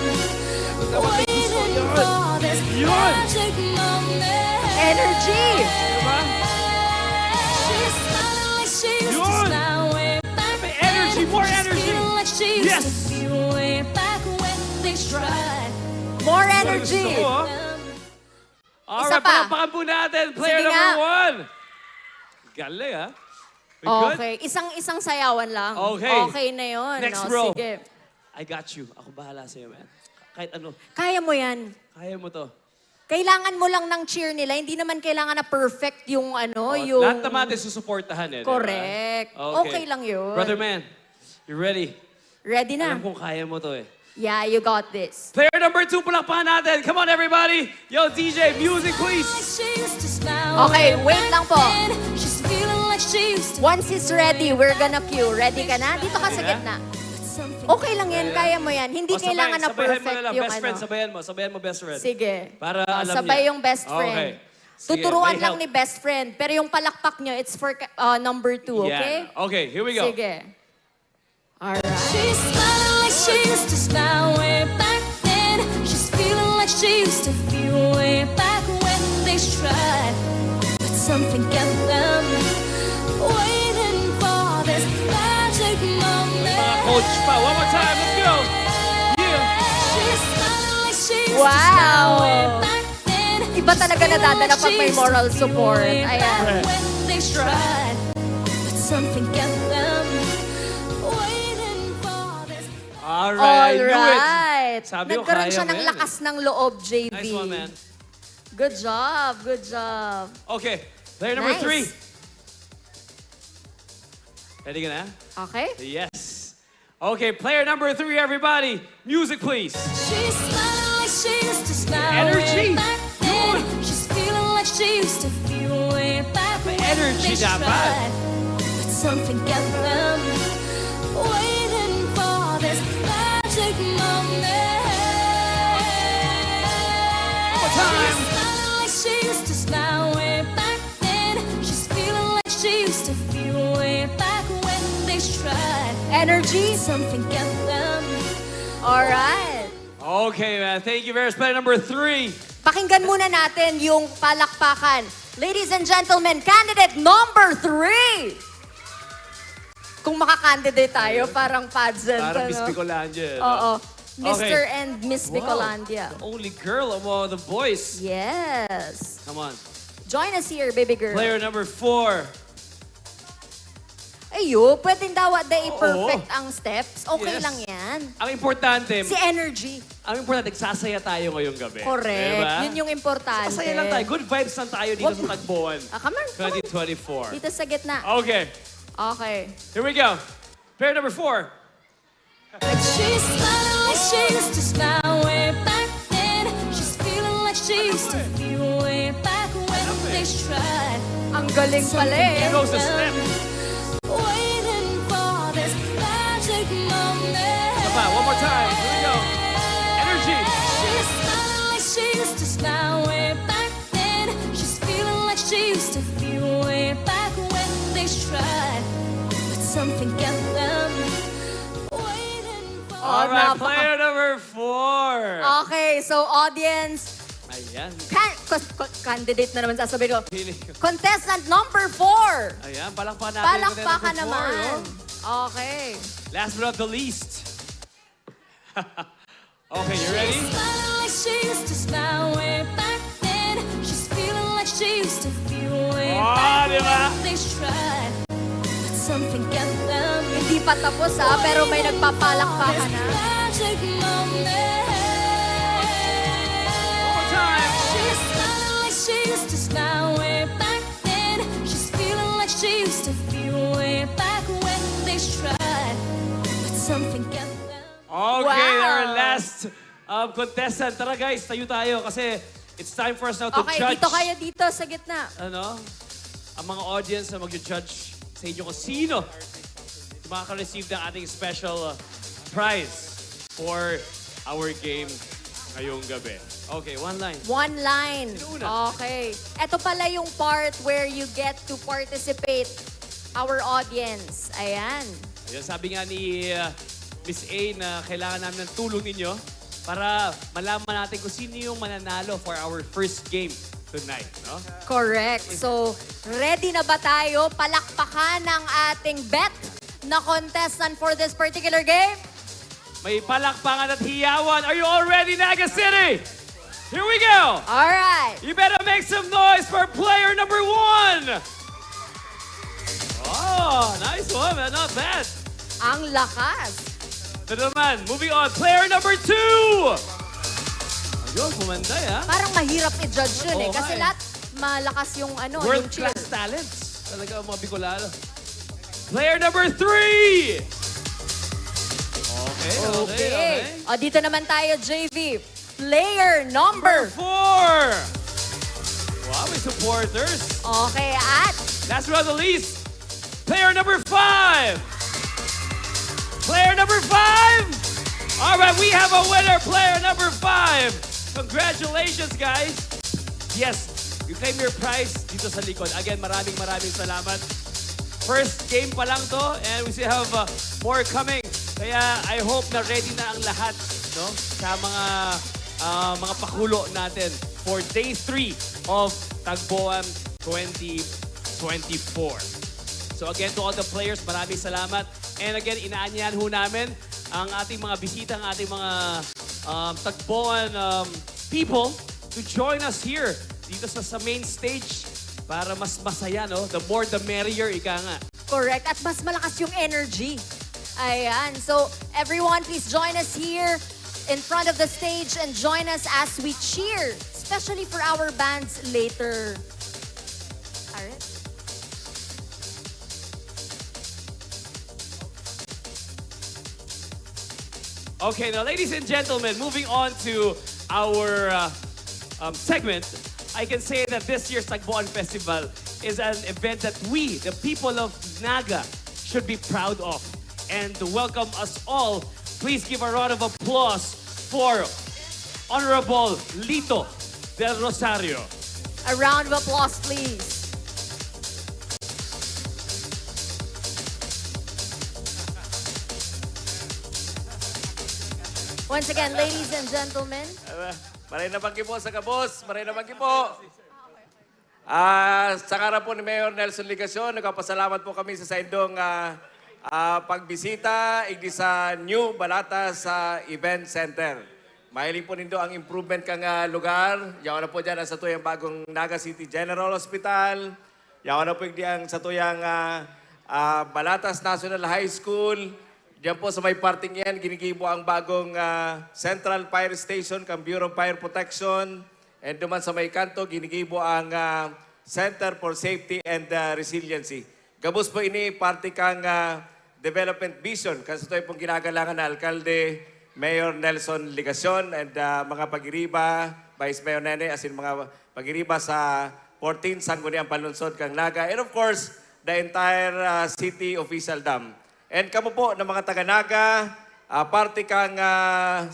waiting for this magic moment. Energy! She's smiling like she used to smile way back then. Energy, more She's energy. feeling like she used Yes. to feel way back when they tried. More energy! Gusto ko, All Isa right, pa. palakpakan po natin. Player Sige number nga. 1. Galing, ha? We good? Okay, isang sayawan lang. Okay. Okay na yun. Next, no? bro. Sige. I got you. Ako bahala sa'yo, man. Kahit ano, Kaya mo yan. kaya mo to. Kailangan mo lang ng cheer nila. Hindi naman kailangan na perfect yung yung... Lahat naman natin susuportahan eh. di ba? Correct. Okay lang yun. Brother man, you ready? Ready na? Alam kong kaya mo to eh. Yeah, you got this. Player number 2, palakpakan natin. Come on, everybody. Yo, DJ, music, please. Okay, wait lang po. She's feeling like she used to. Once he's ready, we're gonna cue. Ready ka na? Dito ka sa gitna. Okay lang yan, kaya mo yan. Hindi kailangan na sabayan mo perfect na lang. yung Best friend, ano. sabayan mo best friend. Sige. Para Oh, alam sabay niya. yung best friend. Okay. Sige, Tuturuan may lang help. ni best friend. Pero yung palakpak nyo, it's for number 2, okay? Yan. Okay, here we go. Sige. Alright. She's smiling like she used to smile way back then. She's feeling like she used to feel way back when they tried. But something kept them waiting for this magic moment. Mga coach pa. One more time, let's go. Yeah. She's smiling like she used to Wow! smile way back then. Iba talaga nadadala pag may moral support. Ayan. When they tried. But something kept them waiting for this. All right, knew it. Alright. Sabi ko, Nagkaroon kaya siya mo ng yan. lakas ng loob, JV. Nice one, man. Good job, good job. Okay, player number Nice. 3. Ready ka na? Okay? Yes. Okay, player number 3, everybody. Music, please. She's smiling like she used to smile Energy. way back then. She's feeling like she used to feel way back when energy they dapat. tried. But something kept them waiting for this magic moment. One time. She's smiling like she used to smile way back then. She's feeling like she used to feel way back when they tried. Energy? Something kept them. Alright. Okay, man. Thank you very much. Player number 3. Pakinggan muna natin yung palakpakan. Ladies and gentlemen, candidate number 3. Kung makakandidate tayo, parang pageant. Parang Miss ano? Bicolandia. Oo. Mr. Okay. and Miss Bicolandia. The only girl among the boys. Yes. Come on. Join us here, baby girl. Player number 4. Ayo, pwedeng daw perfect ang steps. Okay Yes. lang yan. Ang importante, Si energy. ang importante, sasaya tayo ngayong gabi. Correct. Diba? Yun yung importante. Sasaya lang tayo. Good vibes lang tayo dito sa Tagboan. Come on, come on. 2024. Dito sa gitna. Okay, Okay. here we go. Player number 4. She's smiling like she used to smile way back then. She's feeling like she used to feel way back when they tried. Ang galing pala eh. Here goes the step. Waiting for this magic moment. Come on, one more time. Here we go. Energy. She's smiling like she used to smile way back then. She's feeling like she used to feel way back when they tried. But something kept them waiting for Alright, player number 4. Okay, so audience, Ayan. candidate na naman sasabihin ko. Pili ko. Contestant number 4. Ayan, palakpakan natin. Palakpakan yung number naman. 4, Okay. Last but not the least. Okay, you ready? She's smiling like she used to smile way back then. She's feeling like she used to feel way back when they tried. But something got them. Hindi pa tapos pero may nagpapalakpakan na. Magic moment. She's smiling like she used to smile way back then. She's feeling like she used to feel way back when they tried. But something got them. Okay, our last contestant. Tara guys, tayo tayo kasi it's time for us now to Okay, judge. dito kayo dito sa gitna. Ano? Ang mga audience na mag-judge sa inyo kung sino makaka-receive ng ating special prize for our game ngayong gabi. Okay, one line. One line. Sino una? Okay. Ito pala yung part where you get to participate our audience. Ayan. Ayan, sabi nga ni Miss A na kailangan namin ng tulong ninyo para malaman natin kung sino yung mananalo for our first game tonight, no? Correct. So, ready na ba tayo palakpakan ng ating bet na contestant for this particular game? May palakpakan at hiyawan. Are you all ready, Naga City? Here we go! All right. You better make some noise for player number 1! Oh, nice one, man. Not bad. Ang lakas. Ito naman, moving on. Player number 2! Ayun, pumanday, ha? Parang mahirap i-judge yun Oo, kasi nga, lahat malakas yung yung cheer. World-class talents. Talaga ang mga Bicolano. Player number 3! Okay. O, dito naman tayo, JV. Player number 4! Wow, may supporters. Okay, at Last but not the least, player number 5! Player number 5! All right, we have a winner, player number 5. Congratulations, guys. Yes, you claim your prize dito sa likod. Again, maraming salamat. First game pa lang to, and we still have more coming. Kaya I hope na ready na ang lahat, no? Sa mga pakulo natin for day 3 of Tagboan 2024. So again, to all the players, maraming salamat. And again, inaanyahan ho namin ang ating mga bisita, ang ating mga Tagboan people to join us here dito sa main stage para mas masaya, no? The more the merrier, ika nga. correct. At mas malakas yung energy. Ayan. So, everyone, please join us here in front of the stage and join us as we cheer, especially for our bands later. Alright. Okay, now ladies and gentlemen, moving on to our segment, I can say that this year's Tagboan Festival is an event that we, the people of Naga, should be proud of. And to welcome us all, please give a round of applause for Honorable Lito del Rosario. A round of applause, please. Once again, ladies and gentlemen. Maray na bangki po sa kabos. Maray na bangki po. Sa ngalan po ni Mayor Nelson Ligacion, nagpapasalamat po kami sa indong pagbisita igdi sa New Balata sa Event Center. Mahiling po nindo ang improvement kang lugar. Yawan na po dyan ang sa tuyang bagong Naga City General Hospital. Yawan na po igdi ang sa tuyang Balatas National High School. Diyan po sa may parting yan, ginigibo ang bagong Central Fire Station, kang Bureau of Fire Protection. And duman sa may kanto, ginigibo ang Center for Safety and Resiliency. Gabos po ini, party kang development vision. Kasi ito pong ginagalangan na Alkalde, Mayor Nelson Ligacion, and mga pagiriba, Vice Mayor Nene, as in mga pagiriba sa 14 Sangguniang Palunsod kang Naga. And of course, the entire city official dam. And kamo po ng mga taga-Naga, party kang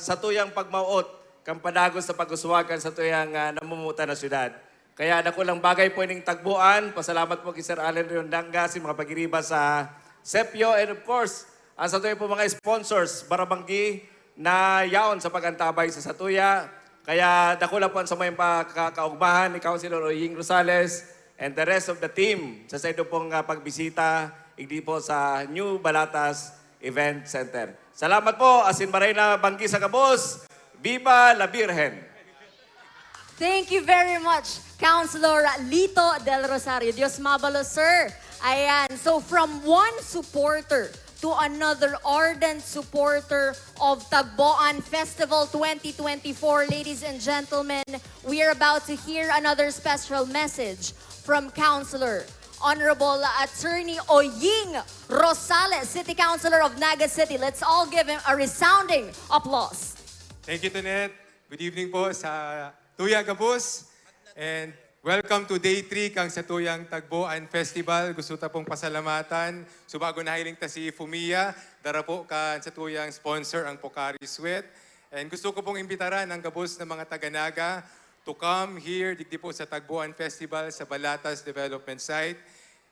sa tuyang pagmauot, kang padagos sa pag-uswagan sa tuyang namumuta na syudad. Kaya nakulang bagay po ining Tagboan. Pasalamat po kay Sir Allen Riondanga, si mga pagiriba sa CEPPIO, and of course, ang Satuya po mga sponsors, Barabanggi, na yaon sa pagantabay sa Satuya. Kaya dakula po ang sa may pagkakaugmahan ni Councilor Oying Rosales and the rest of the team sa saido pong pagbisita igdi po sa New Balatas Event Center. Salamat po, Asin Marina Banggi sa Kabos. Viva la Virgen! Thank you very much, Councilor Lito Del Rosario. Dios mabalos, sir. Ayan, so from one supporter to another ardent supporter of Tagboan Festival 2024, ladies and gentlemen, we are about to hear another special message from Councilor Honorable Attorney Oying Rosales, City Councilor of Naga City. Let's all give him a resounding applause. Thank you, Tonet. Good evening po sa Tuya Gabos. And welcome to Day 3 kang sa Tuyang Tagboan Festival. Gusto ta pong pasalamatan. Subago na hiling ta si Fumia. Dara po ka sa Tuyang sponsor ang Pocari Sweat. And gusto ko pong imbitaran ang Gabos na mga taga-Naga to come here digdi po sa Tagboan Festival sa Balatas Development Site.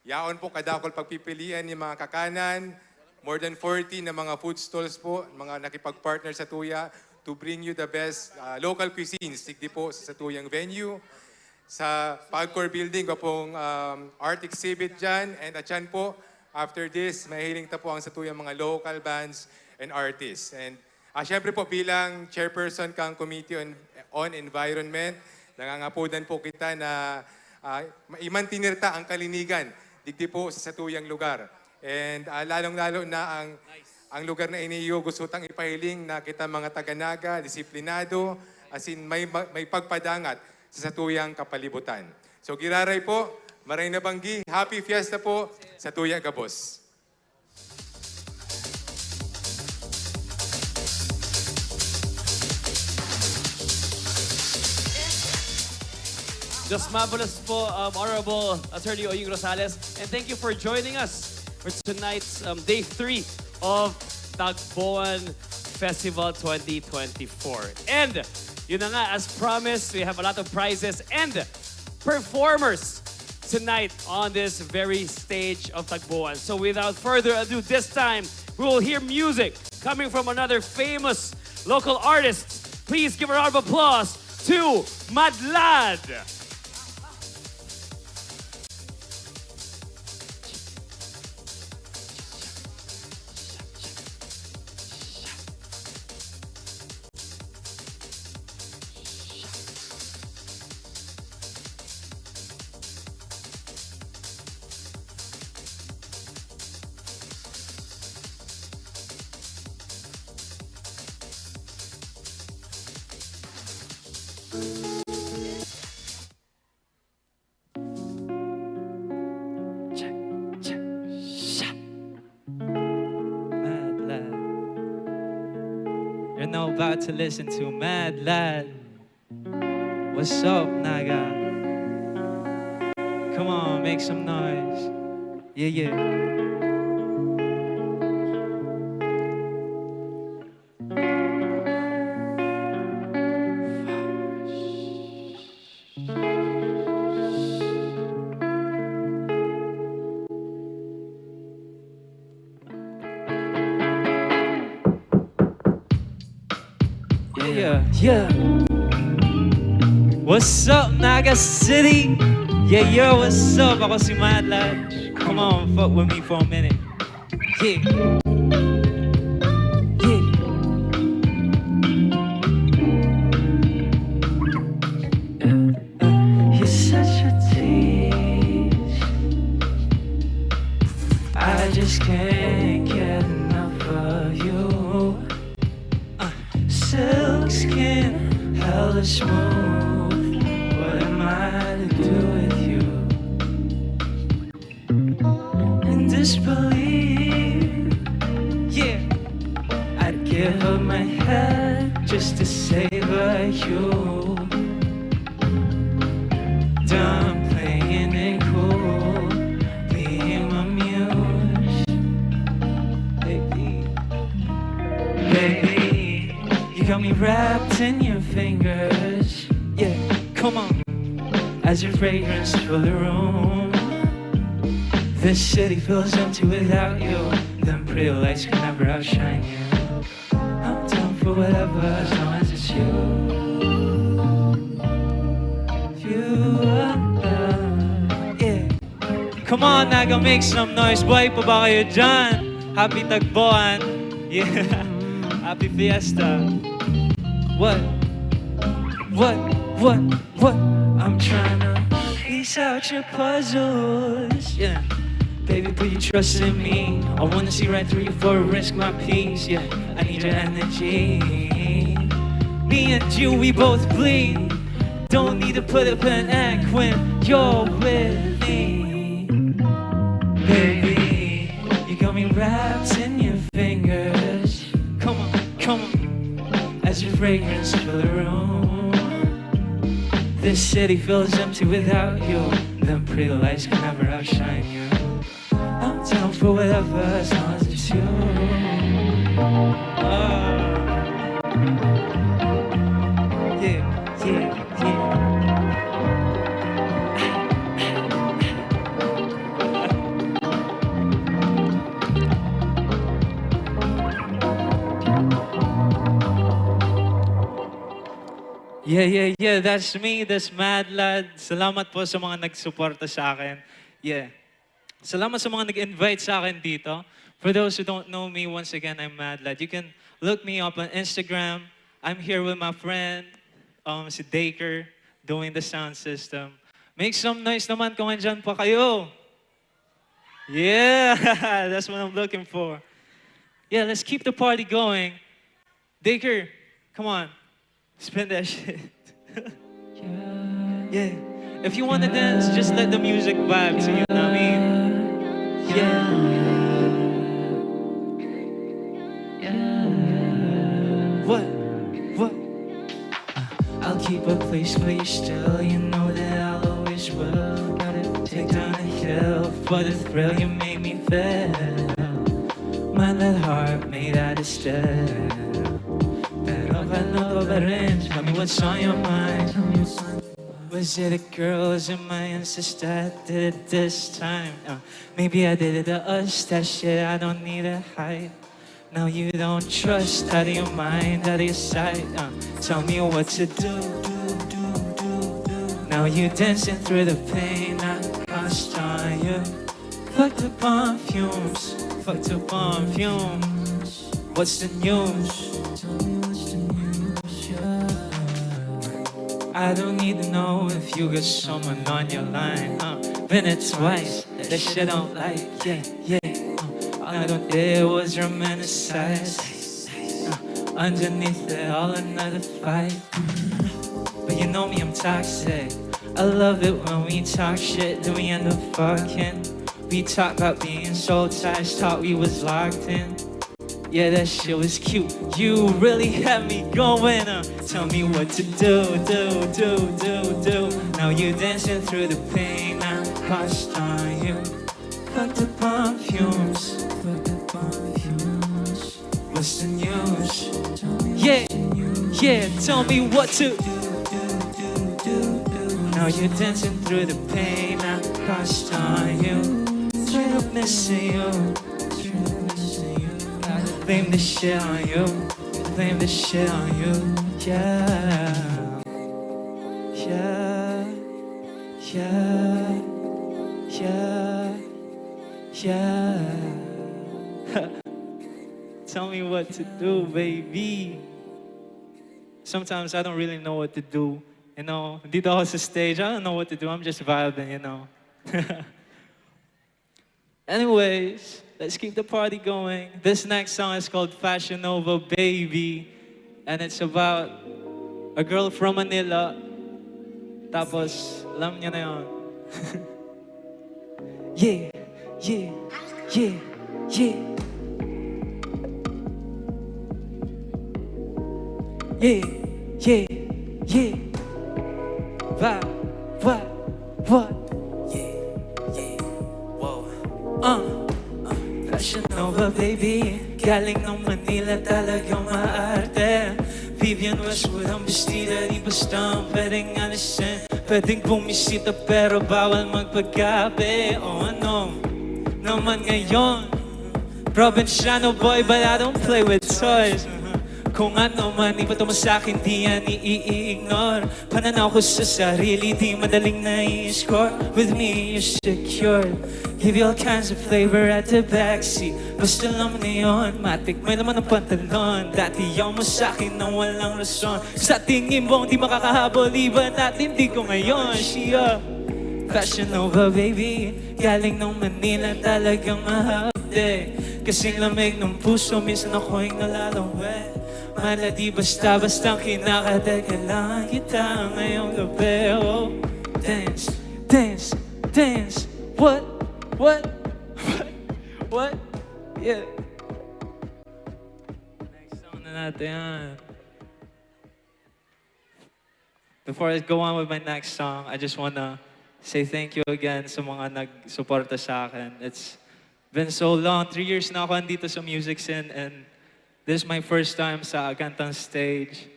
Yaon po kadakol pagpipilian ng mga kakanan. More than 40 na mga food stalls po, mga nakipag-partner sa Tuya to bring you the best local cuisines. Digdi po sa Tuyang venue. Sa Pagcor Building, pong art exhibit dyan. And at dyan po, after this, mahiling ta po ang sa Tuyang mga local bands and artists. And syempre po bilang chairperson kang Committee on Environment, nangangapudan po kita na imantinirta ang kalinigan digdi po sa Tuyang lugar. And lalong-lalo na ang lugar na iniyo gusto tang ipahiling na kita mga taga-Naga, disiplinado, as in may pagpadangat sa Tuyang kapalibutan. So giraray po, maray na banggi, happy fiesta po sa Tuya Gabos. Just marvelous po, Honorable Attorney Oying Rosales. And thank you for joining us for tonight's Day 3 of Tagboan Festival 2024. And yun na nga, as promised, we have a lot of prizes and performers tonight on this very stage of Tagboan. So without further ado, this time we will hear music coming from another famous local artist. Please give a round of applause to Madlad. You're now about to listen to Mad Lad. What's up, Naga? Come on, make some noise. Yeah, yeah. Yeah. What's up, Naga City? Yeah, what's up? Ako si Mad Lad. Come on, fuck with me for a minute. Yeah. You're such a tease. I just can't get enough of you. Silk skin, hella smooth. What am I to do with you? In disbelief, yeah, I'd give up my head just to savor you. Done playing it cool, being my muse, baby. You got me wrapped in your fingers. Yeah, come on. As your fragrance fills the room. This city feels empty without you. Then pretty lights can never outshine you. I'm down for whatever as long as it's you. Yeah. Come on, Naga, make some noise. Buhay pa ba kayo dyan? Happy Tagboan. Yeah. Happy Fiesta. What? I'm trying to piece out your puzzles. Yeah. Baby, put your trust in me. I wanna see right through you before I risk my peace. Yeah. I need your energy. Me and you, we both bleed. Don't need to put up an act when you're with me. Baby, you got me wrapped in your fingers. Come on, as your fragrance fill the room. This city feels empty without you. Them pretty lights can never outshine you. I'm down for whatever as long as it's you. Yeah, that's me, that's Mad Lad. Salamat po sa mga nagsuporta sa akin. Yeah. Salamat sa mga nag-invite sa akin dito. For those who don't know me, once again, I'm Mad Lad. You can look me up on Instagram. I'm here with my friend, si Daker, doing the sound system. Make some noise naman kung andyan pa kayo. Yeah, that's what I'm looking for. Yeah, let's keep the party going. Daker, come on. Spin that shit. Yeah. If you want to dance, just let the music vibe to you, know what I mean? Yeah. What? I'll keep a place for you still. You know that I'll always will. Gotta take down a hill for the thrill you made me feel. My little heart made out of steel. Pero ano ba rin? Tell me what's on your mind. Was it a girl? Was it my ancestor that did it this time? Maybe I did it to us. That shit I don't need to hide. Now you don't trust. Out of your mind, out of your sight. Tell me what to do. Now you dancing through the pain I caused on you. Fucked up on fumes. Fucked up on fumes. What's the news? I don't need to know if you got someone on your line. Been it twice, that shit I don't like. Yeah. All I don't dare was romanticize. Underneath it, all another fight. But you know me, I'm toxic. I love it when we talk shit, then we end up fucking. We talk about being so tight, thought we was locked in. Yeah, that shit was cute. You really had me going. Tell me what to do. Now you dancing through the pain I caused on you. Fucked up on fumes. What's the news? Yeah. Tell me what to. Now you're dancing through the pain I caused on you. Straight up missing you. Blame the shit on you. Blame the shit on you. Yeah. Tell me what to do, baby. Sometimes I don't really know what to do. You know, dito ako sa stage, I don't know what to do. I'm just vibing, you know. Anyways, let's keep the party going. This next song is called Fashion Nova Baby. And it's about a girl from Manila. Tapos, alam niyo na yun. Yeah. What? Fashion Nova baby, galing ng Manila talagang maarte. Vivian Westwood ang bestida, di basta ang pwedeng alisin. Pwedeng bumisita pero bawal magpagkape. O ano naman ngayon, Provinciano boy, but I don't play with toys. Kung ano man ipato mo sa'kin, di yan i-ignore. Pananaw ko sa sarili, di madaling na-i-score. With me, you're secure. Give you all kinds of flavor at the backseat. Basta lang mo na yun, matik, may laman ng pantalon. Dati yaw mo sa'kin nang walang rason. Sa tingin mo, di makakahabol, iba natin, di ko ngayon. She Fashion Nova, baby. Galing ng Manila, talagang mahapde. Kasing lamig ng puso, minsan ako'y nalalawet. Mala di basta-bastang kinakate, kailangan kita ngayong gabi. Oh, dance, dance, dance. What? Yeah. Next song na natin yan. Before I go on with my next song, I just wanna say thank you again sa mga nag-suporta sa akin. It's been so long. 3 years na ako andito sa music scene, and this is my first time sa kantang stage.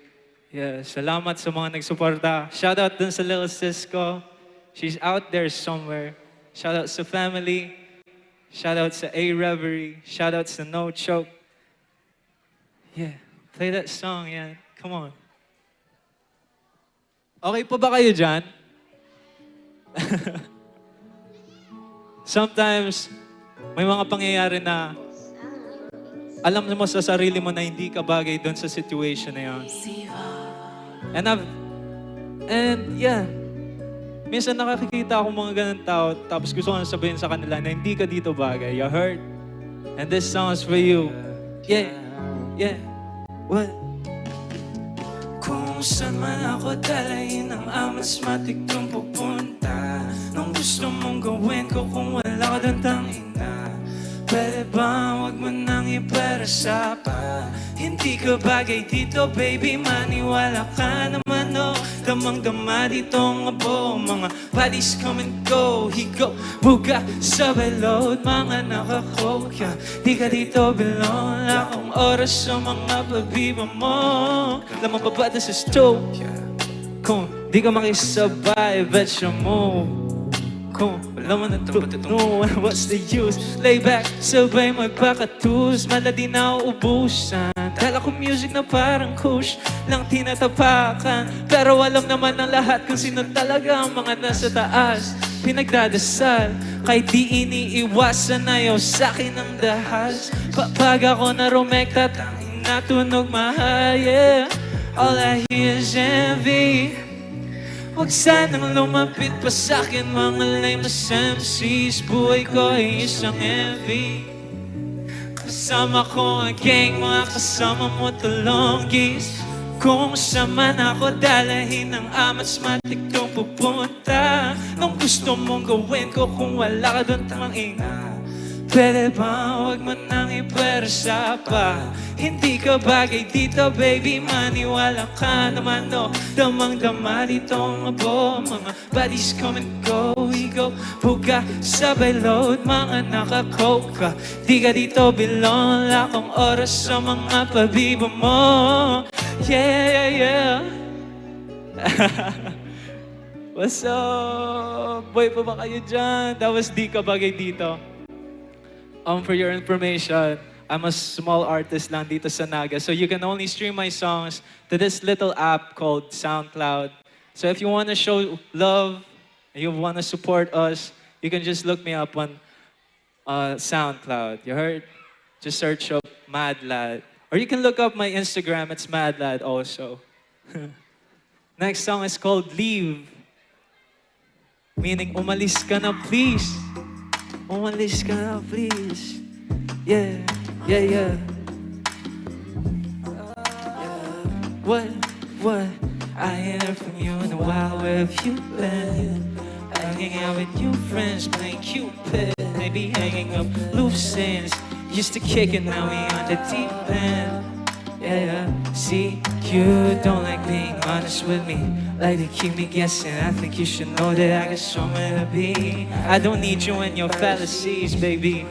Yeah, salamat sa mga nagsuporta. Shout out dun sa little sis ko. She's out there somewhere. Shout out sa family. Shout out sa A-Reverie. Shout out sa No Choke. Yeah, play that song, yeah. Come on. Okay po ba kayo dyan? Sometimes, may mga pangyayari na alam mo sa sarili mo na hindi ka bagay doon sa situation na yun. And yeah, minsan nakakikita ako mga ganun tao, tapos gusto ko na sabihin sa kanila na hindi ka dito bagay. You heard? And this song is for you. Yeah. What? Kung saan man ako dalahin ang amasmatic kong pupunta. Nung gusto mong gawin ko kung wala ka doon tangina. Pwede ba huwag mo nang iparasa pa? Hindi ka bagay dito, baby, maniwala ka naman, oh. Damang-dama dito ang abo. Mga bodies come and go, higo, buga, sabay load. Mga nakakokya, di ka dito belong. Akong oras sa mga pabiba mo. Lamang babada sa stove. Kung di ka makisabay, bet you move. Kung wala mo na no, what's the use? Lay back, sabay magpakatus. Mala di na uubusan. Dala ko music na parang kush lang tinatapakan. Pero alam naman ng lahat kung sino talaga ang mga nasa taas. Pinagdadasal, kahit di iniiwasan na yaw sa'kin ang dahas. Pag ako na rumekta, tanging natunog mahal, yeah. All I hear is envy. Huwag sanang lumapit pa sa'kin mga lame MCs. Buhay ko ay isang envy. Kasama ko ang gang, mga kasama mo talonggis. Kung saan man ako dalahin ang amasmatic kong pupunta. Nung gusto mong gawin ko kung wala ka doon tamang ina. Pwede ba huwag mo nang iparasa pa? Hindi ka bagay dito, baby, maniwala ka naman, no. Damang-dama dito ang abo. Mga bodies come and go, we go. Buga, sabay load, mga nakakoka. Di ka dito belong, wala kang oras sa mga pabiba mo. Yeah. What's up? Boy pa ba kayo dyan? That was Di Ka Bagay Dito. For your information, I'm a small artist lang dito sa Naga. So you can only stream my songs to this little app called SoundCloud. So if you want to show love, and you want to support us, you can just look me up on SoundCloud. You heard? Just search up Mad Lad. Or you can look up my Instagram, it's Mad Lad also. Next song is called Leave. Meaning, umalis ka na please. Umalis ka na please. Yeah. What? I ain't heard from you in a while, where have you been? Hanging out with new friends, playing Cupid. Maybe hanging up loose ends. Used to kick it, now we on the deep end. Yeah, see, you don't like being honest with me. Like to keep me guessing. I think you should know that I got somewhere to be. I don't need you and your fallacies, baby.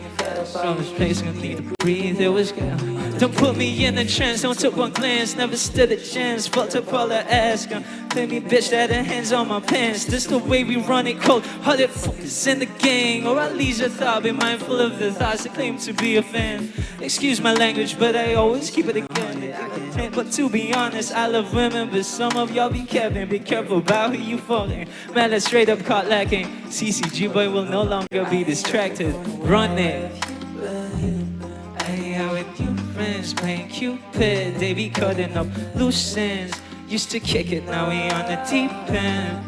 From this place, I need to breathe. It was good. Don't put me in a trance. Don't took one glance. Never stood a chance. Fucked up all I ask. Play me, bitch, that her hands on my pants. This the way we run it cold. Hearted focus in the gang. Or at least I thought. Be mindful of the thoughts that claim to be a fan. Excuse my language, but I always keep it again. But to be honest, I love women, but some of y'all be capping. Be careful about who you falling. Man, that's straight up caught lacking. CCG boy will no longer be distracted. Run it. Hang out with you friends, playing Cupid. They be cutting up loose ends. Used to kick it, now we on the deep end.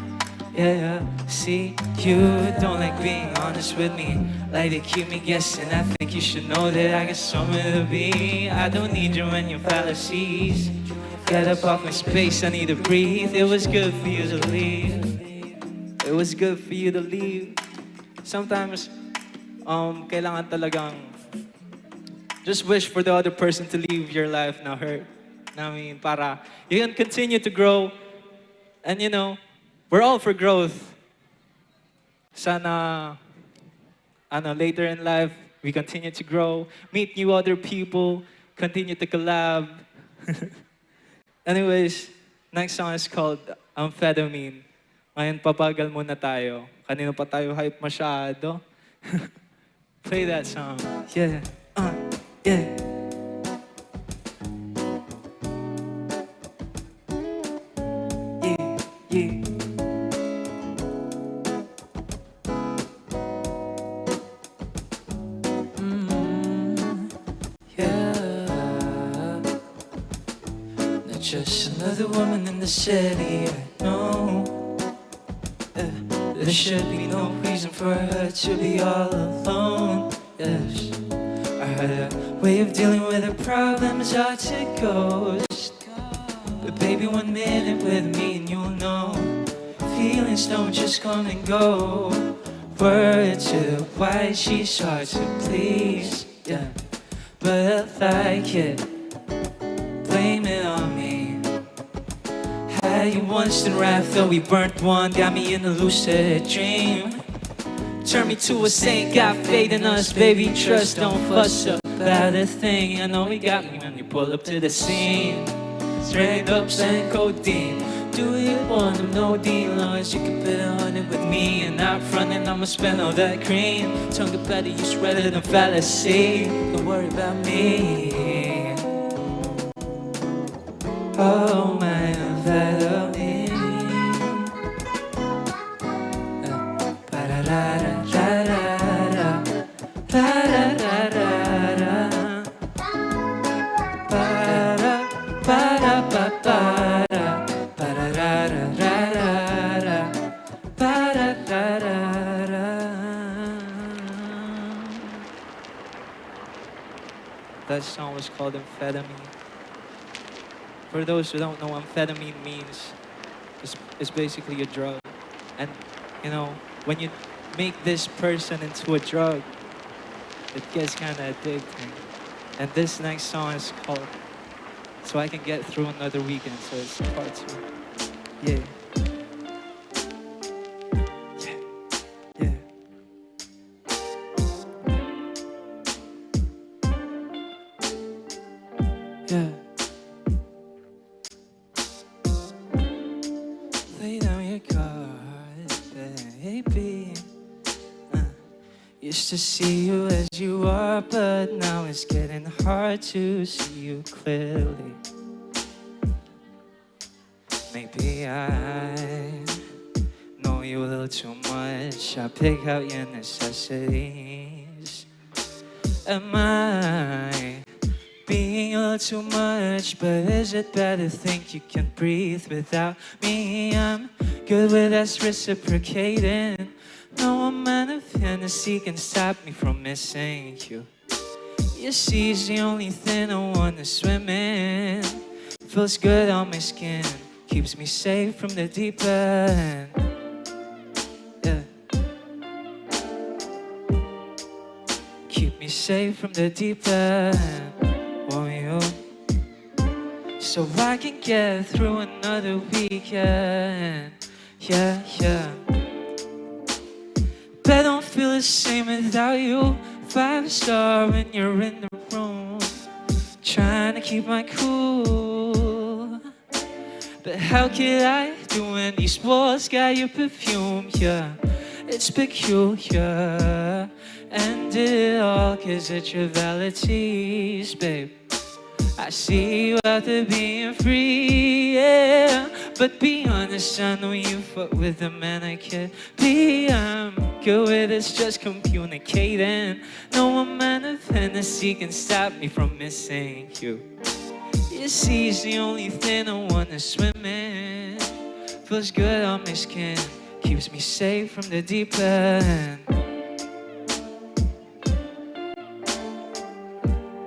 Yeah, see, you don't like being honest with me. Like to keep me guessing. I think you should know that I got somewhere to be. I don't need you and your fallacies. Get up off my space, I need to breathe. It was good for you to leave. It was good for you to leave. Sometimes, kailangan talagang just wish for the other person to leave your life na hurt. I mean, para you can continue to grow. And you know, we're all for growth. Sana, later in life, we continue to grow, meet new other people, continue to collab. Anyways, next song is called Amphetamine. Ngayon, papagal muna tayo. Kanino pa tayo hype masyado? Play that song. Yeah, yeah. Yeah. Not just another woman in the city, I know. There should be no reason for her to be all alone. Yes, I had a way of dealing with her problems, hard to ghost. But baby, 1 minute with me and you'll know feelings don't just come and go. Word to the white, she's hard to please, yeah. But I like it, blame it on me. Had you once in Raffle, we burnt one, got me in a lucid dream. Turned me to a saint, got faith in us, baby, trust, don't fuss about a thing. I know we got me when you pull up to the scene. Straight up and codeine. Do you want them? No dealers. You can bet 100 with me. And out front and I'ma spend all that cream. Tongue get better, you sweater than fallacy. Don't worry about me. Oh my amphetamine. Ba-da-da-da-da-da-da. Ba-da-da-da-da. That song was called Amphetamine. For those who don't know, amphetamine means it's basically a drug. And you know, when you make this person into a drug, it gets kind of addicting. And this next song is called So I Can Get Through Another Weekend. So it's part 2. Yeah. Yeah. Lay down your cards, baby. Used to see you as you are, but now it's getting hard to see you clearly. Maybe I know you a little too much. I pick out your necessities. Am I being a little too much? But is it bad to think you can breathe without me? I'm good with us reciprocating. No amount of Hennessy can stop me from missing you. You see, it's the only thing I wanna swim in. Feels good on my skin, keeps me safe from the deep end. Yeah. Keep me safe from the deep end. Won't you? so I can get through another weekend. Yeah, yeah. But I don't feel the same without you. 5-star when you're in the room, trying to keep my cool. But how could I do when these walls got your perfume? Yeah, it's peculiar. And it all 'cause of trivialities, babe. I see you out there being free, yeah. But be honest, I know you fuck with a man I can't be. I'm good with it's just communicating. No amount of Hennessy can stop me from missing you. You see, it's the only thing I wanna swim in. Feels good on my skin, keeps me safe from the deep end.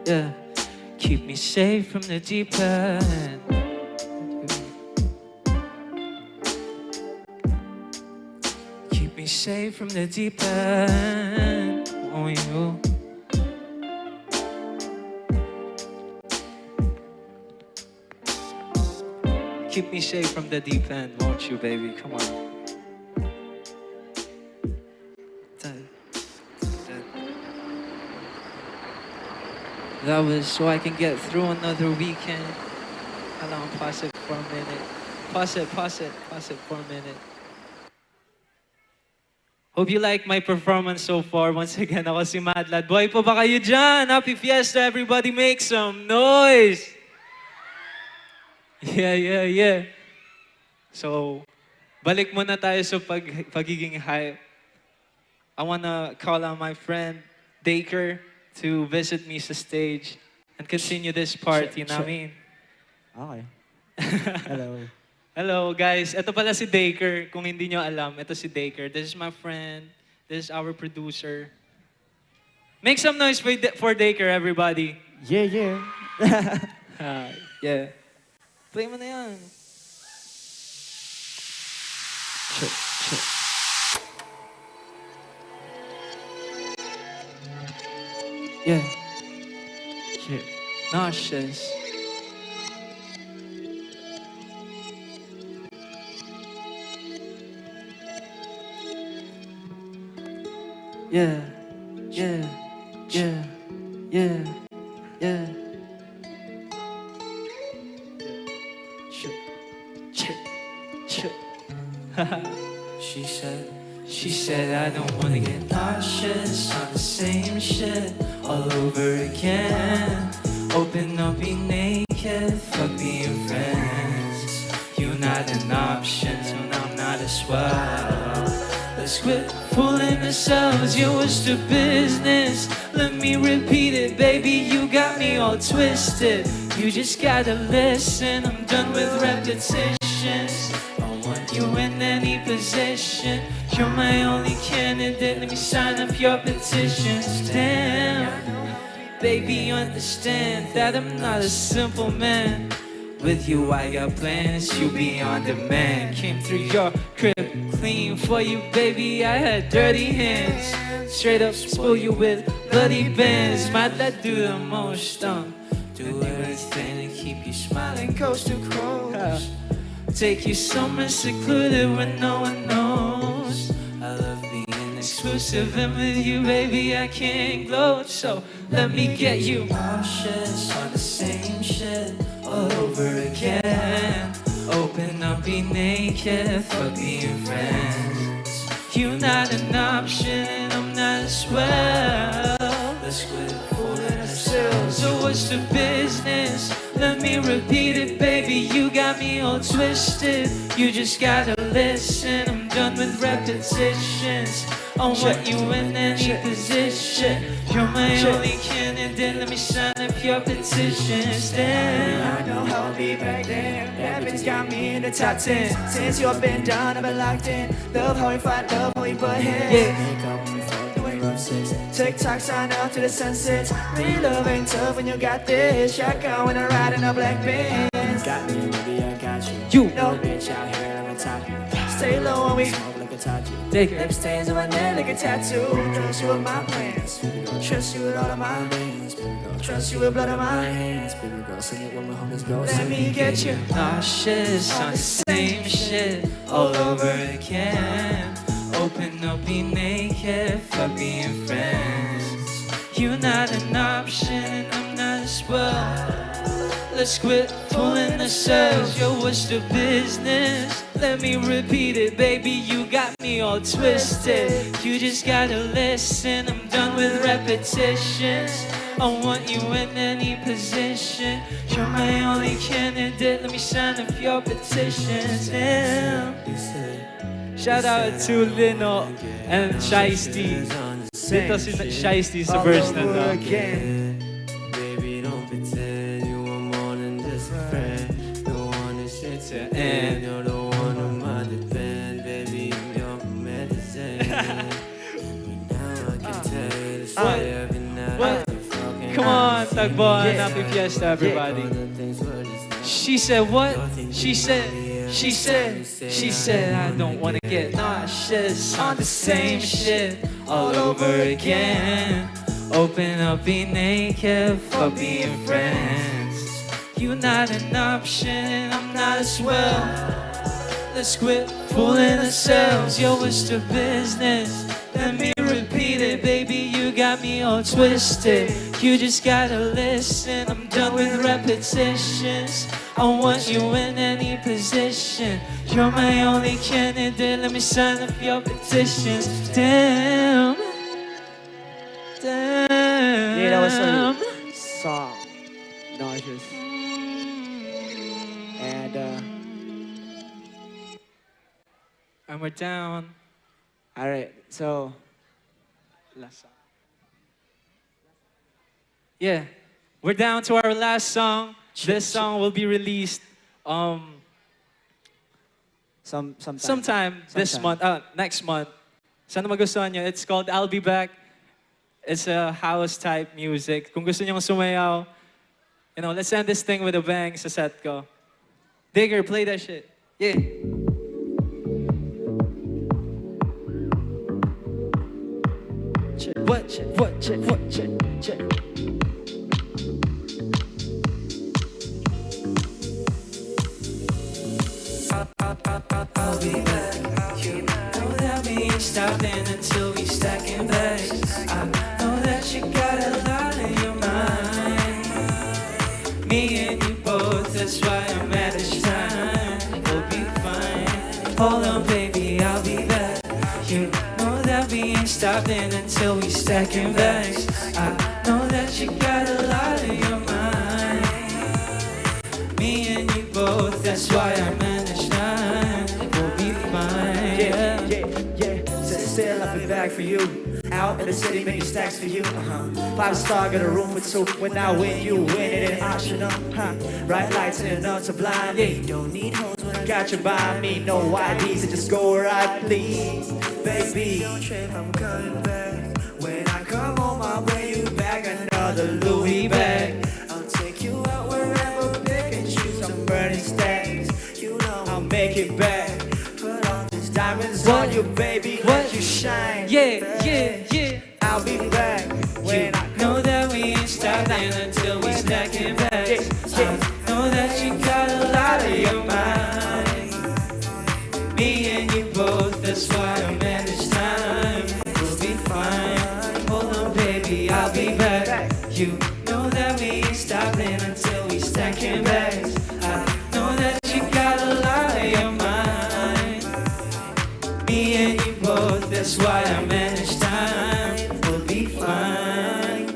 Yeah. Keep me safe from the deep end. Keep me safe from the deep end. Oh, you. Keep me safe from the deep end, won't you, baby? Come on. That was so I can get through another weekend. Hold on, pause it for a minute. Pause it for a minute. Hope you like my performance so far. Once again, ako si Madlad. Boy po ba kayo dyan? Happy Fiesta, everybody make some noise! Yeah. So, balik muna tayo sa pagiging hype. I wanna call on my friend, Daker, to visit me sa stage and continue this party namin. Okay. Hello. Hello guys, ito pala si Daker. Kung hindi nyo alam, ito si Daker. This is my friend. This is our producer. Make some noise for Daker, everybody. Yeah. Yeah. Play mo na yan. Check. Yeah. Nauseous. Yeah. She said I don't wanna get nauseous on the same shit all over again. Open up, be naked, fuck being friends. You're not an option, so I'm not as well. Let's quit fooling ourselves, you was the business. Let me repeat it, baby, you got me all twisted. You just gotta listen, I'm done with repetitions. I want you in any position. You're my only candidate, let me sign up your petitions. Damn, baby, understand that I'm not a simple man. With you I got plans, you be on demand. Came through your crib, clean for you, baby, I had dirty hands. Straight up spoil you with bloody bands. Might that do the most, do everything to keep you smiling coast to coast. Take you somewhere secluded where no one knows. I love being exclusive, and with you, baby, I can't gloat. So let me get you nauseous on the same shit all over again. Open up, be naked, fuck being friends. You're not an option, and I'm not as well. Let's quit fooling ourselves. So what's the business? Let me repeat it, baby, you got me all twisted. You just gotta listen, I'm done with repetitions. I want you in any position. You're my only candidate, let me sign up your petitions. Damn, I know how I'll be back then. That bitch got me in the top 10. Since you've been down, I've been locked in. Love how we fight, love how we butt heads. Make up when we fuck, doing rough sex. TikTok sign out to the sunsets. Real love ain't tough when you got this. Shotgun when I ride in a black Benz. Got me, maybe I got you. No bitch out here, I'm a top. Stay low when we smoke like can touch you. Take it. Lip stains on my neck like a tattoo. Trust you with my plans. Trust you with all of my veins. Trust you with blood on my hands. Baby girl, sing it when my homies go. Let me get you nauseous on the same shit all over again. Open up, be naked, fuck being friends. You're not an option, and I'm not as well. Let's quit fooling ourselves, yo, what's the business? Let me repeat it, baby, you got me all twisted. You just gotta listen, I'm done with repetitions. I want you in any position. You're my only candidate, let me sign up your petitions. Damn. Shout out to Lino and Shiesty. Dito si Shiesty sa verse na to. Baby, don't pretend you are more than just a friend. The one that shit to end. You're the one who might depend. Baby, I'm your medicine. Now I can tell you to stay every night. Come on, Tagboan. Happy Fiesta, everybody. She said what? She said, I don't wanna get nauseous on the same shit all over again. Open up, be naked, fuck being friends. You're not an option, I'm not as well. Let's quit fooling ourselves, yo, what's the business? Let me repeat it, baby, you got me all twisted. You just gotta listen, I'm done with repetitions. I want you in any position. You're my only candidate, let me sign up your petitions. Damn. Damn. Yeah, that was a song. Nauseous. And we're down. Alright, so last song. Yeah, we're down to our last song. This song will be released sometime this month, next month. Sana magustuhan nyo. It's called I'll Be Back. It's a house type music. Kung gusto nyo sumayaw, you know, let's end this thing with a bang sa set ko. Digger, play that shit. Yeah. Check. I'll be back. You know that we ain't stopping until we stacking bags. I know that you got a lot on your mind. Me and you both, that's why I'm at this time. We'll be fine. Hold on, baby, I'll be back. You know that we ain't stopping until we stacking bags. I know that you got a lot on your mind. Me and you both, that's why I'm at this time. We'll be fine. Yeah. Still, I'll be back for you. Out in the city, making stacks for you. 5-star, got a room for two. When I win, you win it ain't optional. Bright lights and enough to blind me. Don't need hoes when I got you by me. No IDs, so just go where I please. Baby, don't trip, I'm coming back. When I come home, I'll bring you back another Louis bag. I'll take you out wherever, pick and choose. I'm burning stacks. You know I'll make it back. Put all these diamonds on you, baby. Let you shine. Yeah. I'll be back. When I know that we ain't stopping until we stacking bags. I know that you got a lot on your mind. Me and you both, that's why I'm at this time. We'll be fine. Hold on, baby, I'll be back. You know that we ain't stopping until we stacking bags. I know that you got a lot on your mind. Me and you both, that's why I'm at this time. We'll be fine.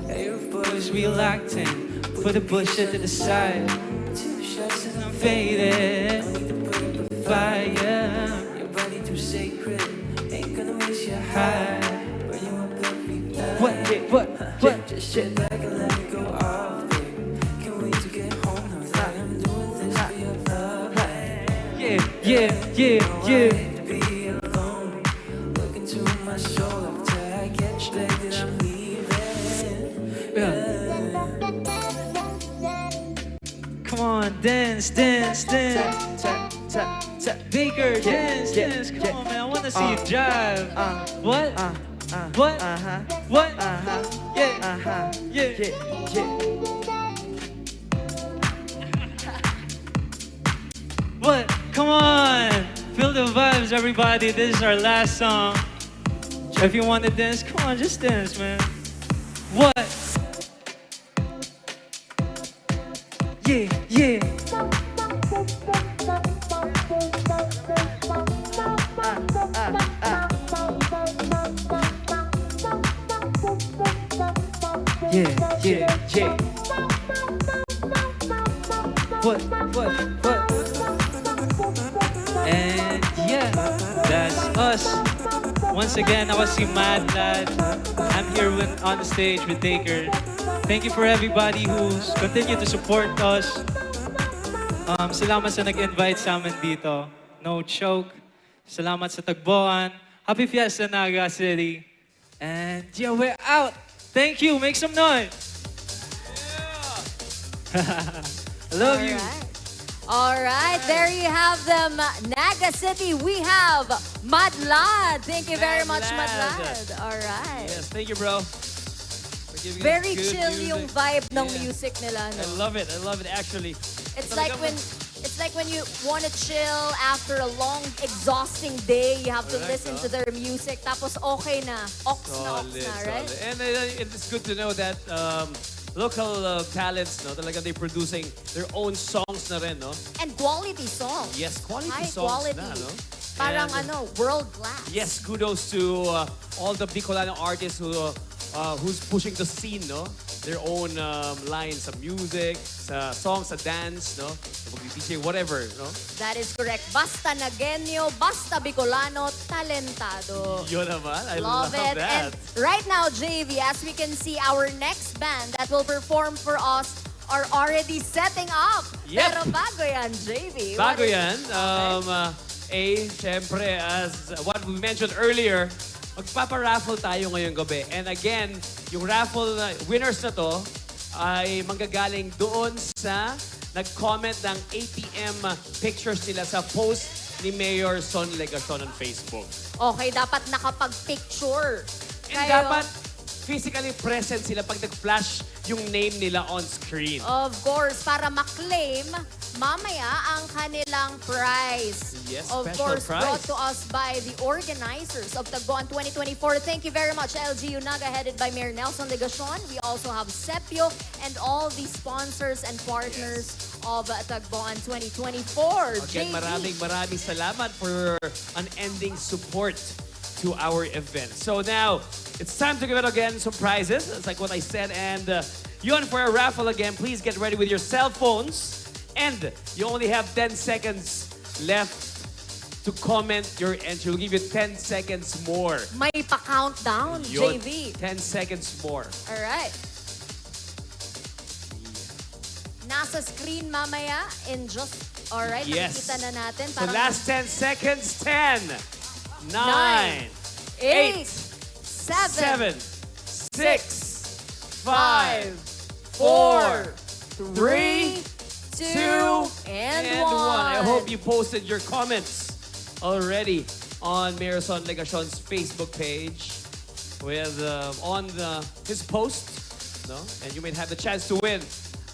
Hey, boys, we locked in. Put the bullshit to the side. 2 shots and I'm faded. Fire, your body too sacred. Ain't gonna waste your high. Burn you up every night. What? Just sit back and let me go off, baby. Can't wait to get home. Now that I'm doing this for your love. Yeah. To be alone. Look into my soul after I get you back that I'm leaving. Come on, dance. Tap. Baker, dance, dance. Come on, man. I want to see you jive. What? What? What? Yeah. Yeah. What? Come on. Feel the vibes, everybody. This is our last song. If you want to dance, come on, just dance, man. What? Yeah, yeah. Yeah, yeah, yeah. What? And yeah, that's us. Once again, ako si Mad Lad. I'm here on the stage with Taker. Thank you for everybody who's continued to support us. Salamat sa nag-invite sa amin dito. No choke. Salamat sa Tagboan. Happy Fiesta, Naga City. And yeah, we're out. Thank you. Make some noise. I love you. All right, there you have them. Naga City, we have Madlad. Thank you very much, Madlad. All right. Yes, thank you, bro. Very chill yung vibe ng music nila. No? I love it actually. It's like when you want to chill after a long, exhausting day. You have to listen to their music. Tapos okay na. Ox na, right? And it's good to know that local talents, no, talaga they producing their own songs na rin, no? And quality songs. Yes, quality High songs quality. na, no? Parang And, world class. Yes, kudos to all the Bicolano artists who's pushing the scene, no? Their own lines of music, sa songs, sa dance, no? DJ, whatever, no? That is correct. Basta Nagenyo, basta Bicolano, talentado. Yun naman, I Love it. that. And right now, JV, as we can see, our next band that will perform for us are already setting up. Yep. Pero bago yan, JV. Bago yan, syempre, as what we mentioned earlier, magpapa-raffle tayo ngayong gabi. And again, yung raffle winners na to ay manggagaling doon sa nag-comment ng ATM pictures nila sa post ni Mayor Son Legacion on Facebook. Okay, dapat nakapag-picture. And dapat physically present sila pag nag-flash yung name nila on screen. Of course, para ma-claim mamaya ang kanilang prize. Yes, of special course, prize. brought to us by the organizers of Tagboan 2024. Thank you very much, LGU-Naga, headed by Mayor Nelson Legacion. We also have CEPPIO and all the sponsors and partners of Tagboan 2024. Again, maraming salamat for unending support to our event. So now, it's time to give it again some prizes. It's like what I said. And yun, for a raffle again, please get ready with your cell phones. And you only have 10 seconds left to comment your entry. We'll give you 10 seconds more. May pa-countdown, Yun, JV. 10 seconds more. All right. Nasa screen mamaya in just, all right, Yes. nakikita na natin. So last 10 seconds, 10, 9, 8, 7, 6, 5, 4, 3, 2, and 1. I hope you posted your comments already on Mayor Son Legacion's Facebook page with his post, no? And you may have the chance to win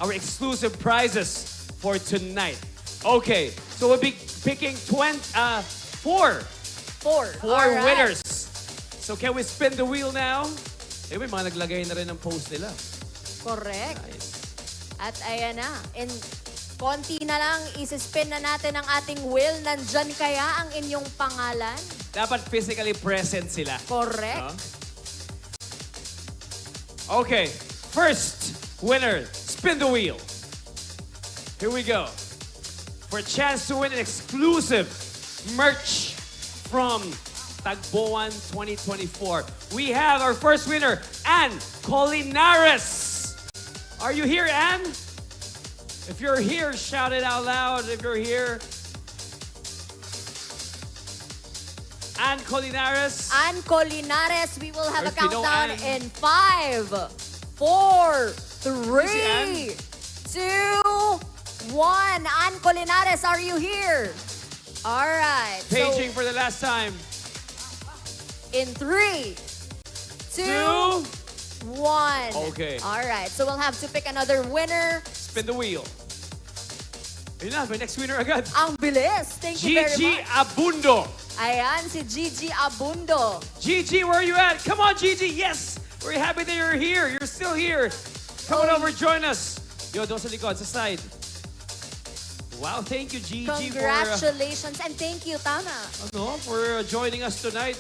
our exclusive prizes for tonight. Okay, so we'll be picking four right. winners. So can we spin the wheel now? Eh, may mga naglagay na rin ng post nila. Correct. At ayan na. In konti na lang, isispin na natin ang ating wheel. Nandyan kaya ang inyong pangalan? Dapat physically present sila. Correct. Okay, first winner, spin the wheel. Here we go. For a chance to win an exclusive merch from Tagboan 2024. We have our first winner, Ann Colinares. Are you here, Ann? If you're here, shout it out loud if you're here. Ann Colinares. Ann Colinares, we will have Or a if you know countdown Ann. in 5, 4, Ann? 3, 2, 1. Ann Colinares, are you here? All right. Paging So, for the last time. in 3, 2, 1. Okay. All right. So we'll have to pick another winner. Spin the wheel. Ayun na, may next winner agad. Ang bilis. Thank you very Gigi much. Abundo. Ayan, si Gigi Abundo. Gigi, where are you at? Come on, Gigi. Yes. We're happy that you're here. You're still here. Come on over, join us. Yo, doon sa likod, sa side. Wow, thank you, Gigi, Congratulations and thank you, Tama. for joining us tonight.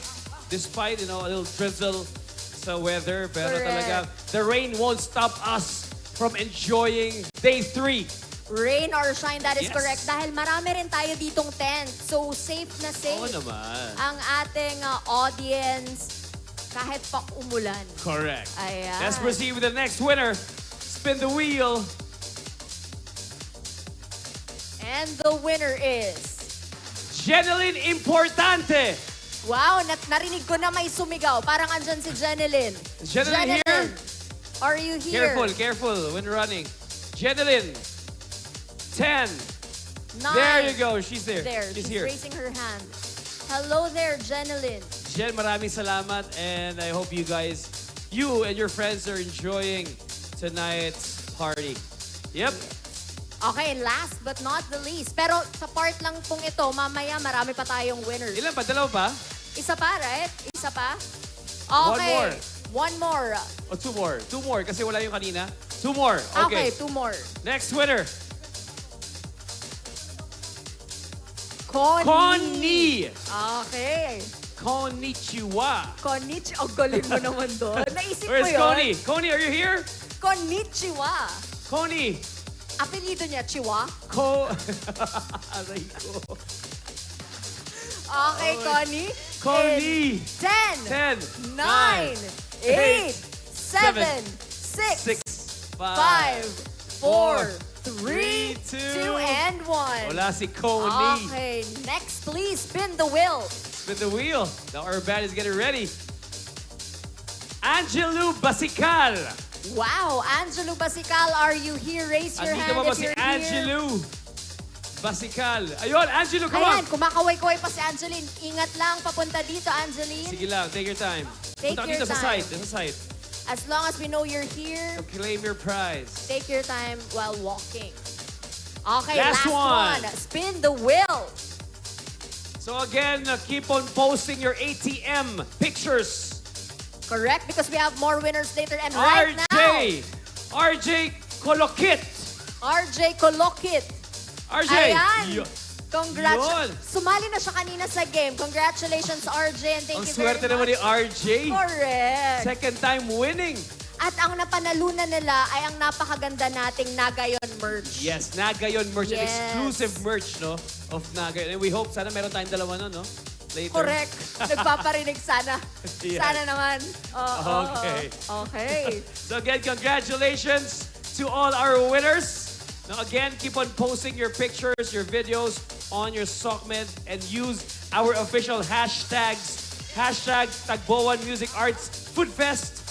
Despite, a little drizzle sa weather, pero Correct. talaga, the rain won't stop us from enjoying day 3. Rain or shine, that is Yes. correct. Dahil marami rin tayo ditong tent. So, safe na safe. Oo naman. Ang ating audience, kahit pa umulan. Correct. Ayan. Let's proceed with the next winner. Spin the wheel. And the winner is... Jeneline Importante. Wow, narinig ko na may sumigaw. Parang andyan si Jeneline. Jeneline here? Are you here? Careful when running. Jeneline. 10. 9. There you go. She's there. She's here. raising her hand. Hello there, Jeneline. Jen, maraming salamat and I hope you and your friends are enjoying tonight's party. Yep. Okay, last but not the least. Pero sa part lang pong ito, mamaya marami pa tayong winners. Ilan pa? Dalawa pa? Isa pa, right? Isa pa? One Okay. more. One more. O, 2 more. 2 more kasi wala yung kanina. 2 more. Okay, Okay. 2 more. Next winner. Connie. Okay. Konnichiwa. Konnichiwa. Ang galing mo naman doon. Naisip Where's ko yun. Connie? Connie, are you here? Konnichiwa. Connie. Apelido niya, Chiwa? Aray ko. Okay, Connie. Connie. 10, 10, 9, 8, 7, 6, 5, 4, 3, 2, and 1. Wala si Connie. Okay, next please, spin the wheel. Spin the wheel. Now our band is getting ready. Angelo Basical. Wow, Angelo Basical, are you here? Raise your Andito hand ba if si you're Angelo Basical? Ayun, Angelo, come Ayan, on. kumakaway-kaway pa si Angeline. Ingat lang, papunta dito, Angeline. Sige lang, take your time. Take Punta your dito sa time. side, sa side. As long as we know you're here, Claim your prize. take your time while walking. Okay, Last one. Spin the wheel. So again, keep on posting your ATM pictures. Correct, because we have more winners later. And right now, RJ Kolokit. RJ Kolokit. RJ. Ayan. Congrats. Yun. Sumali na siya kanina sa game. Congratulations, RJ, and thank Ang you very swerte much. naman ni RJ. Correct. Second time winning. At ang napanalunan nila ay ang napakaganda nating Nagayon merch. Yes, Naga yun merch. An Yes. exclusive merch, no? Of Naga. And we hope, sana meron tayong dalawa nun, no? Later. Correct. Nagpaparinig sana. Yes. Sana naman. Okay. Okay. So again, congratulations to all our winners. Now again, keep on posting your pictures, your videos on your Sockmed and use our official hashtags. Hashtag Tagboan Music Arts Food Fest.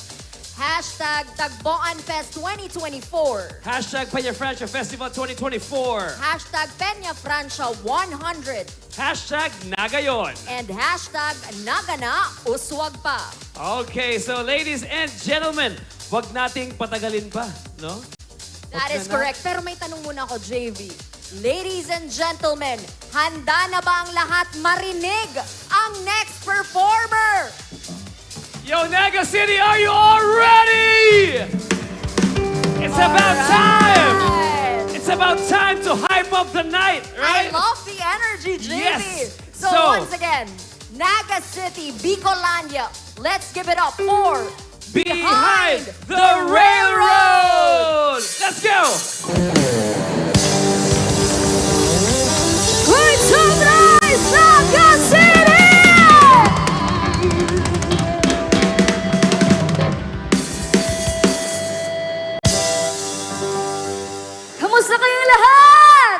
Hashtag Tagboan Fest 2024. Hashtag Peña Francia Festival 2024. Hashtag Peña Francia 100. Hashtag Nagayon. And hashtag Naga na Uswag pa. Okay, so ladies and gentlemen, wag nating patagalin pa, no? That is correct. Pero may tanong muna ako, JV. Ladies and gentlemen, handa na ba ang lahat marinig ang next performer? Yo, Naga City, are you all ready? It's about time! It's about time to hype up the night, right? I love the energy, JV. Yes. So So- once again, Naga City, Bicolania, let's give it up for Behind the Railroad! Let's go! Great sunrise, Naga City! Kamusta kayong lahat?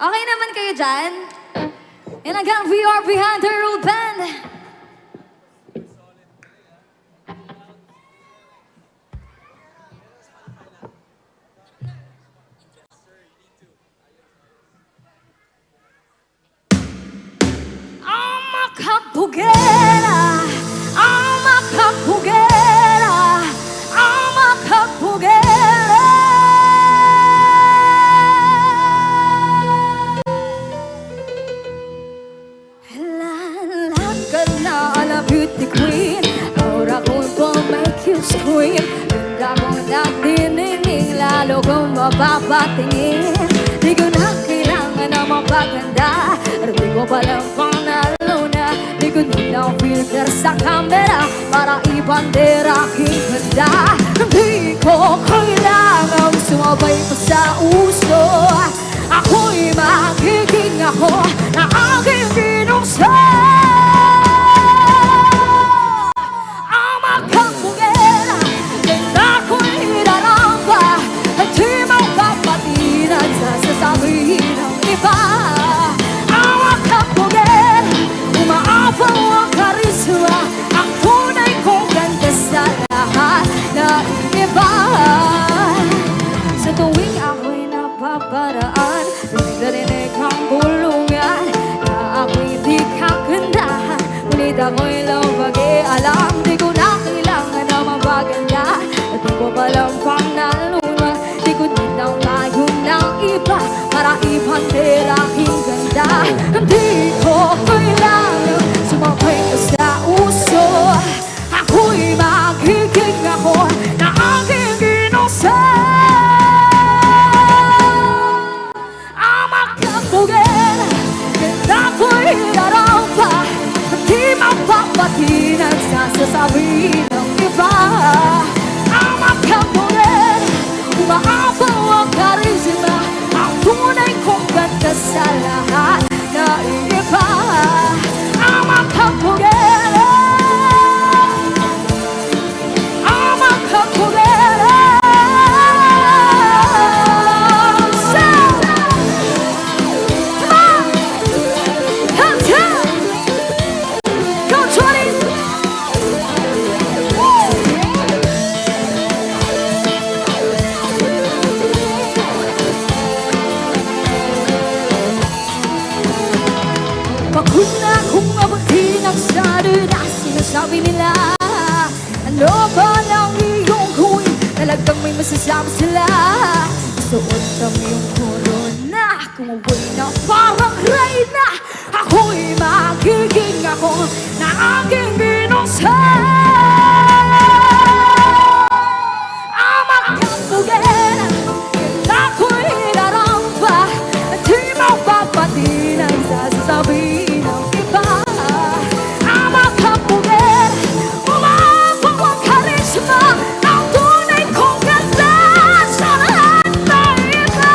Okay naman kayo dyan? And again, we are Behind the Railroad Band. makapugera, ang makapugera, ang makapugera. Lahat ka na ala beauty queen, aura ko will make you scream. Ganda mo nagdinining, lalo kong mapapatingin. Di ko na kailangan na mapaganda, pero di ko palang panalo na. Di ko nilang filter sa camera para ibandera aking ganda. Di ko kailangan sumabay pa sa uso. Ako'y magiging ako na aking ginusa. Ang makapugera, ganda ko'y daramba. At di magpapatinan sa sasabihin ng iba. Ang makapugera, umaapaw ang karisma. Ang tunay kong ganda sa lahat na iba. Sa tuwing ako'y napaparaan, narinig ang bulungan na ako'y di kagandahan. Ngunit ako'y lang pag-ialam, di ko na kailangan na mapaganda. At di ko palang panalungan, di ko din ang layo ng iba para ipandera aking ganda. Di ko kailangan sumabay ka sa uso. Ako'y magiging ako na aking ginusa. Ang makapugera, ganda ko'y daramba. Di mapapatinan sa sasabihin ng iba. Ang makapugera, umaapaw ang karisma. Ang tunay kong ganda sa lahat na iba. Ang makapugera, ang makapugera. Pagod na kung mabuti ng sari na sinasabi nila. Ano ba lang iyong gawin? Talagang may masasabi sila. Suot kami yung corona, kumaway na parang reyna. Ako'y magiging ako na aking ginusa. Ang makapugera, ganda ko'y daramba. Di mapapatinan sa sasabihin ng iba. Ang makapugera, umaapaw ang karisma. Ang tunay kong ganda sa lahat na iba.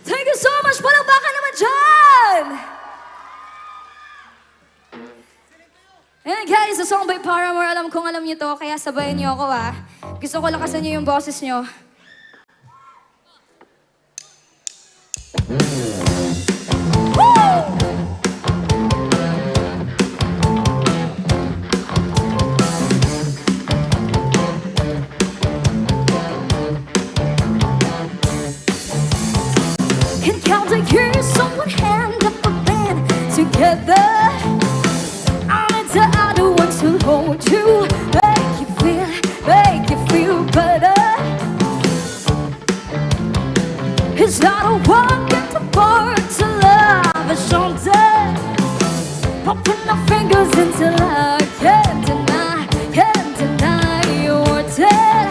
Thank you so much! Palakpakan naman dyan! Ayan guys, sa song by Paramore, alam kong alam niyo to, kaya sabayan niyo ako ah. Gusto ko lakasan niyo yung boses niyo. Can count the years, someone hand up a band together. The other ones will hold you, make you feel better. Cause I don't want to get the bored to love a shoulder. Popping our fingers until I can't deny you're dead.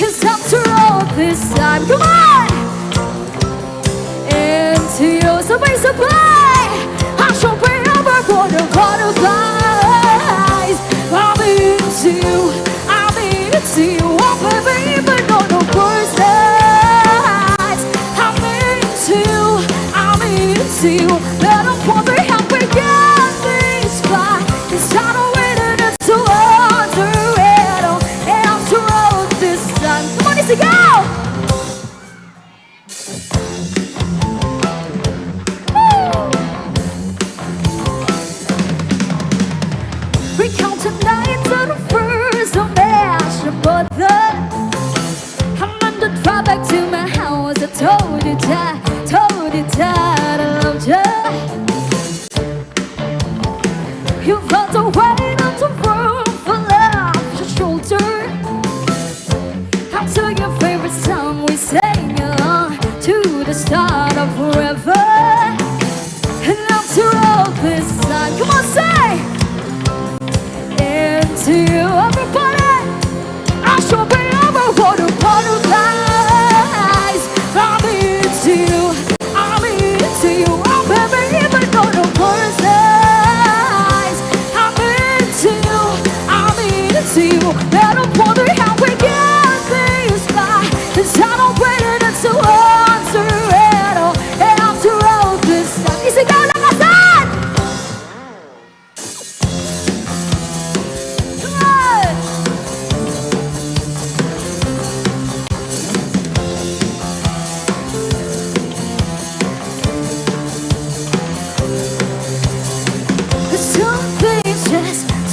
Cause after all this time, come on! Into your sabay-sabay, I shall be over for the butterflies. I'm into you, oh baby, but no first nights. I'm into you, let them pour me up and get this fly. Cause I don't wait to wonder it all. And after all this time, come on, let's go! Woo! You felt the weight of the world fall off your shoulder. Until your favorite song we sang along to the start of forever. And after all this time, come on, say into you, everybody. I shall be over what a butterflies. I'm into you, I'm into you. Oh baby, even though the world's eyes, I'm into you, I'm into you. And I'm wondering how we get this far, 'cause I don't wait until answer it all. And after all this time, isigaw na kasan! Come on!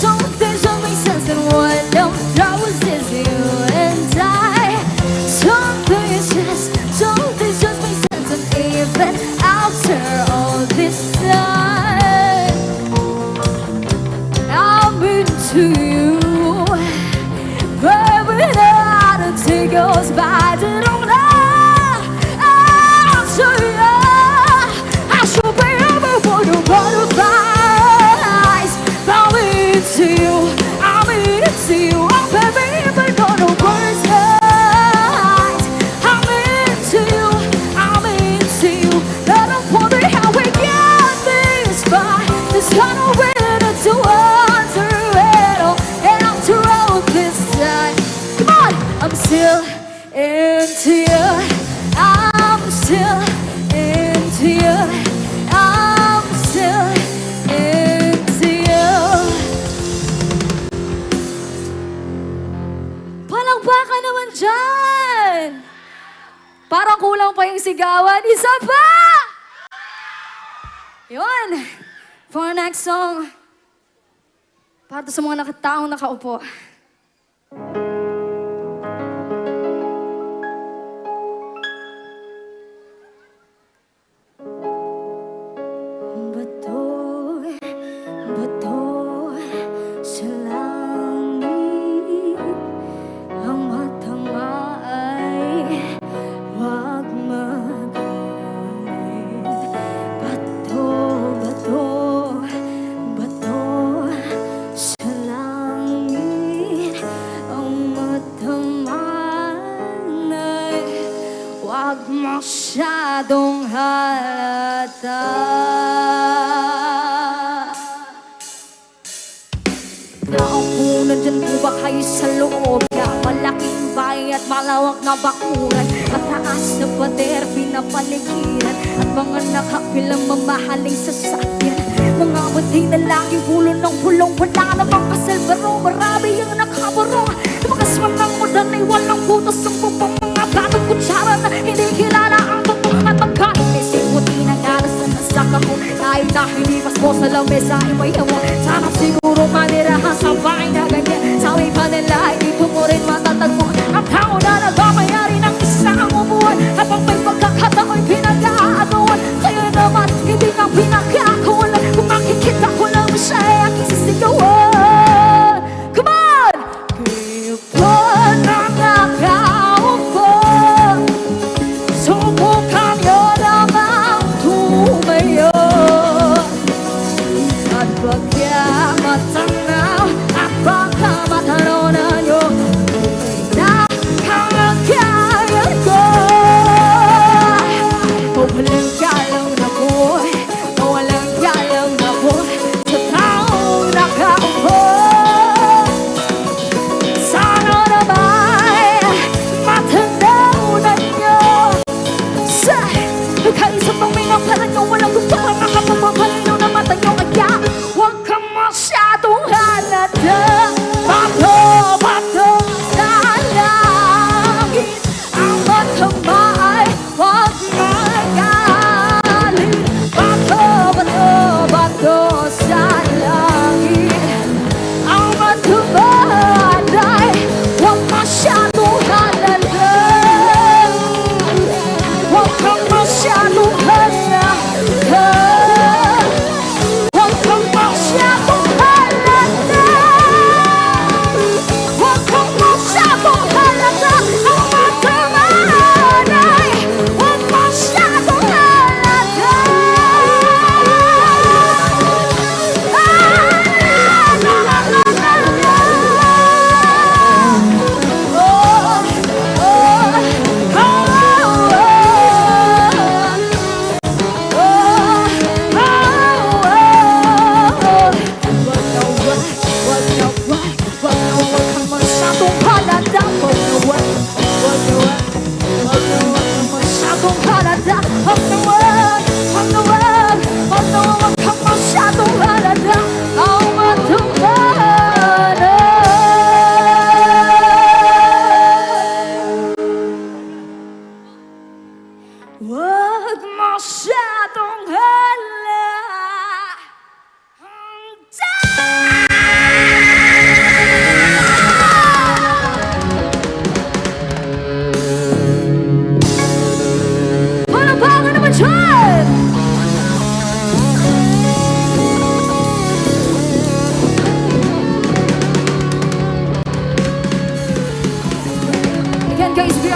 Some things don't make sense, and one of those is you and I. Some things just make sense, and even after all this time, I'm into you. Baby, now the day goes by, I don't know. I'll show you. I should be able to butterflies. I'm into you, I'm into you. Oh baby, even though the world's eyes, I'm into you, I'm into you. And I'm wondering how we get this far. There's no way to answer it all. And after all this time, come on, I'm still into you. I'm still into you. I'm still into you. Palakpakan naman dyan! Parang kulang pa yung sigawan. Isa pa! Yun. For our next song, para sa mga nakataong nakaupo. Bato sa langit, ang matama ay wag magaling. Bato sa langit, ang matama ay wag masyadong halata. Naupo na dyan po ba kayo sa loob na malaking bahay at malawak na bakuran, mataas na pader, pinapaligiran, at mga nakapilang mamahaling sasakyan, mga mating na laging pulo ng pulong, wala namang kasal pero marami yung nakabarong, mga swanang mudan ay walang butas ang bubong, mga batang kutsara na hindi kilala ang bubong, at magkainisip puti ng alas na nasaka ko, kahit na hindi mas po sa lamesa iba'y mo, sana siguro manirahan sa bahay na ganyan, sa may panila hindi mo rin matatagpo, ang tao na nagmamayari ng isang umuan, habang may pagkakatao'y pinag-aagawan, kaya naman hindi na pinagkakawalan, kung makikita ko lang siya ay aking sisigawan. Come on! Kaya pa nakakaupo, subukan nyo namang tumayo, at pagkamatanaw at pagkamataronan nyo, nakakagayan ko. Walang galang na po, walang galang na po, sa taong nakaupo. Sana naman matanaw nyo sa nagkaisip ang minapala nyo, walang gusto ang nakapapapalino na mata nyo, kaya huwag ka masyadong halata. Bato sa langit, ang matama ay huwag magaling. Bato sa langit, ang matama ay huwag masyadong halata. Huwag ka masyadong halata. Huwag ka masyadong halata.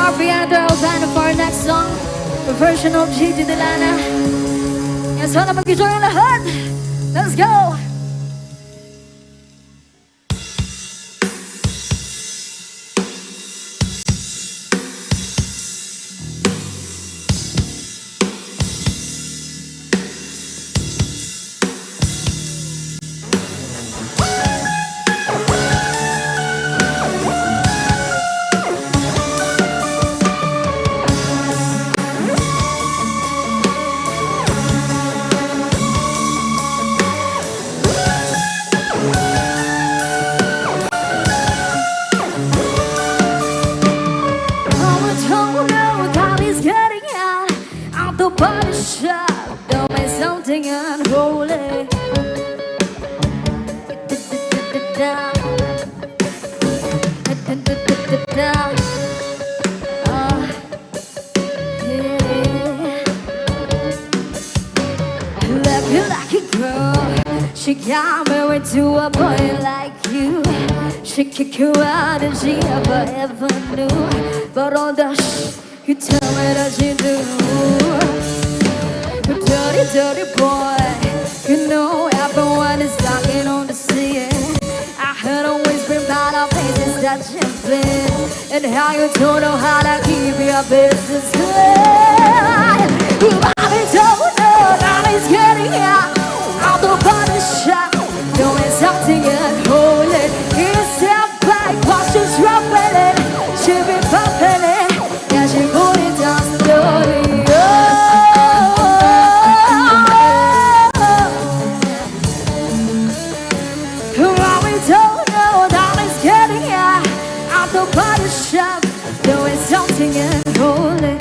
VR Piano Band for our next song, the version of Gigi Delana. Yan, sana mag-enjoy ang lahat. Let's go! Something unholy. Lucky girl, she got married to a boy like you. She kick you out and she never ever knew. But all the you tell me that she do. Dirty, dirty boy, you know everyone is talking on the scene. I heard always been about our faces that you've been, and how you don't know how to keep your business good. Mommy don't know that he's getting out of the body shop, doing something unholy. He's that bike while she's rubbing it, she be pumping it, yeah, she put it down slowly. Body shop, doing something unholy.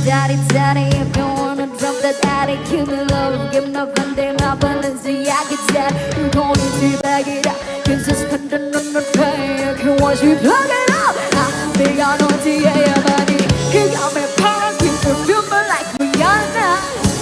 Daddy, daddy, if you wanna drop that addy, give me love, give me Monday, my Balenciaga tat. You don't need to bag it up, cause it's spending on the pay. You can watch me plug it up. I think I know TA money. He got me parked, he perfume me like Rihanna.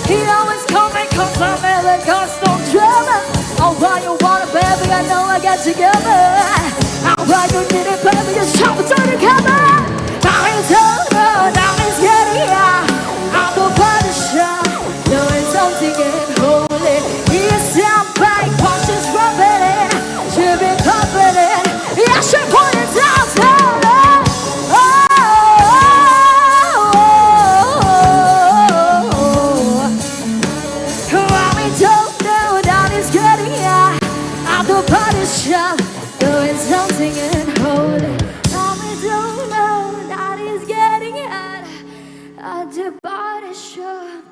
He always call me cause I'm really cause no drama. Oh, why you want it, baby, I know I got you covered. Why you need it, baby, just show me to the camera. Now he's over, now he's getting out of the body shop, doing something unholy. He's down bike while she's rubbing it, she be pumping it, yeah, she put it down slowly. Why we don't know that he's getting out of the body shop, doing something unholy. Now we don't know that he's getting out at the body shop,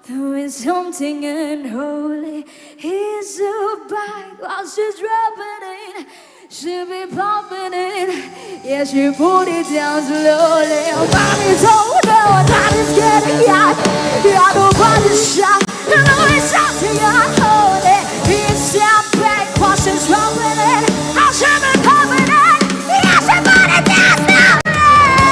doing something unholy. He's so bad while she's rubbing it, she be pumping it, yeah, she put it down slowly. Now we don't know that he's getting out at the body shop, doing something unholy. He's so bad while she's rubbing it, how she be pumping it, yeah, she put it down slowly.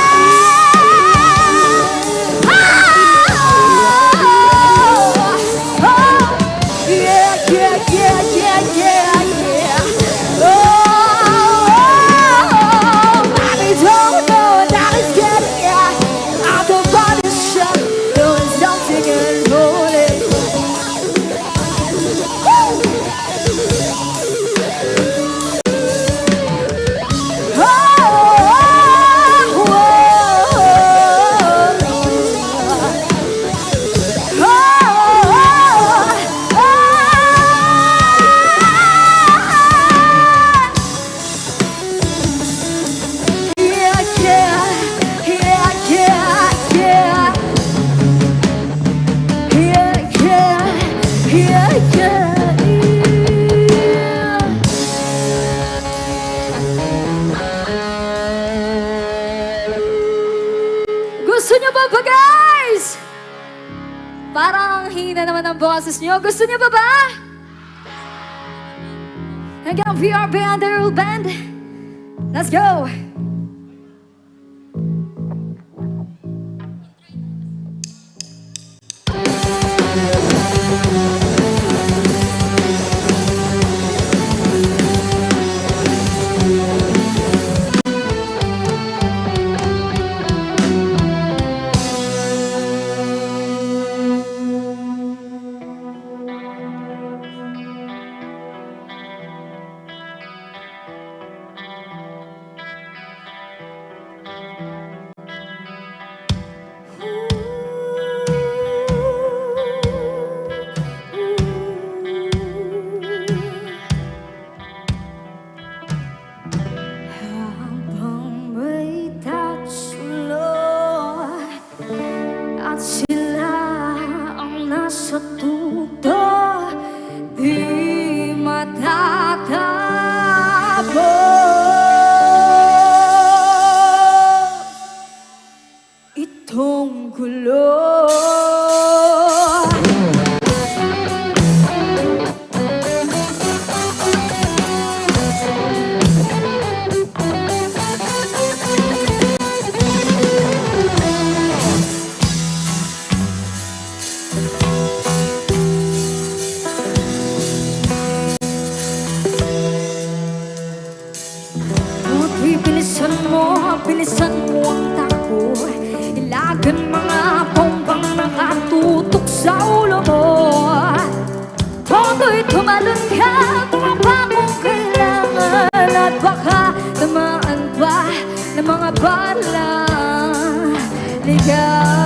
Gusto niyo ba ba, guys? Parang hina naman ang boses niyo. Gusto niyo ba ba? Hanggang VR Band, the Rule Band. Let's go! bilisan mo ang takbo. Ilagan mga bombang nakatutok sa ulo mo. Toto'y tumalon ka, tumapa kung kailangan. At baka tamaan pa ng mga balang ligaw.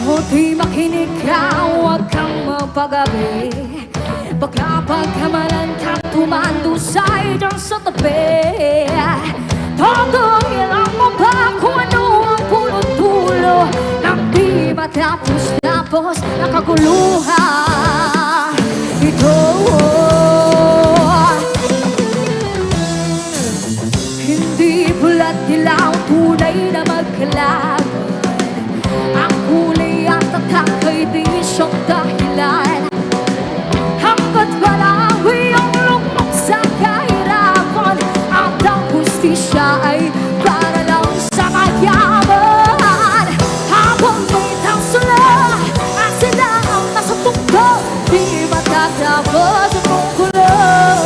Buti makinig ka, huwag kang magpagabi. Baka pagkamalan ka, tumando sa idang sa tabi. Todo ilang mo ba kung ano ang puno-tulo ng di matapos-tapos na kaguluhan ito. Hindi pula't dilaw, tunay na magkalaban. Ang kulay at tatak ay di siyang dahilan. Hanggat malawi ang lukmok sa kahirapan, at ang hustisya ay para lang sa mayaman. Habang may tangsula at sila ang nasa tungko, di matatapos ang tungkulon.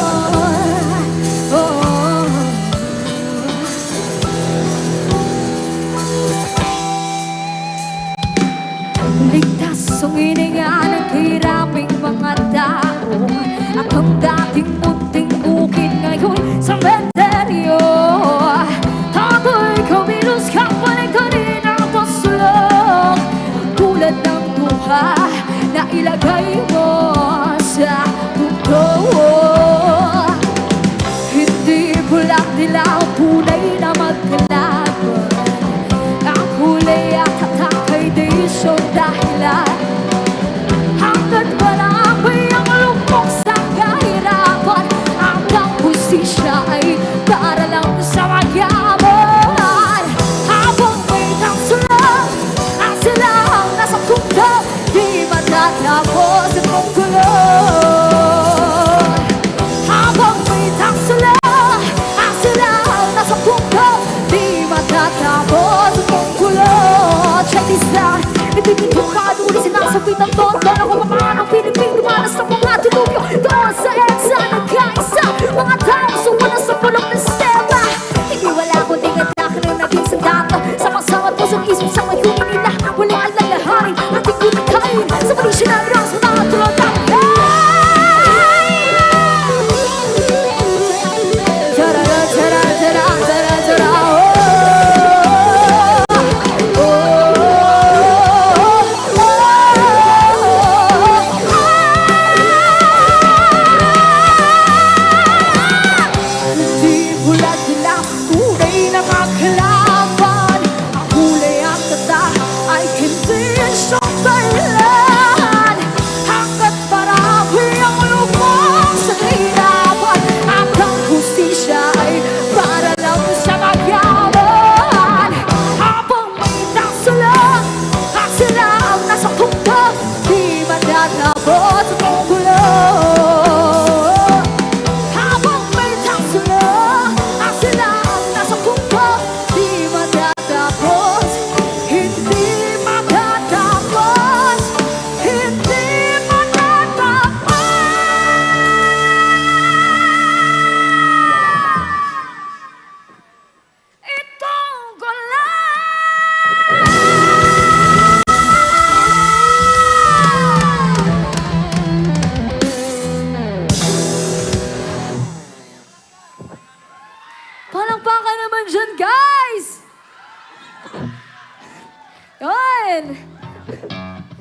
Ligtas ang hininga ng hiraping mga tao, at ang dating munting bukid ngayon sa meteryo. Tago'y kumilos ka, paligtarin ang pasulong, tulad ng duha na ilagay mo sa mundo. Hindi pula't dilaw, tunay na magkalaban. Ang kulay at tatak ay di siyang dahilan. Hanggat marami ang lupok sa kahirapan, at ang hustisya ay para lang sa magyaman. Habang may tangsulang at sila ang nasa tungko, di matatapos ang tungkulon. Habang may tangsulang at sila ang nasa tungko, di matatapos ang tungkulon. Check this out. Nagpipintong kaaduli, sinasabit ang tonton. Ako paano piniping dumanas ng mga tulubyo. Doon sa EDSA, nagkaisa mga tao sa wala sa pulong ng sistema. Hindi wala kundi ganda ka na naging sandato. Sama-sama po sa isip sa mayunin nila. Walang alalahanin, ating kunakain sa palisya na lang sa mga tulong ng palakpakan naman dyan, guys! Yun!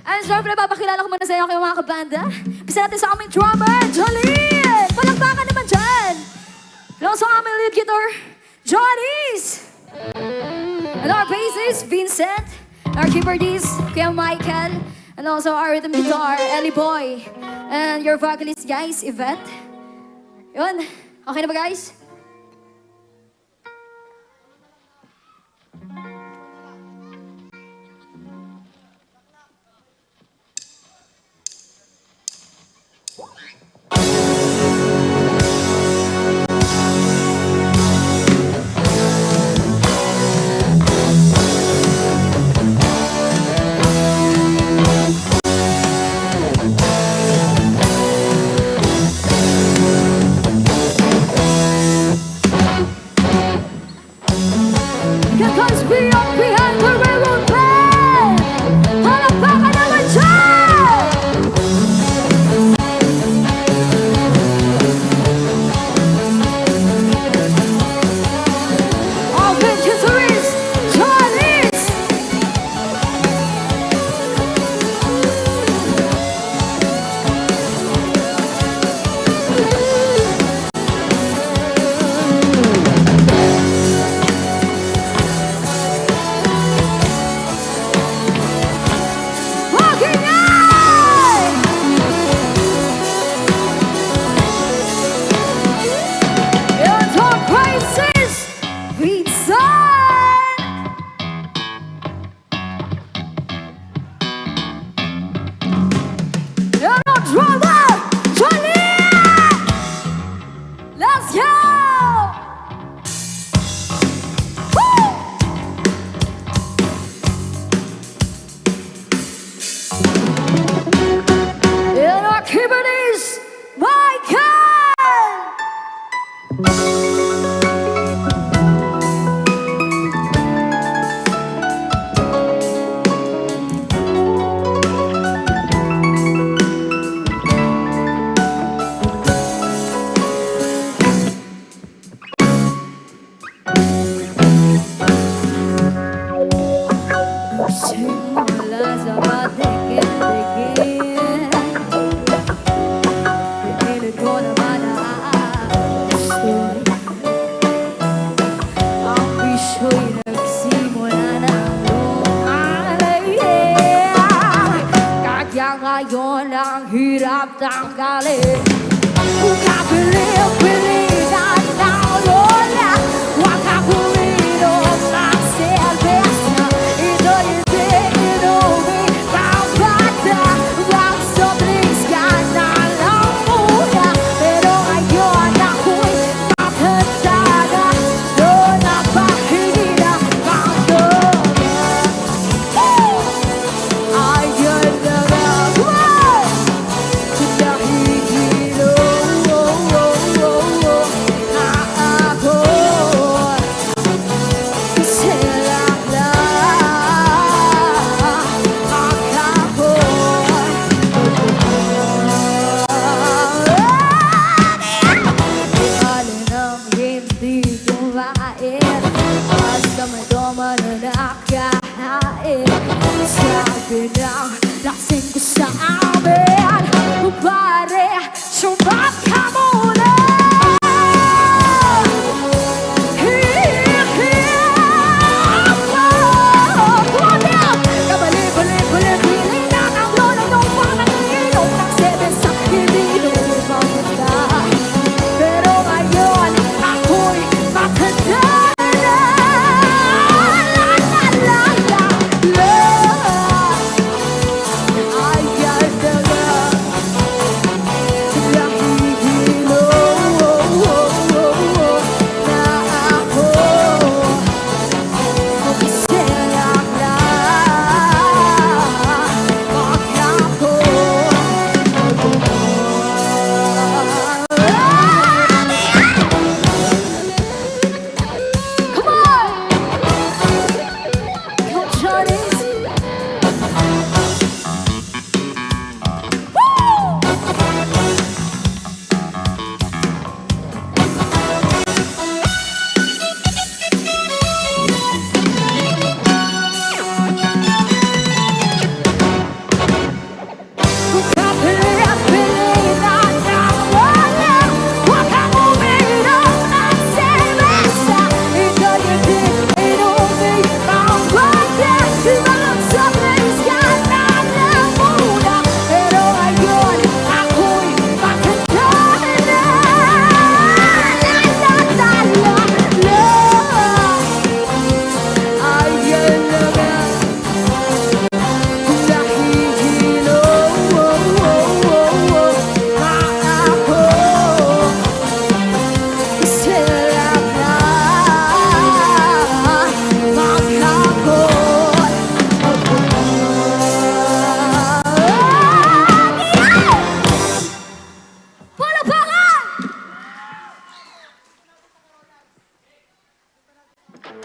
And syempre, papakilala ko muna sa inyo kayo mga kabanda. Bisa natin sa aming drummer, Jolene! Palakpakan naman dyan! And also aming lead guitar, Johnny's! And our bassist, Vincent. Our keyboardist, Kuya Michael. And also our rhythm guitar, Ellie Boy. And your vocalist, guys, Yvette. Yun. Okay na ba, guys? Because we are behind the railroad bed. Palakpakan naman dyan! All victories, Chinese! Walking out! In our crisis, we sign. In our trouble, Charlie! Let's go! In our Kibberneys, Michael! Simula sa patigil-tigil, pipilit ko naman na aastoy. Ang bisyo'y nagsimula ng lumalay. Kaya ngayon ang hirap tanggalin. Kung kabilib-biligan ng lola, huwag kapulido ng serbesa. Ito'y hindi inuwi ng bata. Huwag sobrings ka na lang muna. Pero ngayon ako'y matanda na. Doon na pahina ang doon. Ayun na nga, wow! Dahil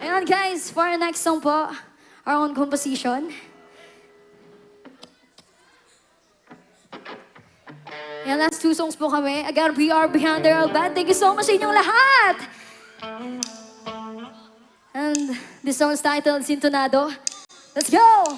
Ayan guys, for our next song po, our own composition. Ayan, last 2 songs po kami. Again, we are Behind the Real Band. Thank you so much sa inyong lahat! And this song is titled Sintonado. Let's go!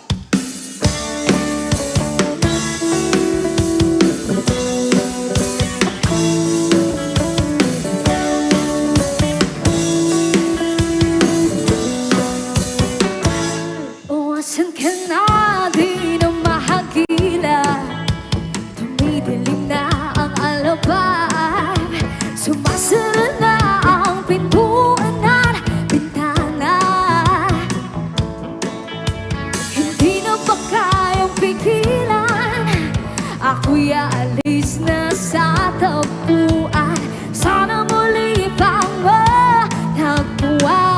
Asan ka na, di na mahagila. Tumidilim na ang alabang. Sumasara na ang pintuan at bintana. Hindi na ba kayang pigilan? Ako'y aalis na sa tagpuan. Sana muli pang matagpuan.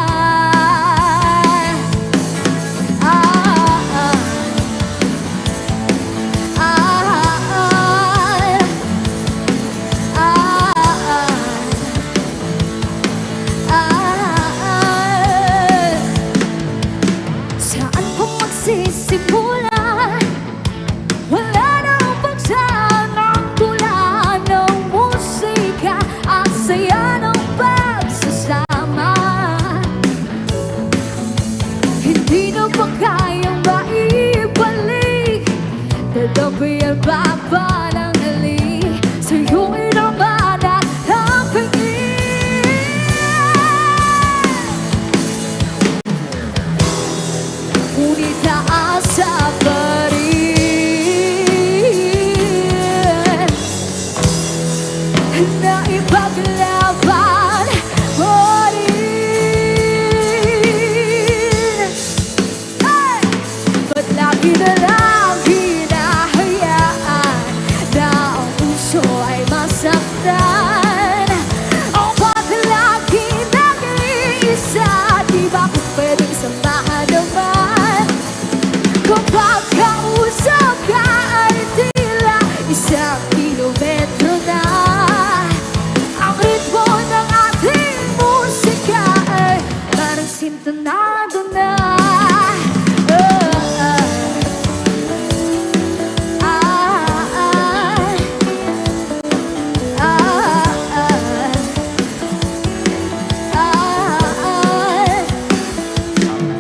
Sisimula, wala nang pagsanang tula ng musika at saya ng pagsasama. Hindi na ba kayang maibalik? Tatapian pa ba ng halik? Sa'yo inaman at napingin. Ngunit naasa pa rin na ipaglaban mo rin. Hey! Ba't lagi na lang hinahayaan na ang puso ay masaktan? O ba't lagi nag-iisa? Di ba kung pwedeng samahan naman? Kapag kausap ka ay tila 1 kilometro na. Ang ritmo ng ating musika ay parang sintonado na.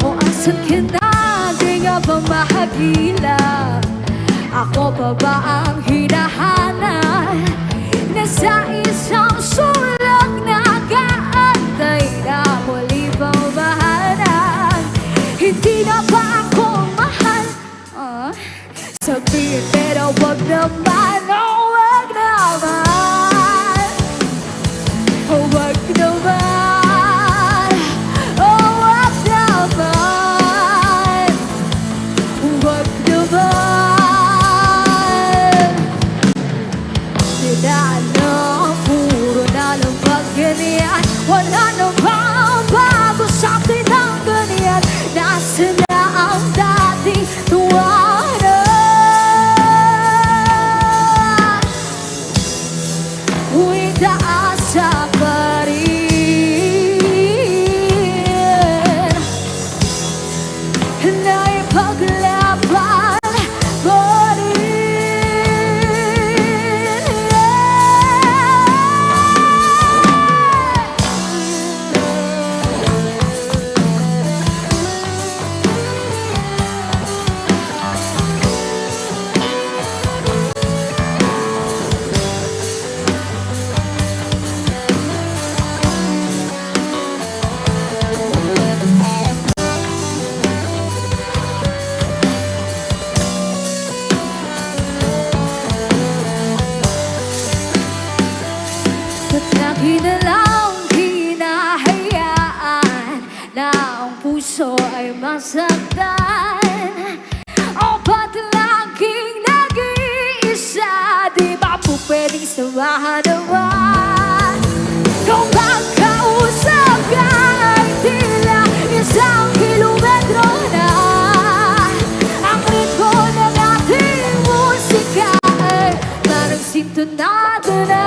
O asan ka na? Di nga ba mahagila? Ako pa ba ang hinahanap? Nasa isang sulok nag-aantay na muli pang mahanap. Hindi na ba ako mahal? Sabihin pero wag naman, oh wag naman. Oh wag naman. Oh wag naman. Wag naman. Dinaan, puro na lang pagganyan. Wala na bang bago sa atin ang ganyan? Nasaan na ang dating tuwara? Uy, taasa pa rin na ipaglaban mo lagi na lang hinahayaan na ang puso ay masaktan. O ba't laging nag-iisa? Di ba po pwedeng samahan naman? Kung magkausap ka ay tila 1 kilometro na. Ang ritmo ng ating musika ay parang sintonado na.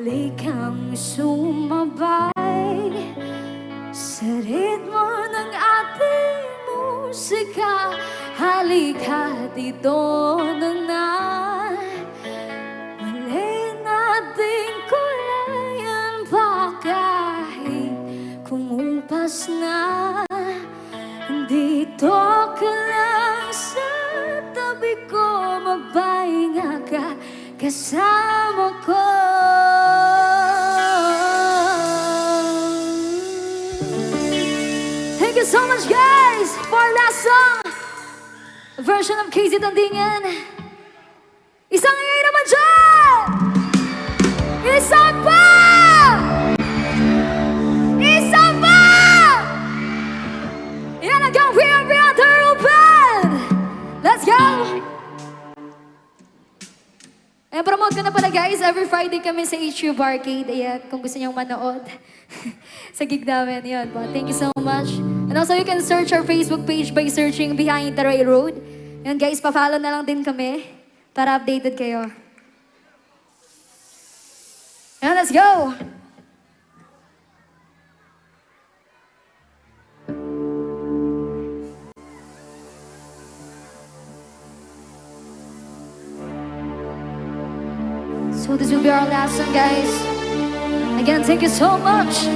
halikang sumabay sa ritmo ng ating musika. Halika dito na muli nating kulayan pa kahit kumupas na. Dito ka lang sa tabi ko, magpahinga ka kasama ko. Thank you so much, guys, for our last song. A version of Casey Tandingan. Isang ingay naman dyan! Isa pa! Isa pa! Yan ang gawin ang Turtle Band! Let's go! Ayan, promote ko na pala, guys. Every Friday kami sa HU Barcade. Ayan, kung gusto niyong manood sa gig namin. Yun po. Thank you so much. And also, you can search our Facebook page by searching Behind the Railroad. Yun, guys, pa-follow na lang din kami para updated kayo. Ayan, let's go! So this will be our last song, guys. Again, thank you so much.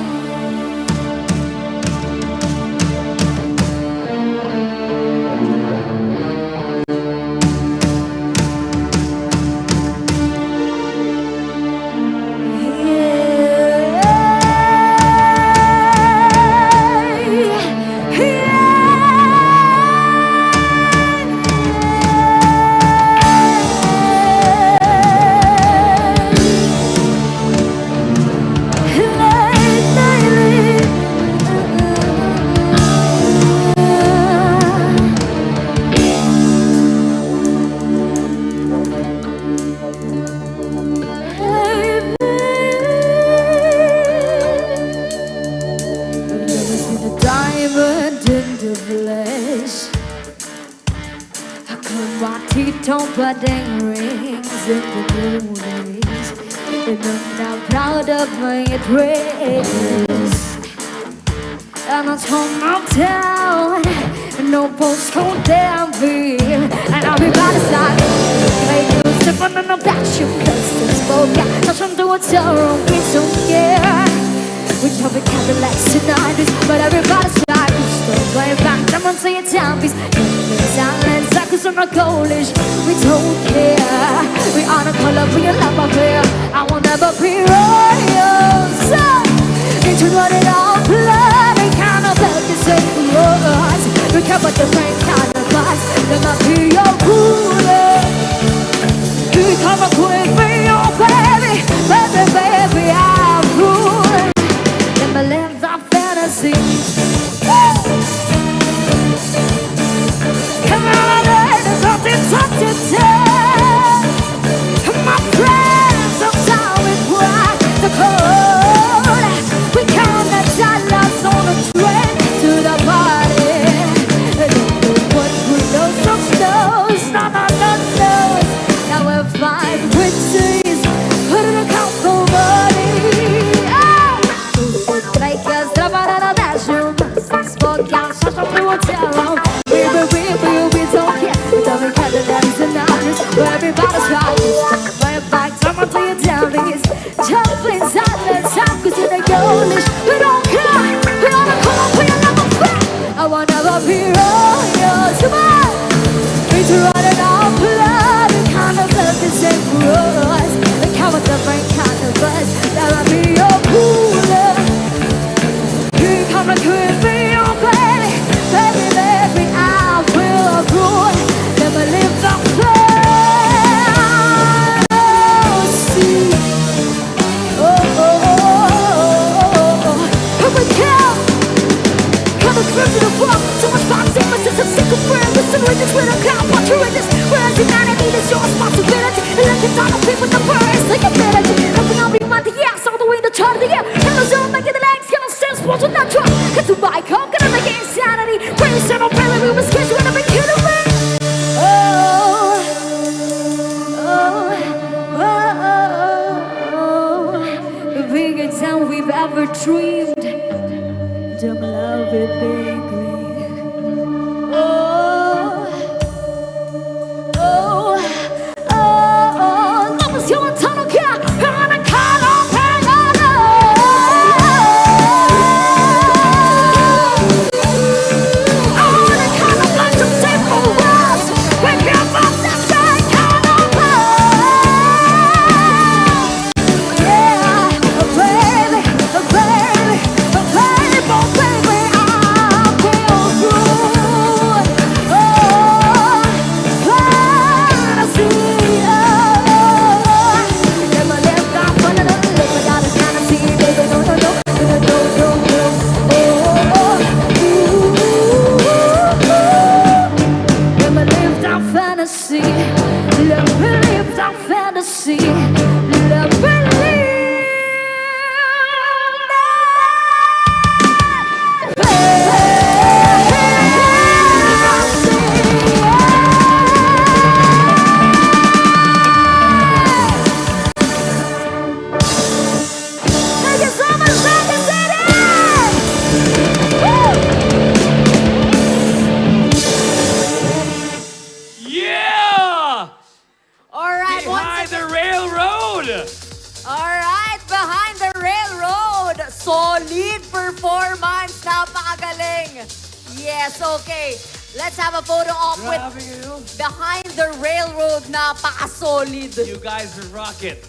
Wedding rings in the movies, and I'm proud of my address. And I told my town, no postcode damn bill, and I'll be by the side. Make you step on the back, you customs spoke. Touch on to what's wrong, we don't care. We jump in Cadillacs tonight, but everybody's like, still going back. Someone say it's time, please. Silence, cause I'm not Polish. We don't care. We are the color for your love affair. I will never be royal. So, it's running all blood. And kind of like the same words. We care about the brain kind of vibes. Let me be your ruler. You come up with me, oh baby. Baby, baby, I'm ruling. Let me live that fantasy. Come on, there's nothing to tell. My friends, sometimes we crack the code. We count the dollars on the train to the party. And what we know, some snows, no. Now we're fine with days, put in a count for money. Like us, trabalhar na chuva, spoken, só pra hotel. We don't care. We don't care the ladies and others. Where everybody's right. Way back, someone till you down these. Jump inside the top, cause you're the goalish. We don't care. We wanna come up with another fact. I will never be royal. Come on. It's running our blood. We kind of love the same for us. We come with different kind of us. That will be your cooler. You come like with me, oh baby. Baby, baby, I will approve. Never live the fantasy. Here we come. Coming through to the front. So much boxing, but it's a single friend. Listen with this, with a cloud, watch your witness. Whereas humanity is your responsibility. And like it's on a feet with the birds, like a village. Nothing I'll be my yes, all the way to chart of the year. And the zone, like the legs, get on sense, sports with that truck. Cause to buy coke, gonna make insanity. Praise and I'll barely we was kids, you wanna be kidding me? bigger than we've ever dreamed. Don't love it bigly. Oh, oh, oh, oh. 너무 시원찮게 하는 fantasy. Let me live that fantasy. Let me live Thank you so much, Naga City! Yeah! All right, Behind the railroad! All right, behind the railroad. Solid performance. Napakagaling. Yes, okay. Let's have a photo op with behind the railroad. Napaka-solid. You guys rock it.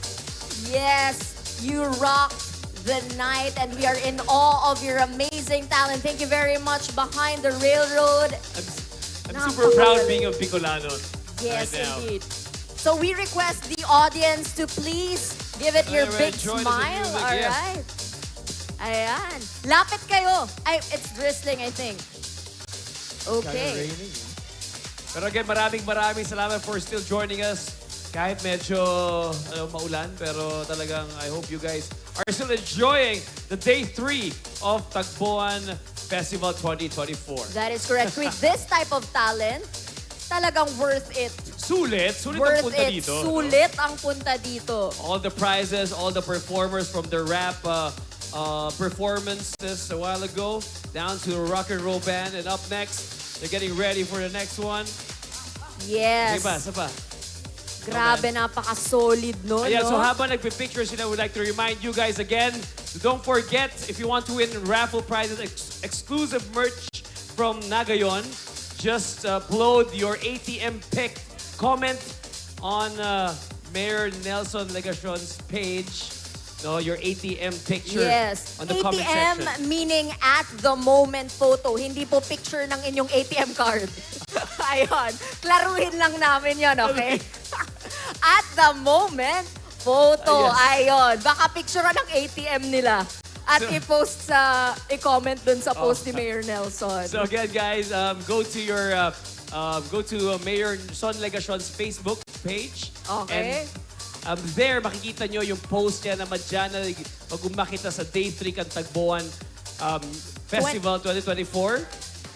Yes, you rocked the night and we are in awe of your amazing talent. Thank you very much, Behind the Railroad. I'm super proud being a Bicolano. Yes, right now. indeed. So we request the audience to please give it your big join us in smile. music, All yeah. right. Ayan. Lapit kayo. Ay, it's drizzling, I think. Okay. Pero again, maraming salamat for still joining us. Kahit medyo maulan, pero talagang I hope you guys are still enjoying the day 3 of Tagboan Festival 2024. That is correct. With this type of talent, talagang worth it. Sulit ang Worth punta it. dito. Sulit ang punta dito. All the prizes, all the performers from the rap performances a while ago, down to the rock and roll band. And up next, they're getting ready for the next one. Yes. Isa pa. Grabe, napaka-solid, no? Ayan, so no? habang nagpipicture sila, we'd like to remind you guys again, don't forget, if you want to win raffle prizes, exclusive merch from Nagayon, just upload your ATM pic, comment on Mayor Nelson Legacion's page, no, your ATM picture Yes. on the comment ATM section. meaning at the moment photo. Hindi po picture ng inyong ATM card. Ayun. Klaruhin lang namin yon, okay? At the moment photo. Ayun. Baka picture ng ATM nila. At i-post sa, i-comment dun sa post ni Mayor Nelson. So again, guys, go to your Mayor Son Legacion's Facebook page. Okay. And there, makikita nyo yung post niya na madyan na pag umakita sa Day 3 kang Tagboan Festival 2024.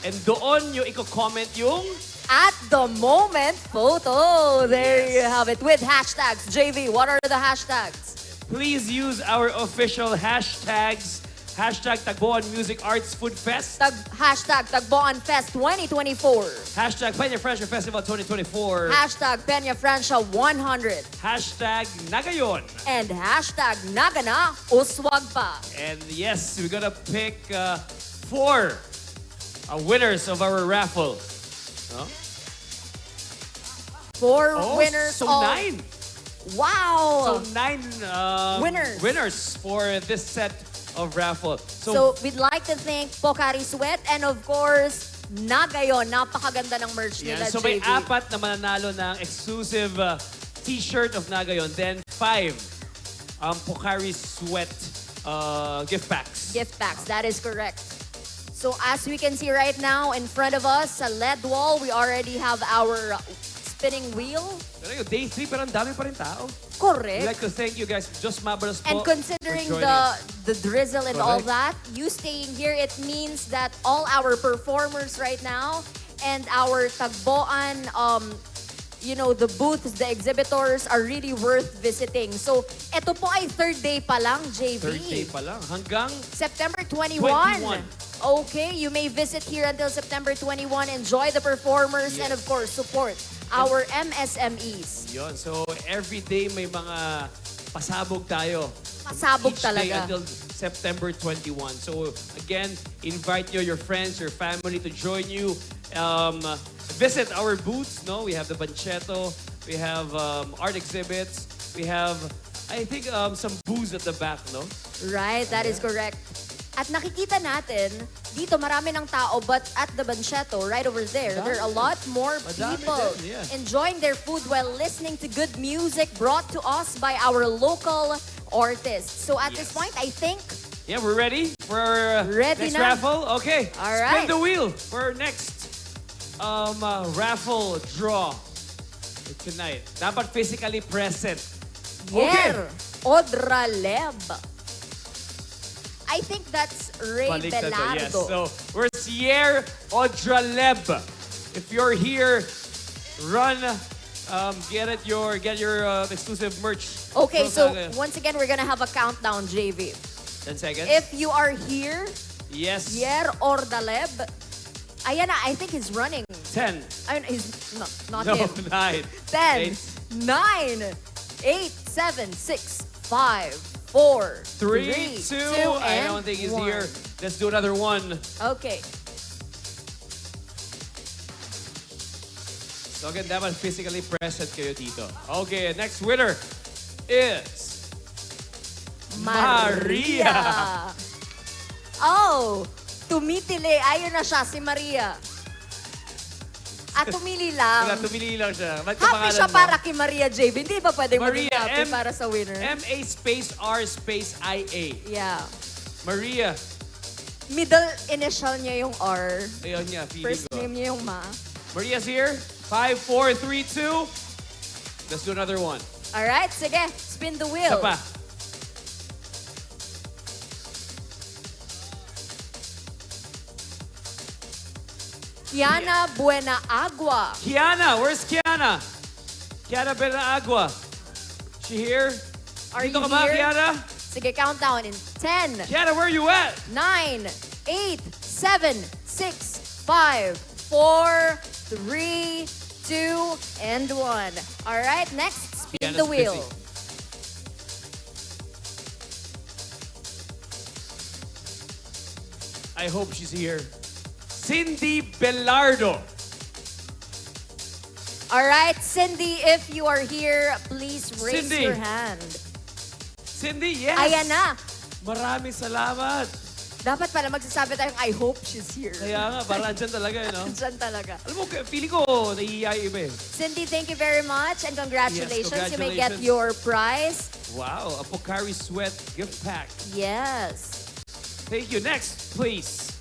And doon nyo i-comment yung At the moment photo. There you have it. With hashtags. JV, what are the hashtags? Please use our official hashtags. Hashtag Tagboan Music Arts Food Fest. Hashtag Tagboan Fest 2024. Hashtag Peña Francia Festival 2024. Hashtag Peña Francia 100. Hashtag Nagayon. And hashtag Nagana Uswag pa. And yes, we're gonna pick 4 winners of our raffle. No? 4 winners so of... 9. Wow! So 9 winners for this set of raffle. So we'd like to thank Pocari Sweat and of course, Nagayon. Napakaganda ng merch nila, So may JV. 4 na mananalo ng exclusive t-shirt of Nagayon. Then 5 Pocari Sweat gift packs. Gift packs, that is correct. So as we can see right now in front of us, sa LED wall, we already have our spinning wheel. Pero yung Day 3, pero ang dami pa rin tao. Correct. We'd like to thank you guys. Just mabalas po And considering for joining us. the drizzle and all Correct. that, you staying here, it means that all our performers right now and our Tagboan you know, the booths, the exhibitors are really worth visiting. So, ito po ay third day pa lang, JV. Third day pa lang. Hanggang September 21. 21. Okay, you may visit here until September 21. Enjoy the performers and of course, support our MSMEs. Yun. So, every day may mga pasabog tayo. Pasabog Each talaga. day until September 21. So, again, invite your friends, your family to join you. Visit our booths, no? We have the Banchetto, we have art exhibits, we have, I think, some booths at the back, no? Right, that is correct. At nakikita natin, dito marami ng tao, but at the Banchetto, right over there, there are a lot more Madami people din, yeah. enjoying their food while listening to good music brought to us by our local artists. So at this point, I think... Yeah, we're ready for our next na. raffle? Okay. All Spin right. the wheel for our next raffle draw tonight. Dapat physically present. Yer, Odraleb. I think that's Ray Baliktad to, yes. Belardo. So, we're Sierra Odraleb. If you're here, run, get your exclusive merch. Okay, so once again, we're gonna have a countdown, JV. 10 seconds. If you are here, Yes. Yer Ordaleb, ayan na, I think he's running. 10. Ayun, he's, not No, him. 9. 10, 9, 8, 7, 6, 5, 4, 3, 2, I don't think he's 1. here. Let's do another one. Okay. So again, dapat physically present kayo dito. Okay, next winner is Maria. Oh, tumitili. Ayun na siya, si Maria. At tumili lang. Wala, tumili lang siya. Ba't Happy pangalan siya mo? para kay Maria J. Hindi ba pwedeng maging Maria, happy para sa winner? M-A space R space I-A. Yeah. Maria. Middle initial niya yung R. Ayun niya, feeling First ko. name niya yung Ma. Maria's here. 5, 4, 3, 2. Let's do another one. Alright, sige. Spin the wheel. Isa pa. Kiana Buena Agua. Kiana, where's Kiana? Kiana Benagua. She here? Are Dito you ka ba, here? Kiana? Sige, countdown in 10. Kiana, where are you at? 9, 8, 7, 6, 5, 4, 3, 2, and 1. Alright, next, spin Kiana's the wheel. busy. I hope she's here. Cindy Belardo. Alright, Cindy, if you are here, please raise Cindy. your hand. Cindy, yes. Ayan na. Maraming salamat. Dapat pala magsasabi tayong I hope she's here. Kaya nga, parang andyan talaga, no? Andyan talaga. Alam mo, feeling ko, nahihiya yung iba eh. Cindy, thank you very much and congratulations. Yes, You may get congratulations. your prize. Wow, a Pocari Sweat gift pack. Yes. Thank you. Next, please.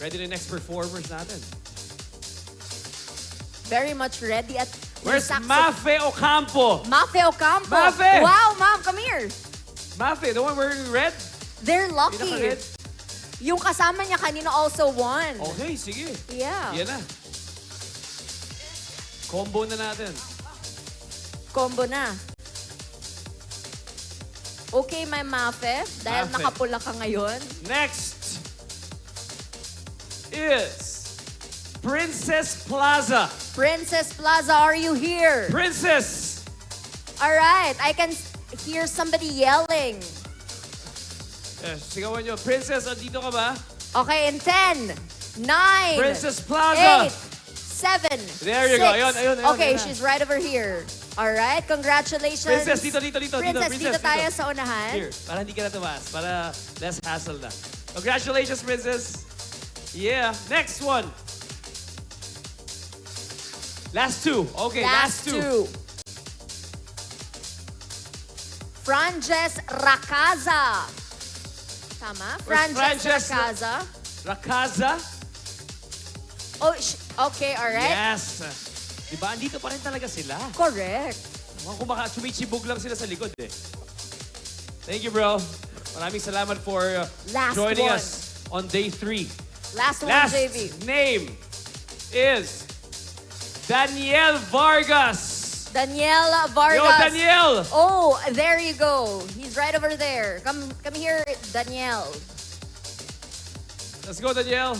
Ready na next performers natin? Very much ready at Where's Mafe Ocampo? Mafe Ocampo. Mafe! Wow, Ma'am, come here. Mafe, the one wearing red? They're lucky. Pinaka-red? Yung kasama niya kanina also won. Okay, sige. Yeah. Yan na. Combo na natin. Combo na. Okay, my Mafe. Dahil Mafe. nakapula ka ngayon. Next is Princess Plaza. Princess Plaza, are you here? Princess! Alright, I can hear somebody yelling. Sigawan nyo. Princess, andito ka ba? Okay, in 10, 9, Princess Plaza. 8, 7, There you 6. go. Ayun, ayun, ayun, Okay, ayun na. she's right over here. Alright, congratulations. Princess, dito. Princess, dito tayo sa unahan. Here, para hindi ka na tumaas. Para less hassle na. Congratulations, Princess. Yeah. Next one. Last two. Okay, last two. Frances Racaza. Tama? Where's Frances Frances Racaza. Racaza. Oh, okay, alright. Yes. Diba, andito pa rin talaga sila. Correct. Mga kumaka, sumichibog lang sila sa likod eh. Thank you, bro. Maraming salamat for Last joining one. us on day 3. Last one, Last JV. name is Daniel Vargas. Daniel Vargas. Yo, Daniel! Oh, there you go. He's right over there. Come here, Daniel. Let's go, Daniel.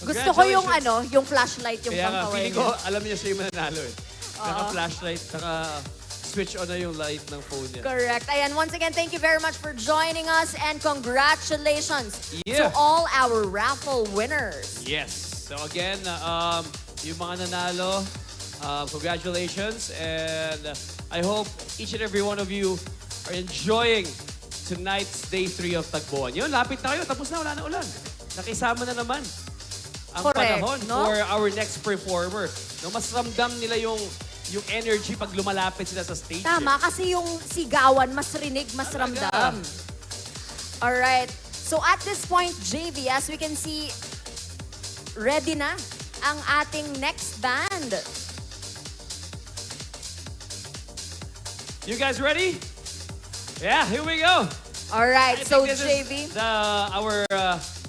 Gusto ko yung yung flashlight, yung Kaya nga, pangkaway feeling ko, niya. alam niya siya yung mananalo eh. Naka-flashlight, naka-switch on na yung light ng phone niya. Correct. Ayan, once again, thank you very much for joining us and congratulations to Yeah. all our raffle winners. Yes. So again, yung mga nanalo, congratulations. And I hope each and every one of you are enjoying tonight's day 3 of Tagboan. Yun, lapit na kayo. Tapos na, wala na ulan. Nakisama na naman ang Correct, panahon no? for our next performer. No, mas ramdam nila yung energy pag lumalapit sila sa stage. Tama, kasi yung sigawan, mas rinig, mas ramdam. Alright. So at this point, JV, as we can see, ready na ang ating next band. You guys ready? Yeah, here we go. Alright, I so think this JV. is our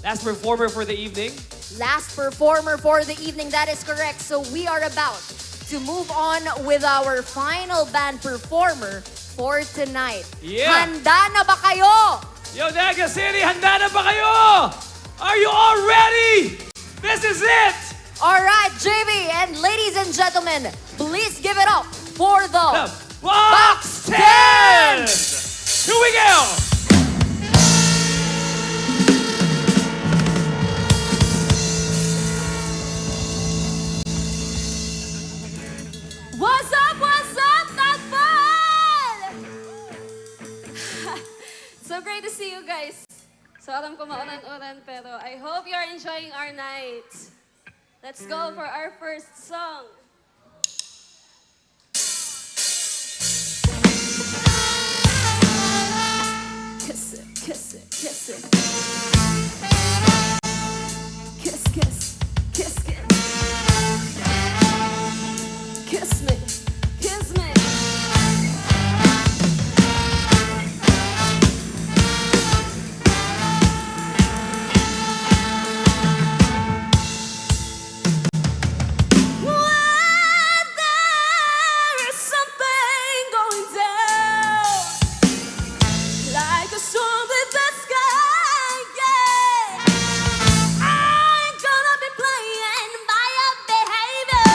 last performer for the evening. Last performer for the evening, that is correct. So we are about to move on with our final band performer for tonight. Yeah. Handa na ba kayo? Yo, Naga City, handa na ba kayo? Are you all ready? This is it! Alright, JV, and ladies and gentlemen, please give it up for the Box 10! Here we go! What's up, Tagboan? So great to see you guys. So alam ko maulan-ulan, pero I hope you're enjoying our night. Let's go for our first song. Kiss it, kiss it, kiss it. Kiss, kiss, kiss, kiss. Kiss me, kiss me. There is something going down, like a storm with the sky, yeah. I ain't gonna be playing by your behavior.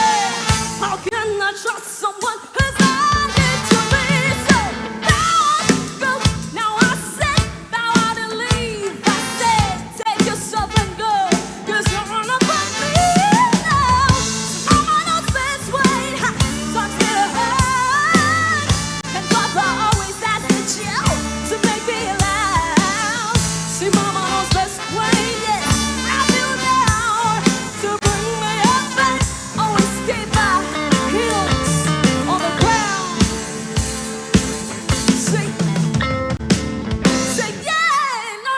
How can I trust someone who's lying to me? So don't go. Now I said, bow out and leave. I said, take yourself and go, 'cause you're on a put me now. I'm on a best way. Don't get hurt. And Papa always has to chill to make me laugh. See, Mama knows best way. Yes, I feel down to bring me up back. Always keep my heels on the ground. Say, yeah, no,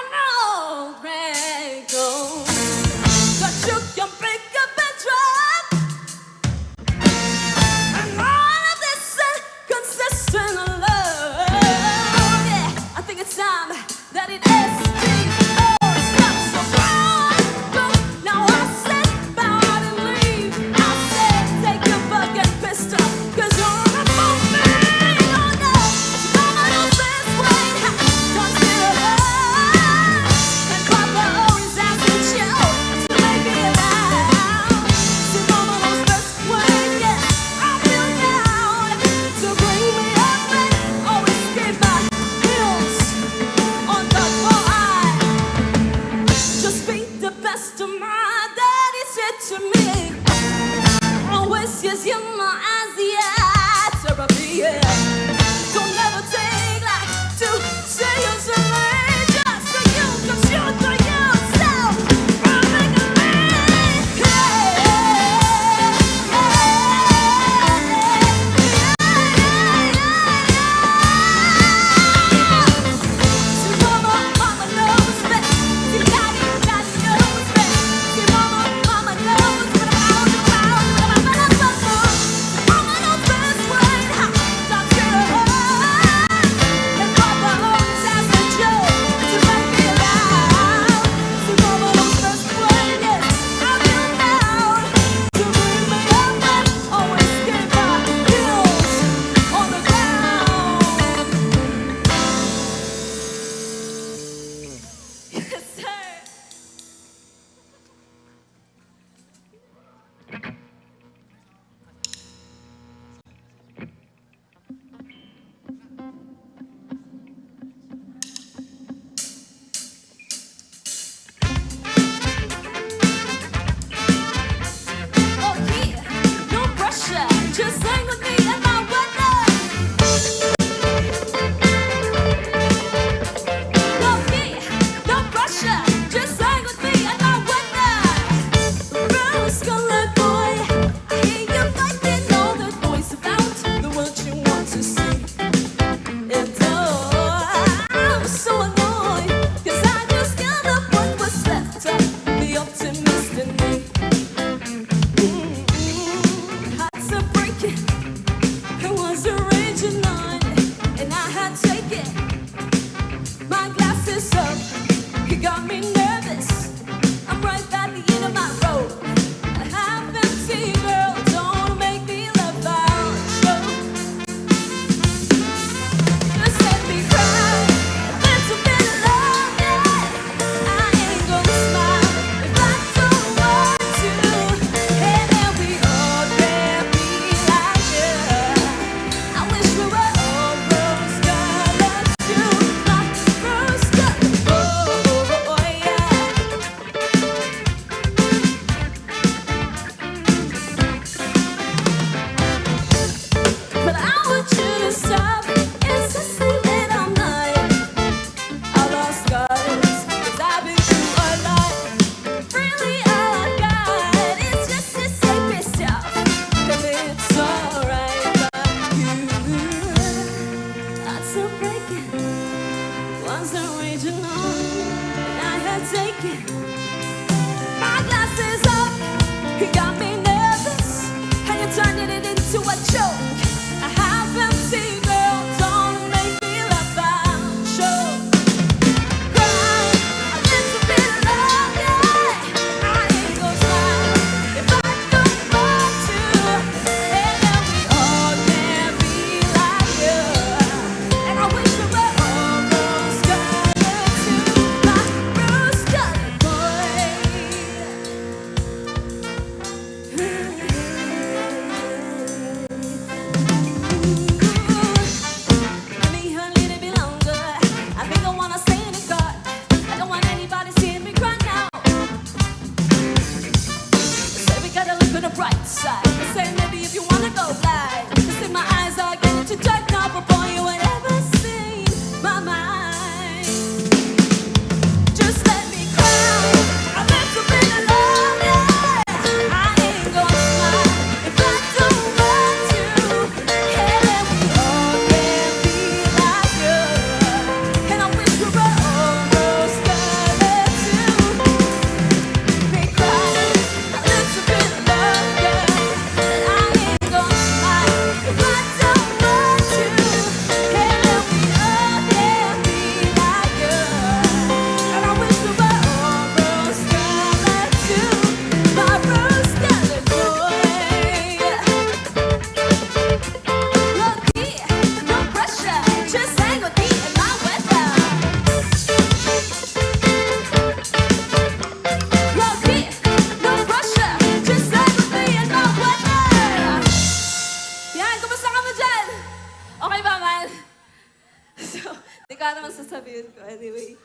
let go. But you can pick up and drop. And all of this consistent love. Yeah, I think it's time that it ends. Stop, so go. Now I said, bow out and leave. I said, take your bucket pistol, 'cause you're on a moving. Oh no, Mama knows best way. Don't get hurt. And Papa always has to chill to make me laugh. See, Mama knows best way. Yes, I feel down to bring me up and always keep my heels on the floor. had to take it. My glasses up, you got me nervous. I'm right at the end of my road. I haven't seen girl, don't make me love out. Just let me cry, that's a bit of love, yeah. I ain't gonna smile if I don't want to. And then we all can be like you. I wish we were all rose colored too. Like rose colored, oh yeah. But I want you to stop insisting that I'm not. I lost guards, 'cause I've been through a lot. Really all I got is just to say pissed off. If it's alright by you. Hearts are breaking, ones are raging on, and I had taken. My glasses up, you got me nervous, and you're turning it into a joke. I haven't seen girl, don't make me laugh out. Show. Cry, a little bit of love, yeah. I ain't gonna smile if I don't want to. And then we all can be like you. And I wish we were all rose colored too. My rose colored boy. Give me a little bit longer. I think I wanna stay in the car. I don't want anybody seeing me cry now. Say we gotta look on the bright side. I say maybe if you wanna go blind. I say my eyes are getting too dark now, but boy, you ain't ever seen my mind. Just let me cry. I let some bit of love, yeah. I ain't gonna smile if I don't want to. And then we all can be like you. And I wish we were all rose colored too. Be crying, I let some bit of love, yeah. And I ain't gonna smile if I don't want to. And then we all can be like you. And I wish we were all rose colored too. My rose colored boy. Look here, no pressure, just hang with me and my weather. Look here, no pressure, just hang with me and my weather. Yan, kumusta ka mo dyan? Okay ba, man? So, di ka naman sasabihin ko anyway.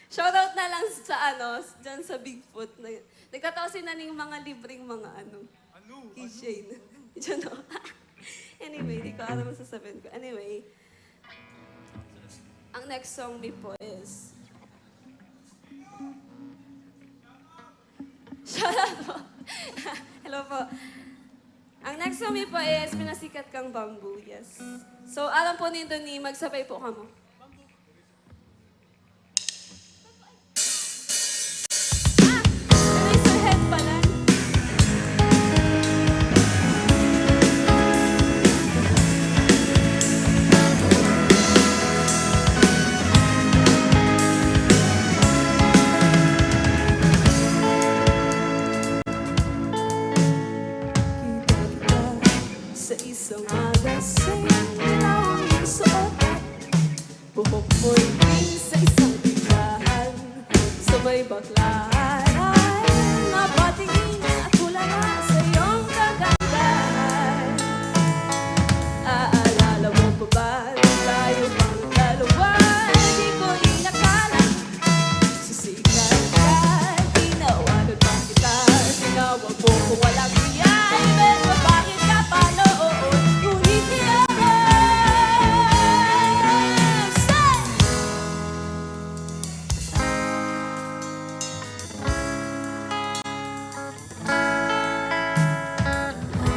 Shoutout na lang sa dyan sa Bigfoot. Nagtatawa si Naning mga libreng mga keychain. Diyan o. Anyway, di ko alam ang sasabihin ko. Anyway, ang next song me po is... Shoutout po. Hello po. Ang next song me po is Pinasikat Kang Bamboo. Yes. So, alam po nito ni magsabay po kamo. Raise your head pala. Sa isang magasin, ilaw ang iyong suot. Buhok mo'y sa isang biglahan. Sa may baklaran, napatingin at tulala sa iyong kagandahan. Aalala mo pa ba na tayo pang dalawa? Di ko inakala. Sisikat ka, tinawagan pa kita. Tinawag mo ko walang iyay. Pero bakit ka pa noon? Ngunit niya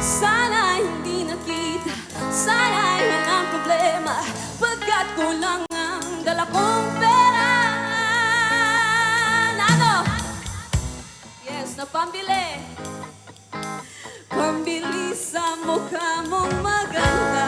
sana hindi nakita, sana ay walang problema. Pagkat kulang ang dala kong pera. Ano? Yes, na pambili. Pambili sa mukha mong maganda.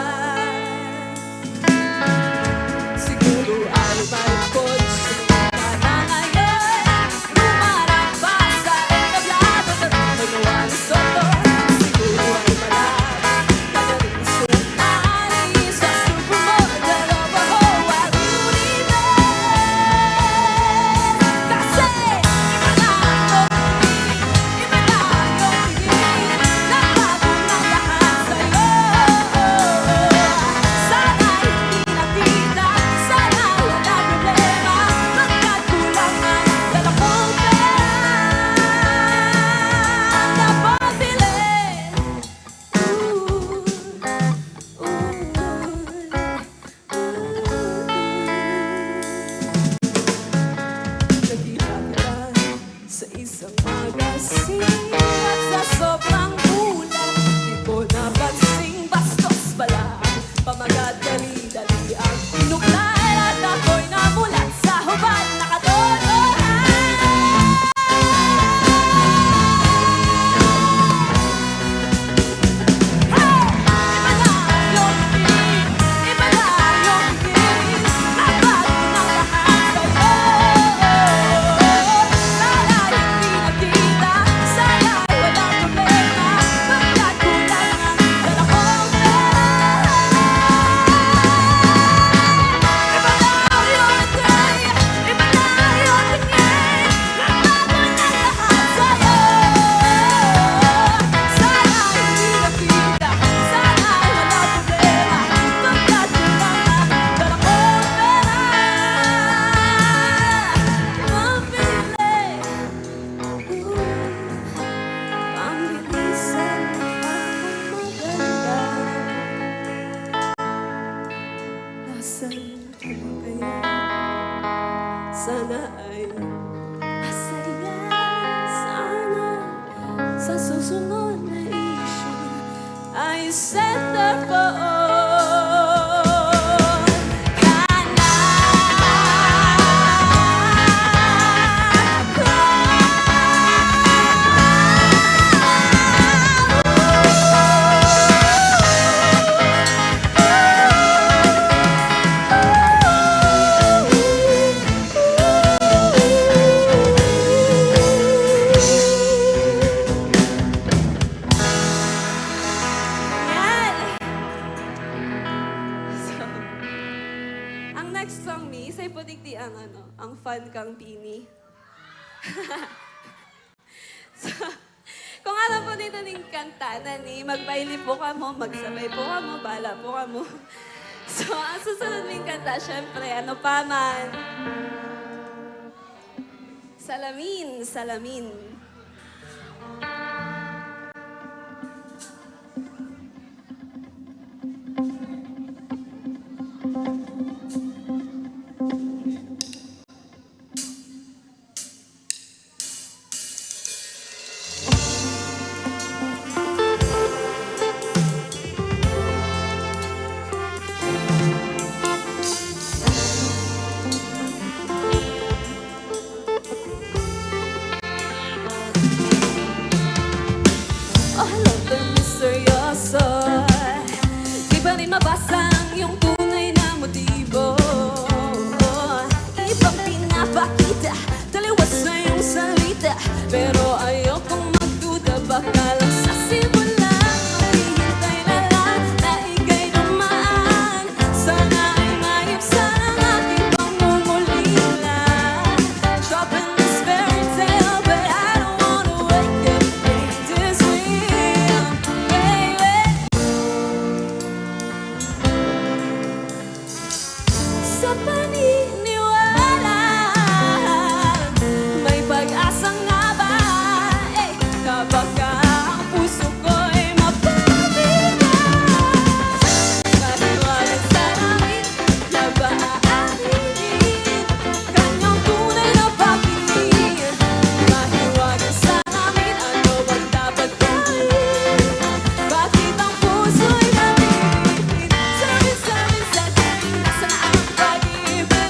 dali-dali ang tinuklay at ako'y namulat sa hubad nakatotohan. Sana ay masaya. Sana sa susunod na issue ay centerfold ka na. Ang next song ni, isa'y putikti ang ang fun kang pini. So, kung alam po dito ning kantanan ni, magpaili po ka mo, magsabay po ka mo, bala po ka mo. So, ang susunod ning kanta, syempre, ano pa man. Salamin, salamin. Oh, hello there, misteryoso. Di ba rin mabasa ang iyong tunay na motibo? Ibang pinapakita, taliwas na iyong salita. Pero ayokong magduda, baka lang sa simula maghihintay na lang na ika'y dumaan. Sana ay maibsan ang aking pangungulila. Dropping this fairy tale, but I don't wanna wake up in this real, baby. Sa paniniwala, may pag-asa nga ba? Na baka ang puso ko'y mapabigat. Mahiwalag sa langit, na ba aaminin kanyang tunay na pag-ibig? Mahiwalag sa langit, ano bang dapat gawin? Bakit ang puso'y nabibigit? Sabi sa akin, nasaan ang pag-ibig?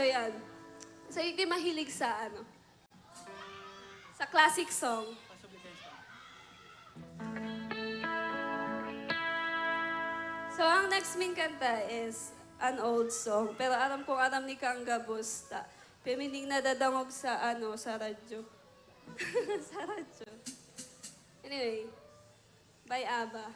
yan. So, hindi mahilig sa sa classic song. So, ang next ming kanta is an old song. Pero alam ni Kang Gabus, pimining nadadangog sa sa radyo. Sa radyo. Anyway, by ABBA.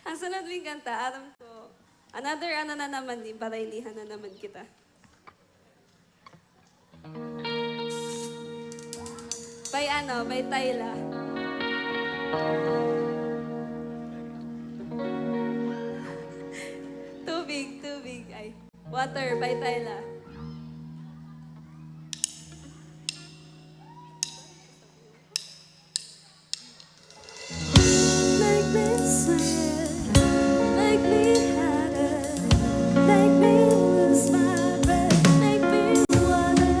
Ang sunod ming kanta, alam ko, another na naman, baraylihan na naman kita. By Tayla. Tubig, ay. Water by Tayla. Make me sad, make me harder, make me lose my breath, make me water,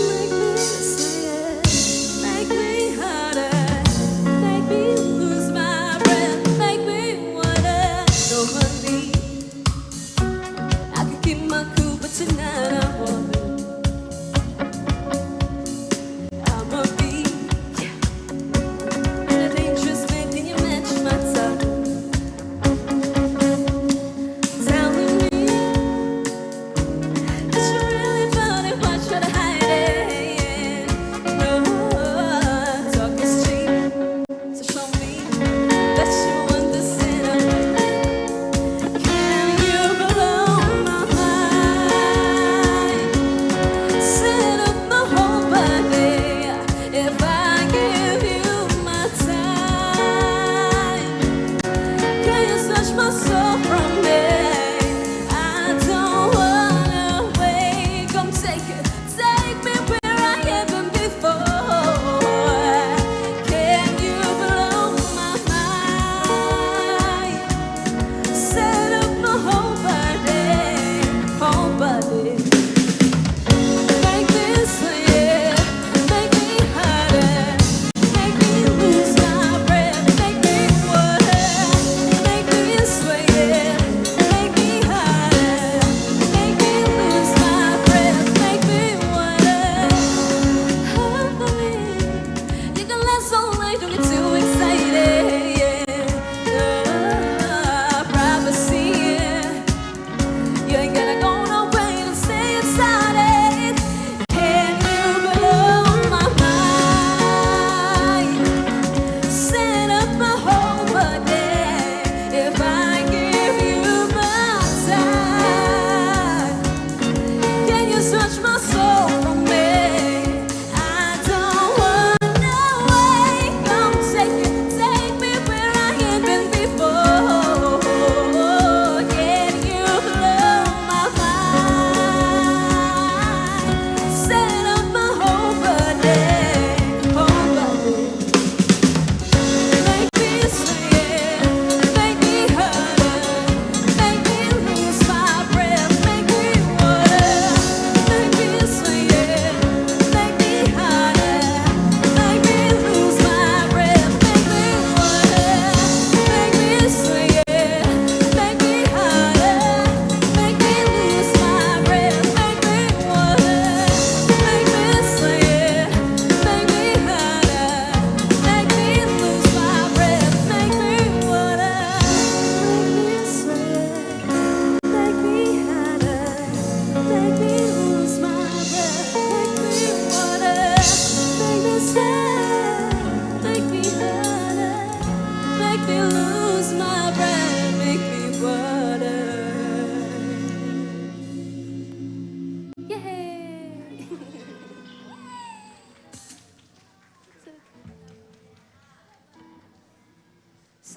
make me sad, make me harder, make me lose my breath, make me water. No money, I could keep my cool, but tonight.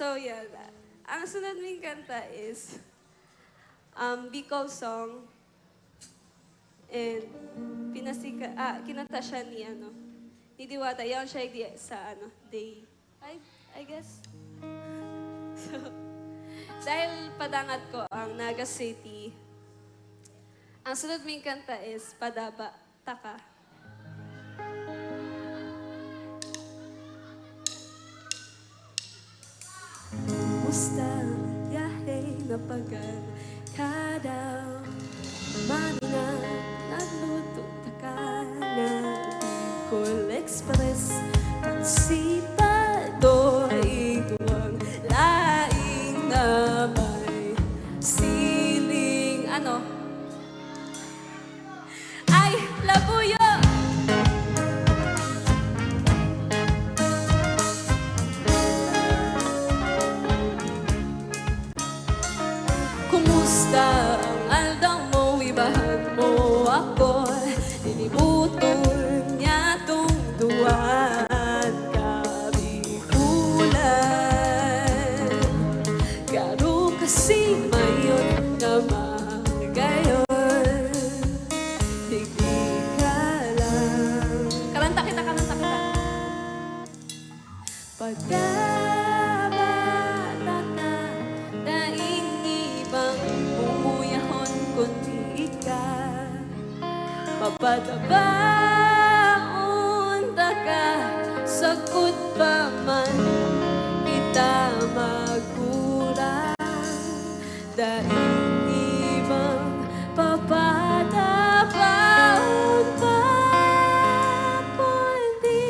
So, yan. Ang sunod ming kanta is Bicol song. And kinanta siya ni Diwata. Yan siya sa day 5, I guess. So, dahil padangat ko ang Naga City, ang sunod ming kanta is Padaba Taka. Kumusta ang biyahe na pagkadaw? Mano na nagluto ka na Bicol Express at sipado iguang laing na may siling ay labuyo. Kumusta ang aldang mo, ibahan mo ako, nilibutol niya tong duwan kabikulan. Garo kasi mayon na magayon, hindi ka lang. Karanta kita. Padabata ka, daing ibang umuyahon kundi ka. Papadabaon ka, sagot pa man kita magkurang. Daing ibang papadabaon pa kundi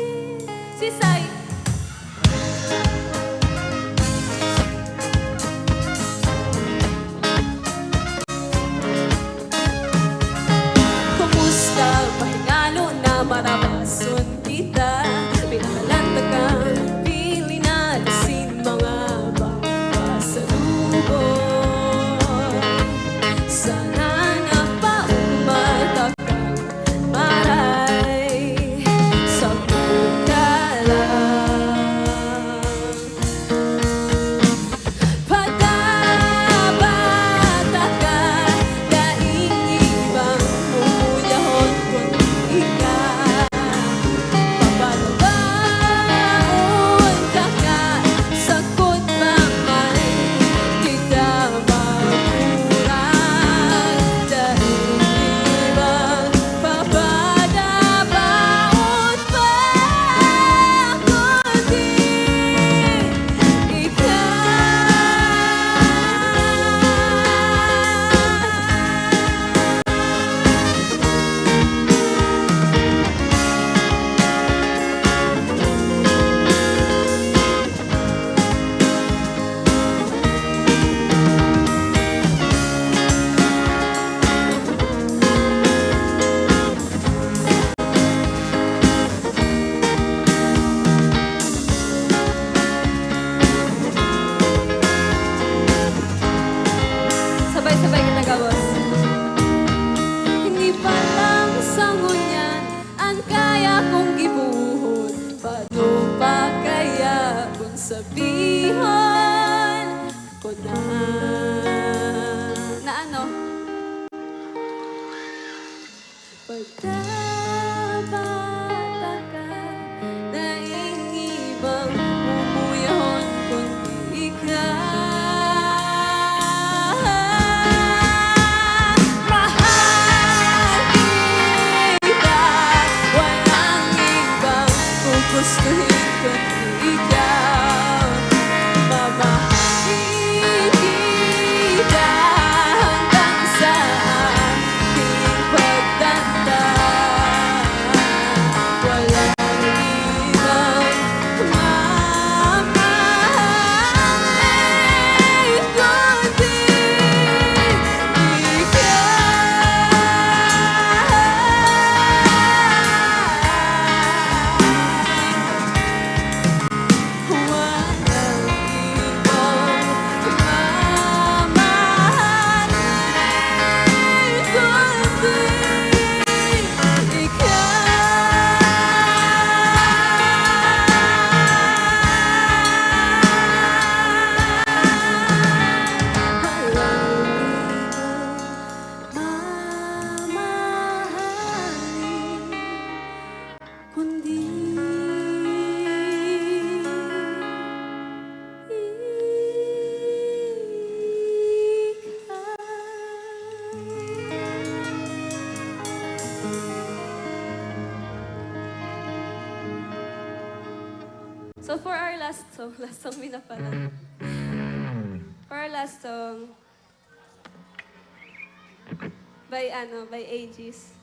Sisay. Kumusta mahingalo na marabason kita, pinakalanta kang pili na lasin mga pampasalubong. Sana na paumata kang maray sa pagkalang. Padabata ka, daing ibang umuyahon kundi ka. Papadabaon ka, sagot pa man kita magkurang. Dahil ibang papadabaon pa kundi sabay-sabay kita gawos. Hindi pa lang sa ngunyan ang kaya kong gibuhon. Paano pa kaya kung sabihon ko na Pagdabata ka, daing ibang umuyahon kundi ikaw. Last song na pala. For our last song, by Aegis.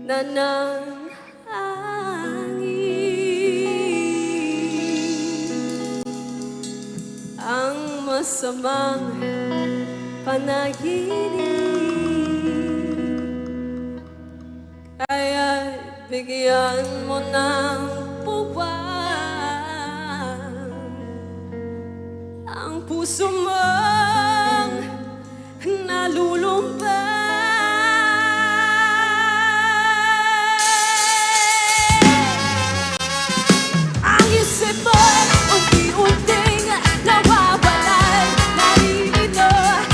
Na ng hangin ang masamang panaginip, kaya't bigyan mo ng puwan ang puso mong nalulumbay. Unti-unting nawawalay, nalilito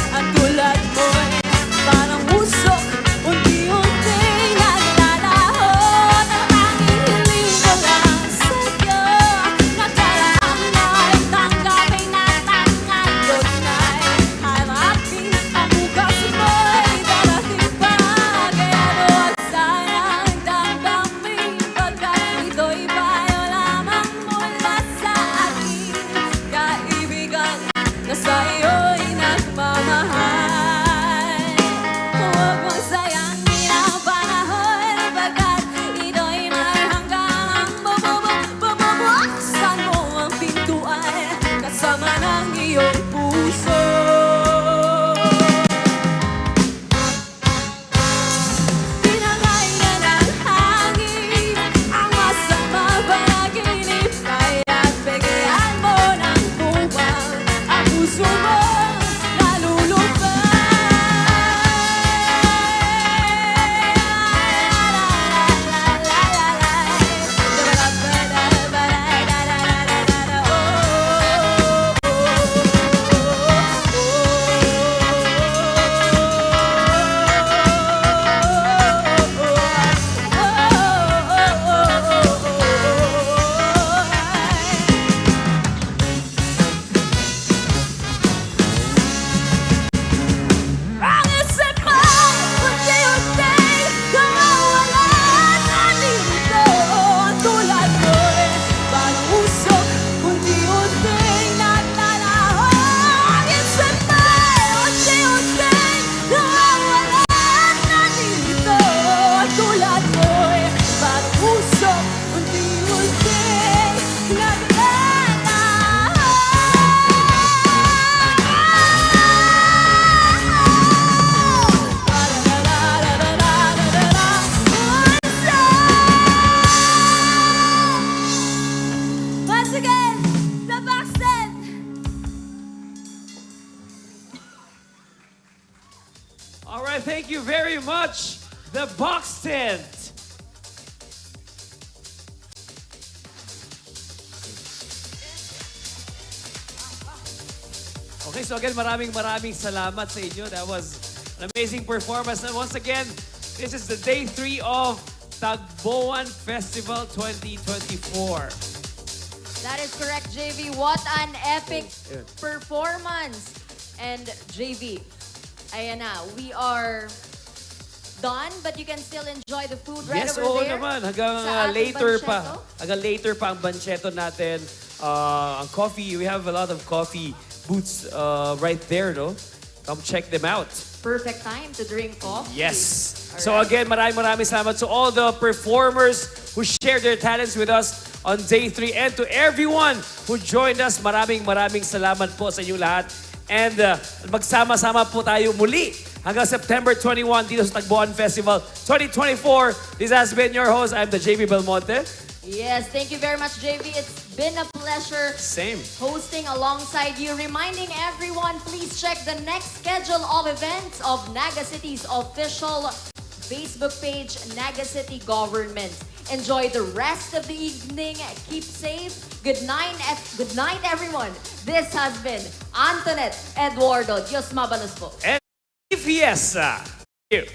ang tulad mo'y parang usok. Unti-unting naglalaho ng aking hiling ko lang sa'yo. Nagkaraan na'y tanggapin at ang ngayon na'y harapin. Ang bukas mo'y darating pa, kaya huwag sanang damdamin, pagkat ito'y bayo lamang mula sa na sa'yo'y nagmamahal. Huwag mong sayangin ang panahon, pagkat ito'y may hanggang bubuksan mo ang pintuan kasama ng iyong puso. Tinangay na ng hangin ang masama panaginip, kaya't bigyan mo ng puwan ang puso mo nalulumbay. Ang isip mo, unti-unting nawawala, nalilito ang tulad mo'y parang usok. Unti-unting naglalaho. Ang isip mo, unti-unting nawawala, nalilito ang tulad mo'y parang usok. Unti-unting naglalaho. Once again, the box set. All right, thank you very much, the box tent. Okay, so again, maraming salamat sa inyo. That was an amazing performance. And once again, this is the day 3 of Tagboan Festival 2024. That is correct, JV. What an epic performance. And JV, ayan na, we are done, but you can still enjoy the food right Yes, over oo there. naman. Hanggang sa ating later pa. banchetto. Hanggang later pa ang banchetto natin. Ang coffee, we have a lot of coffee booths right there, no? Come check them out. Perfect time to drink coffee. Yes. So again, maraming salamat to all the performers who shared their talents with us on day 3. And to everyone who joined us, maraming salamat po sa inyo lahat. And magsama-sama po tayo muli hanggang September 21 dito sa Tagboan Festival 2024. This has been your host. I'm the JB Belmonte. Yes, thank you very much, JV. It's been a pleasure hosting alongside you. Reminding everyone, please check the next schedule of events of Naga City's official Facebook page, Naga City Government. Enjoy the rest of the evening. Keep safe. Good night, everyone. This has been Antoinette Eduardo. Diyos mabalos po. And Fiesta. Thank you.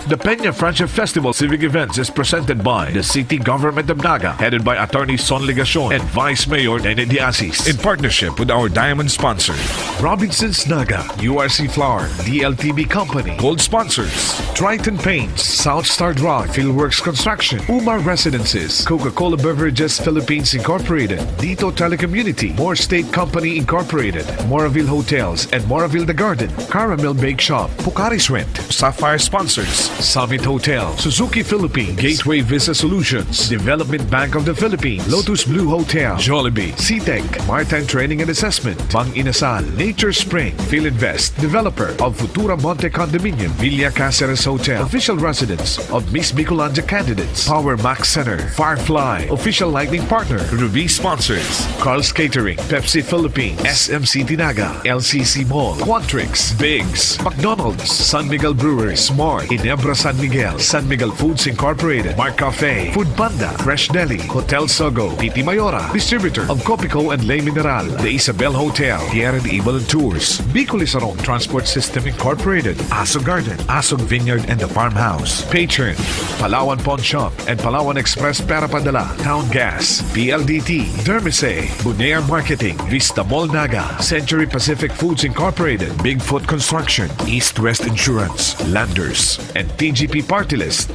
The Peña Friendship Festival Civic Events is presented by the City Government of Naga, headed by Attorney Son Ligacion and Vice Mayor Nene Diasis, in partnership with our diamond sponsor, Robinson's Naga, URC Flour, DLTB Company, Gold Sponsors, Triton Paints, South Star Drug, Fieldworks Construction, Umar Residences, Coca-Cola Beverages Philippines Incorporated, Dito Telecommunity, Moore State Company Incorporated, Moraville Hotels and Moraville The Garden, Caramel Bake Shop, Pocari Sweat, Sapphire Sponsors, Summit Hotel, Suzuki Philippines, Gateway Visa Solutions, Development Bank of the Philippines, Lotus Blue Hotel, Jollibee, CTEC, Maritime Training and Assessment, Bang Inasal, Nature Spring, Philinvest, developer of Futura Monte Condominium, Villa Caceres Hotel, official residence of Miss Bicolanja candidates, Power Max Center, Firefly, official lighting partner, Ruby sponsors, Carl's Catering, Pepsi Philippines, SMCT Naga, LCC Mall, Quantrix, Biggs, McDonald's, San Miguel Brewers, Smart, Inebra San Miguel Foods Incorporated, Mark Cafe, Food Panda, Fresh Deli, Hotel Sogo, Titi Mayora, distributor of Copico and Le Mineral, The Isabel Hotel, Tierra de Ibal Tours, Bicolisarong Transport System Incorporated, Asog Garden, Asog Vineyard and the Farmhouse, Patron, Palawan Pawn Shop and Palawan Express Perapadala, Town Gas, PLDT, Dermise, Bunear Marketing, Vista Mall Naga, Century Pacific Foods Incorporated, Bigfoot Construction, East West Insurance, Landers, and TGP Party List.